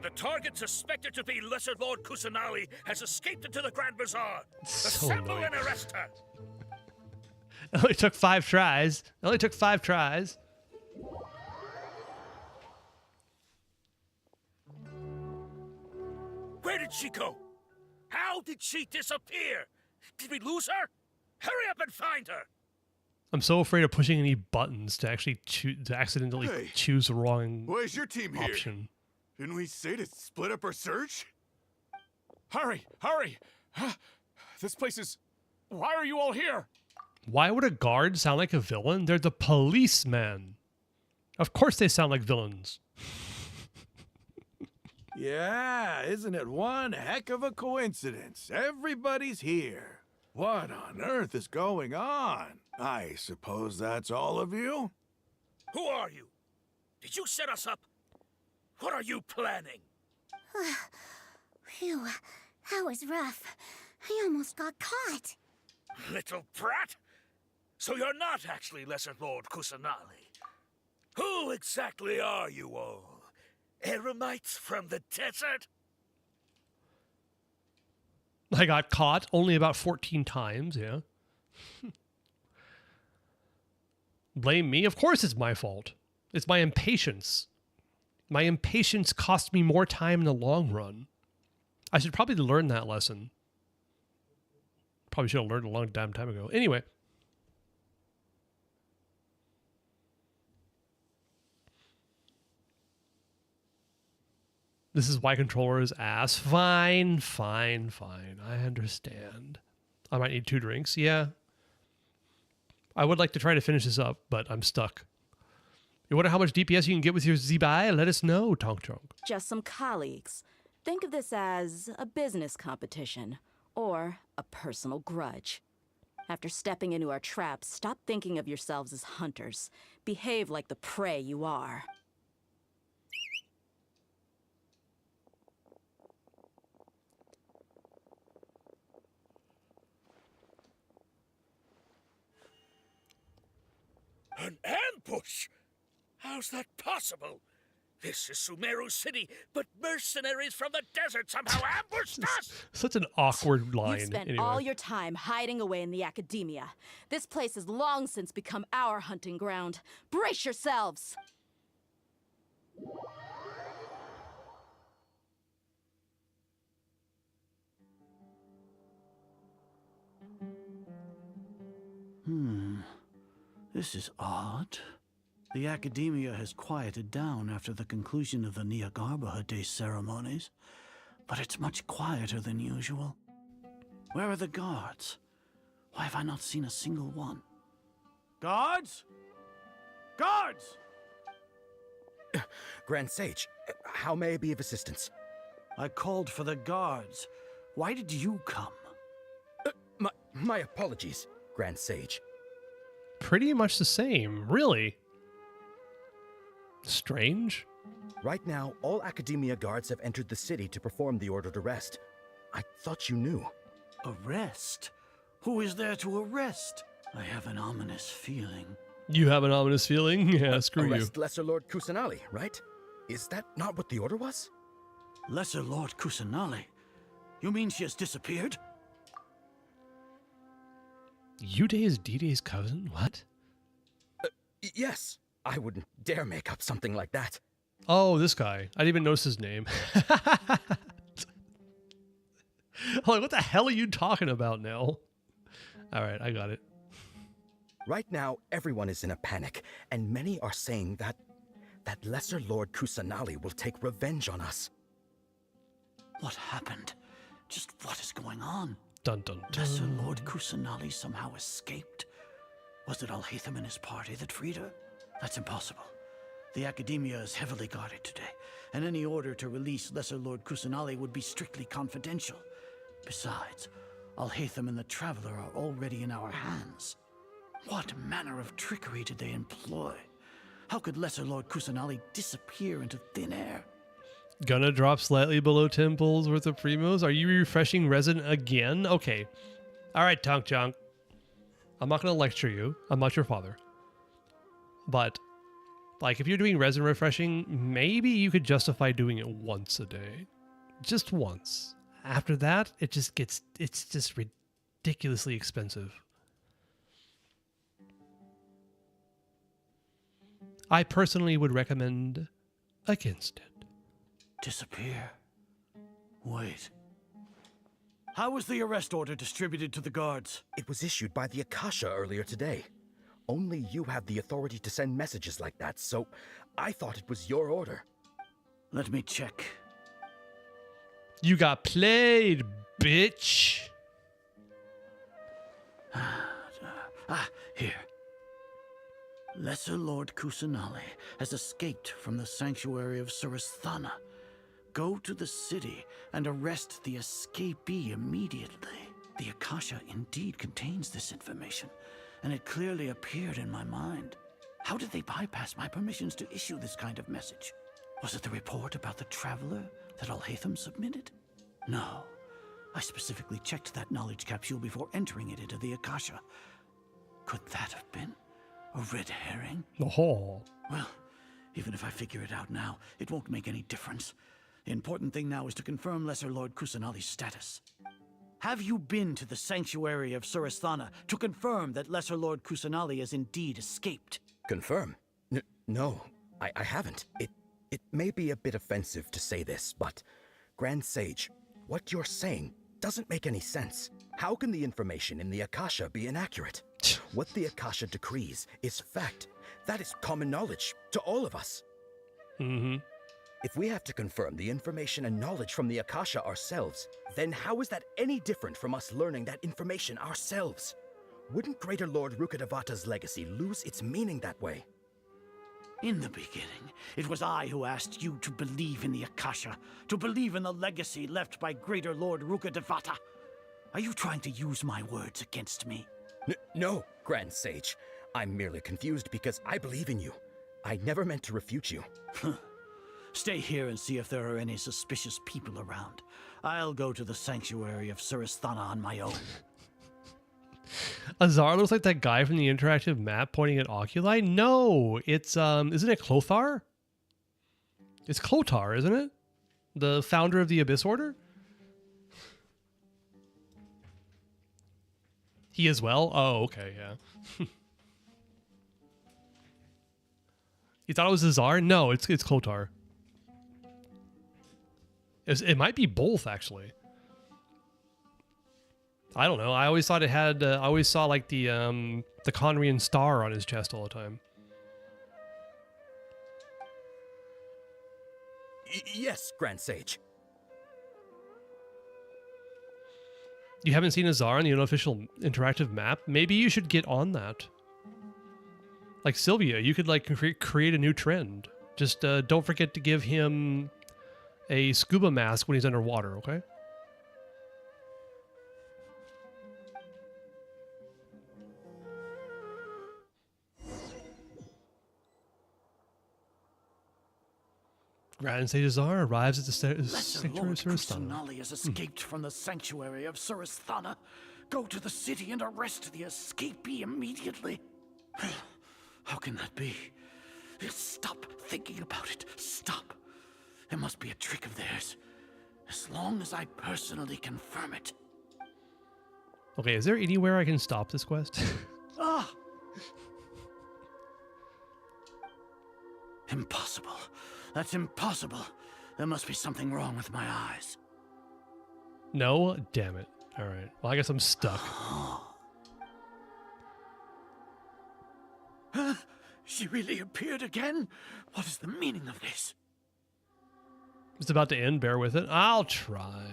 The target suspected to be Lesser Lord Kusanali has escaped into the Grand Bazaar. So Assemble annoying. and arrest her. It only took 5 tries. It only took 5 tries. Where did she go? How did she disappear? Did we lose her? Hurry up and find her. I'm so afraid of pushing any buttons to actually to accidentally Hey, choose the wrong where's your team here? option. Didn't we say to split up our search? Hurry, hurry! This place is... Why are you all here? Why would a guard sound like a villain? They're the policemen. Of course they sound like villains. Yeah, isn't it one heck of a coincidence? Everybody's here. What on earth is going on? I suppose that's all of you? Who are you? Did you set us up? What are you planning? Phew, that was rough. I almost got caught. Little brat? So you're not actually Lesser Lord Kusanali. Who exactly are you all? Eremites from the desert? I got caught only about 14 times, yeah. Blame me? Of course it's my fault. It's my impatience. My impatience cost me more time in the long run. I should probably learn that lesson. Probably should have learned a long damn time ago. Anyway. This is why controller is ass. Fine, fine, fine. I understand. I might need 2 drinks. Yeah. I would like to try to finish this up, but I'm stuck. You wonder how much DPS you can get with your Zibai? Let us know, Tonk Tonk. Just some colleagues. Think of this as a business competition or a personal grudge. After stepping into our traps, stop thinking of yourselves as hunters. Behave like the prey you are. An ambush? How's that possible? This is Sumeru City, but mercenaries from the desert somehow ambushed us! Such an awkward line. You've spent anyway. all your time hiding away in the academia. This place has long since become our hunting ground. Brace yourselves! This is odd. The academia has quieted down after the conclusion of the Nyagarbha Day ceremonies, but it's much quieter than usual. Where are the guards? Why have I not seen a single one? Guards? Guards! Grand Sage, how may I be of assistance? I called for the guards. Why did you come? My apologies, Grand Sage. Pretty much the same, really. Strange. Right now, all Academia guards have entered the city to perform the ordered arrest. I thought you knew. Arrest? Who is there to arrest? I have an ominous feeling. You have an ominous feeling? Yeah, screw you. Arrest Lesser Lord Kusanali, right? Is that not what the order was? Lesser Lord Kusanali? You mean she has disappeared? Yude is Dide's cousin? What? Yes. I wouldn't dare make up something like that. Oh, this guy. I didn't even notice his name. Like, what the hell are you talking about, Nell? All right, I got it. Right now, everyone is in a panic, and many are saying that Lesser Lord Kusanali will take revenge on us. What happened? Just what is going on? Dun dun dun. Lesser Lord Kusanali somehow escaped. Was it Alhaitham and his party that freed her? That's impossible. The Academia is heavily guarded today, and any order to release Lesser Lord Kusanali would be strictly confidential. Besides, Alhaitham and the Traveler are already in our hands. What manner of trickery did they employ? How could Lesser Lord Kusanali disappear into thin air? Gonna drop slightly below 10 pulls worth of primos? Are you refreshing resin again? Okay. All right, Tonk Junk. I'm not gonna lecture you. I'm not your father. But, like, if you're doing resin refreshing, maybe you could justify doing it once a day. Just once. After that, it's just ridiculously expensive. I personally would recommend against it. Disappear? Wait. How was the arrest order distributed to the guards? It was issued by the Akasha earlier today. Only you have the authority to send messages like that, so I thought it was your order. Let me check. You got played, bitch. Here. Lesser Lord Kusanali has escaped from the sanctuary of Suristhana. Go to the city and arrest the escapee immediately. The Akasha indeed contains this information, and it clearly appeared in my mind. How did they bypass my permissions to issue this kind of message? Was it the report about the Traveler that Alhaitham submitted? No. I specifically checked that knowledge capsule before entering it into the Akasha. Could that have been a red herring? Oh. Well, even if I figure it out now, it won't make any difference. The important thing now is to confirm Lesser Lord Kusanali's status. Have you been to the sanctuary of Suristhana to confirm that Lesser Lord Kusanali has indeed escaped? Confirm? No, I haven't. It may be a bit offensive to say this, but Grand Sage, what you're saying doesn't make any sense. How can the information in the Akasha be inaccurate? What the Akasha decrees is fact. That is common knowledge to all of us. Mm-hmm. If we have to confirm the information and knowledge from the Akasha ourselves, then how is that any different from us learning that information ourselves? Wouldn't Greater Lord Rukkhadevata's legacy lose its meaning that way? In the beginning, it was I who asked you to believe in the Akasha, to believe in the legacy left by Greater Lord Rukkhadevata. Are you trying to use my words against me? No, Grand Sage. I'm merely confused because I believe in you. I never meant to refute you. Stay here and see if there are any suspicious people around. I'll go to the sanctuary of Suristhana on my own. Azar looks like that guy from the interactive map pointing at Oculi? No, it's, isn't it Clothar? It's Clotar, isn't it? The founder of the Abyss Order? He as well? Oh, okay, yeah. You thought it was Azar? No, it's Clotar. It might be both, actually. I don't know. I always thought it had. I always saw like the Conrian star on his chest all the time. Yes, Grand Sage. You haven't seen Azar on the unofficial interactive map? Maybe you should get on that. Like Sylvia, you could like create a new trend. Just don't forget to give him a scuba mask when he's underwater, okay? Grand Sage Azar arrives at the sanctuary of Surasthana. Kusanali has escaped from the sanctuary of Surasthana. Go to the city and arrest the escapee immediately. How can that be? Stop thinking about it. Stop. It must be a trick of theirs. As long as I personally confirm it. Okay, is there anywhere I can stop this quest? Ah! Impossible. That's impossible. There must be something wrong with my eyes. No? Damn it. Alright. Well, I guess I'm stuck. Huh? She really appeared again? What is the meaning of this? It's about to end. Bear with it. I'll try.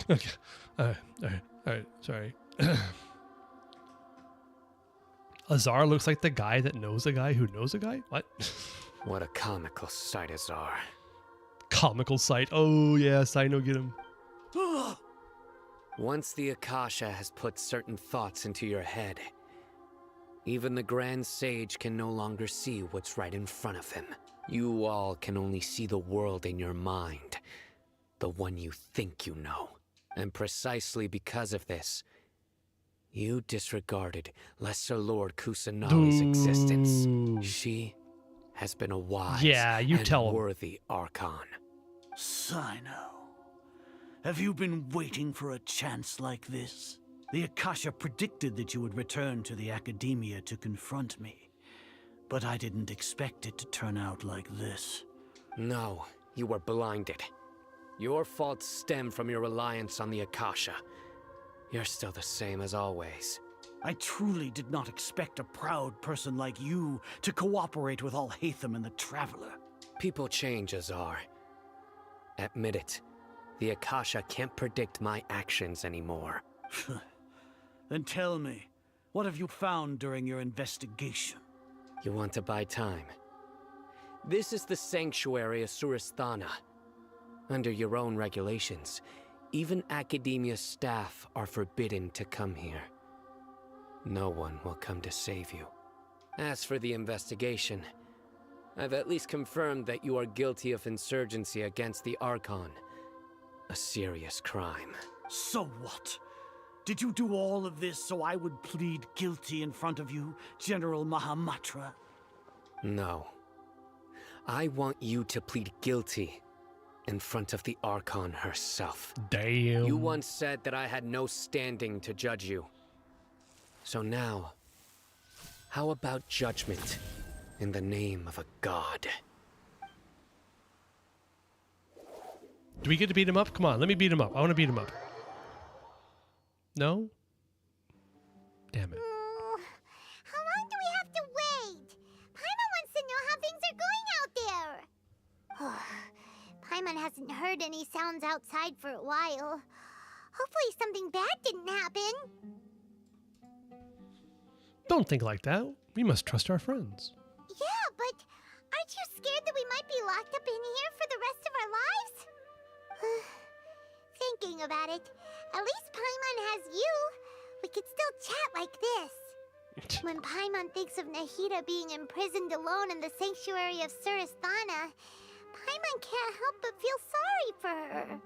Okay. Alright. Sorry. Azar looks like the guy that knows a guy who knows a guy? What? What a comical sight, Azar. Comical sight. Oh, yes, I know, get him. Once the Akasha has put certain thoughts into your head, even the Grand Sage can no longer see what's right in front of him. You all can only see the world in your mind, the one you think you know. And precisely because of this, you disregarded Lesser Lord Kusanali's existence. She has been a wise and worthy Archon. Sino, have you been waiting for a chance like this? The Akasha predicted that you would return to the Academia to confront me, but I didn't expect it to turn out like this. No, you were blinded. Your faults stem from your reliance on the Akasha. You're still the same as always. I truly did not expect a proud person like you to cooperate with Alhaitham and the Traveler. People change, Azar. Admit it. The Akasha can't predict my actions anymore. Then tell me, what have you found during your investigation? You want to buy time? This is the sanctuary of Surasthana. Under your own regulations, even Academia staff are forbidden to come here. No one will come to save you. As for the investigation, I've at least confirmed that you are guilty of insurgency against the Archon. A serious crime. So what? Did you do all of this so I would plead guilty in front of you, General Mahamatra? No. I want you to plead guilty in front of the Archon herself. Damn. You once said that I had no standing to judge you. So now, how about judgment in the name of a god? Do we get to beat him up? Come on, let me beat him up. I want to beat him up. No? Damn it. How long do we have to wait? Paimon wants to know how things are going out there. Paimon hasn't heard any sounds outside for a while. Hopefully something bad didn't happen. Don't think like that. We must trust our friends. Yeah, but aren't you scared that we might be locked up in here for the rest of our lives? Thinking about it, at least Paimon has you. We could still chat like this. When Paimon thinks of Nahida being imprisoned alone in the sanctuary of Surasthana, Paimon can't help but feel sorry for her.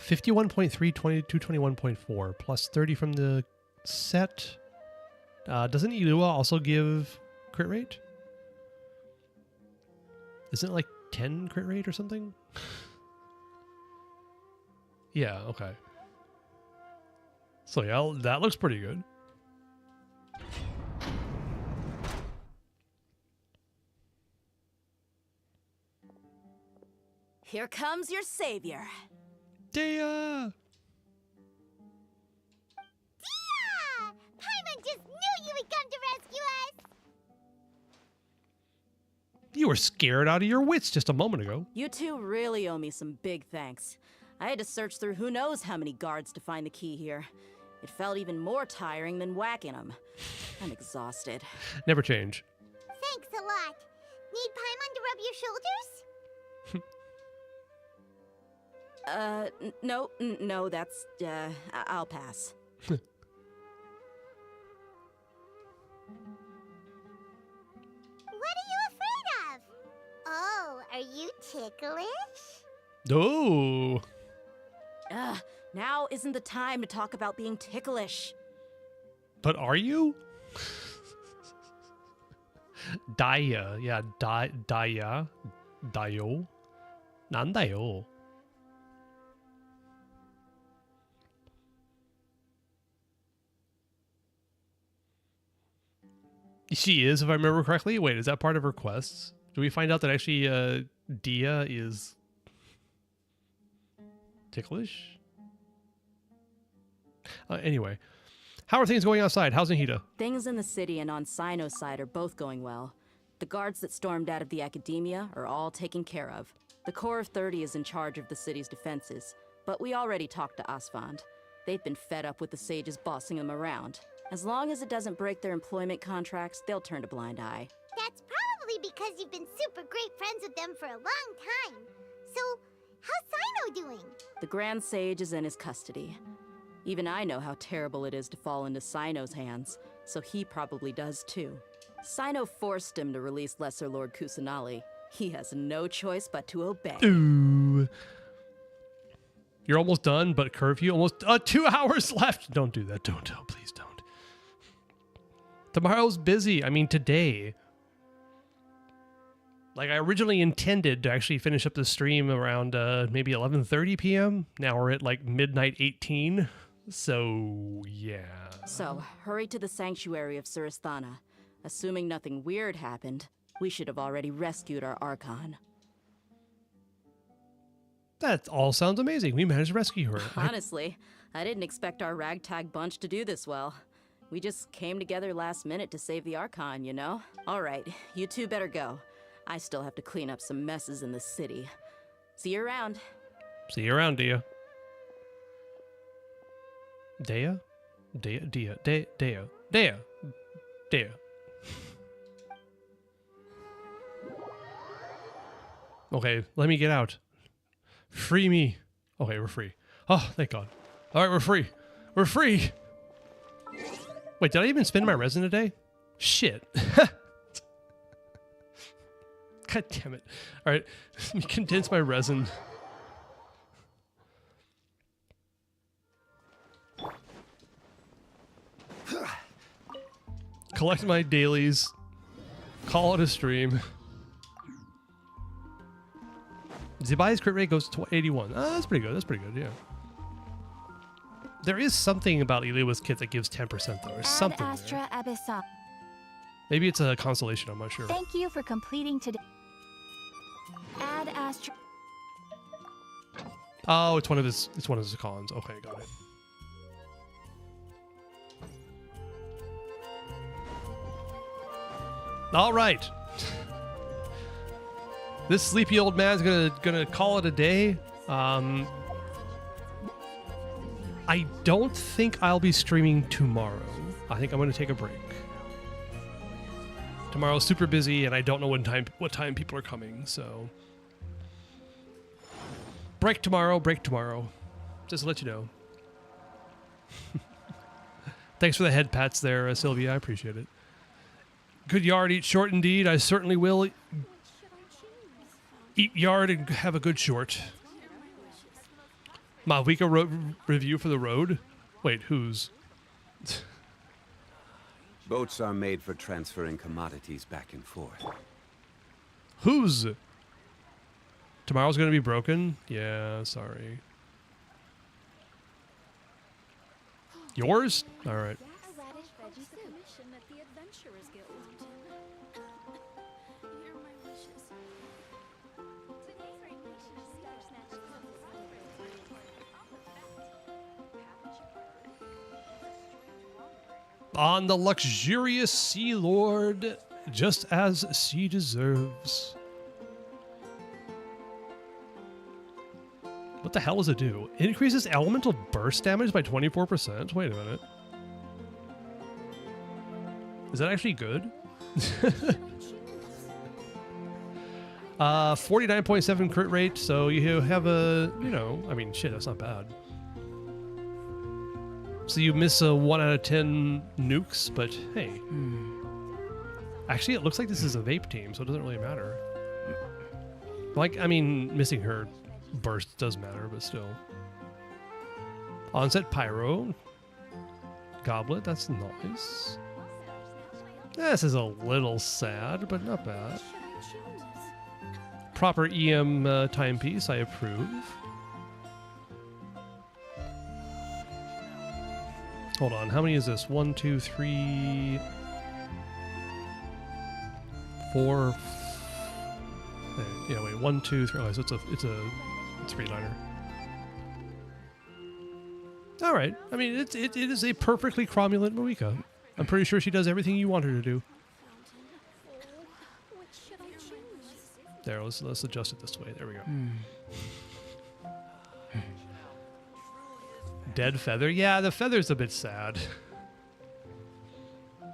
51.3, 221.4, plus 30 from the set. Doesn't Ilua also give crit rate? Isn't it like 10 crit rate or something? Yeah, okay. So yeah, that looks pretty good. Here comes your savior. Dea! Dia! Paimon just knew you would come to rescue us! You were scared out of your wits just a moment ago. You two really owe me some big thanks. I had to search through who knows how many guards to find the key here. It felt even more tiring than whacking them. I'm exhausted. Never change. Thanks a lot. Need Paimon to rub your shoulders? No, that's, I'll pass. What are you afraid of? Oh, are you ticklish? Oh. Now isn't the time to talk about being ticklish. But are you? Daya. Yeah, Daya. Dayo. Nandayo. She is, if I remember correctly. Wait, is that part of her quests? Do we find out that actually Dia is ticklish? Anyway, how are things going outside? How's Nahida? Things in the city and on Sino's side are both going well. The guards that stormed out of the academia are all taken care of. The Corps of 30 is in charge of the city's defenses, but we already talked to Asfand. They've been fed up with the sages bossing them around. As long as it doesn't break their employment contracts, they'll turn a blind eye. That's probably because you've been super great friends with them for a long time. So, how's Sino doing? The Grand Sage is in his custody. Even I know how terrible it is to fall into Sino's hands, so he probably does too. Sino forced him to release Lesser Lord Kusanali. He has no choice but to obey. Ooh. You're almost done, but curfew almost 2 hours left. Don't do that. Don't. Oh, please don't. Tomorrow's busy. I mean, today. Like, I originally intended to actually finish up the stream around maybe 11:30 p.m. Now we're at like midnight 18. So, yeah. So, hurry to the sanctuary of Surasthana. Assuming nothing weird happened, we should have already rescued our Archon. That all sounds amazing. We managed to rescue her. Honestly, I didn't expect our ragtag bunch to do this well. We just came together last minute to save the Archon, you know? All right, you two better go. I still have to clean up some messes in the city. See you around. See you around, Dia. Dea? Dea. Okay, let me get out. Free me. Okay, we're free. Oh, thank God. All right, we're free. We're free. Wait, did I even spend my resin today? Shit. God damn it. All right, let me condense my resin. Collect my dailies. Call it a stream. Zibai's crit rate goes to 81. That's pretty good. That's pretty good, yeah. There is something about Ilua's kit that gives 10% though. There's something there. Maybe it's a constellation, I'm not sure. Thank you for completing today. Add Astra. Oh, it's one of his cons. Okay, got it. All right. This sleepy old man's gonna call it a day. I don't think I'll be streaming tomorrow. I think I'm gonna take a break. Tomorrow's super busy, and I don't know what time people are coming. So break tomorrow. Just to let you know. Thanks for the head pats there, Sylvia. I appreciate it. Good yard, eat short indeed. I certainly will. Eat yard and have a good short. Mavica review for the road? Wait, whose? Boats are made for transferring commodities back and forth. Whose? Tomorrow's gonna be broken? Yeah, sorry. Yours? Alright. On the luxurious Sea Lord, just as she deserves. What the hell does it do? It increases elemental burst damage by 24%? Wait a minute. Is that actually good? 49.7 crit rate, so you have a, you know, I mean, shit, that's not bad. So you miss a 1 out of 10 nukes, but hey. Actually, it looks like this is a vape team, so it doesn't really matter. Like, I mean, missing her burst does matter, but still. Onset Pyro. Goblet, that's nice. This is a little sad, but not bad. Proper EM timepiece, I approve. Hold on, how many is this? 1, 2, 3, 4. Yeah, wait, 1, 2, 3. Oh, so it's a 3-liner. All right. I mean, it is a perfectly cromulent Marika. I'm pretty sure she does everything you want her to do. There, let's adjust it this way. There we go. Dead feather? Yeah, the feather's a bit sad.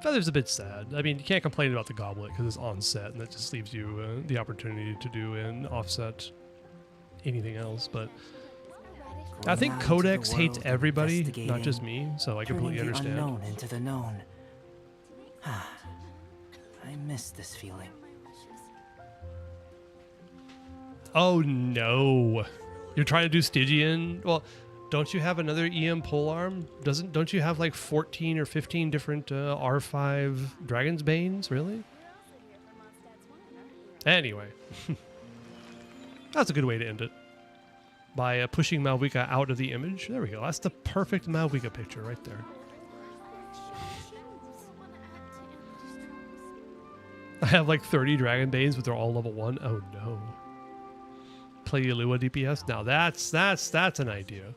Feather's a bit sad. I mean, you can't complain about the goblet because it's on set, and that just leaves you the opportunity to do an offset anything else. But I think Codex hates everybody, not just me, so I completely understand. The unknown into the known. I miss this feeling. Oh no! You're trying to do Stygian? Well, don't you have another EM polearm? Don't you have like 14 or 15 different R5 Dragon's Banes? Really? Anyway, that's a good way to end it. By pushing Malvika out of the image. There we go. That's the perfect Malvika picture right there. I have like 30 Dragon Banes, but they're all level 1. Oh no. Play Lua DPS? Now that's an idea.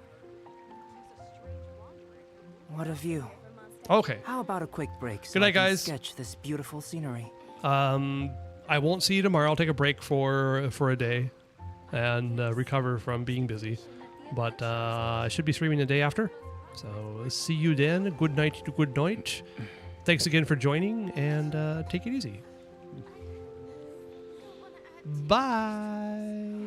What a view. Okay. How about a quick break so Good night, I can guys. sketch this beautiful scenery? I won't see you tomorrow. I'll take a break for a day and recover from being busy. But I should be streaming the day after. So see you then. Good night. Good night. Thanks again for joining, and take it easy. Bye.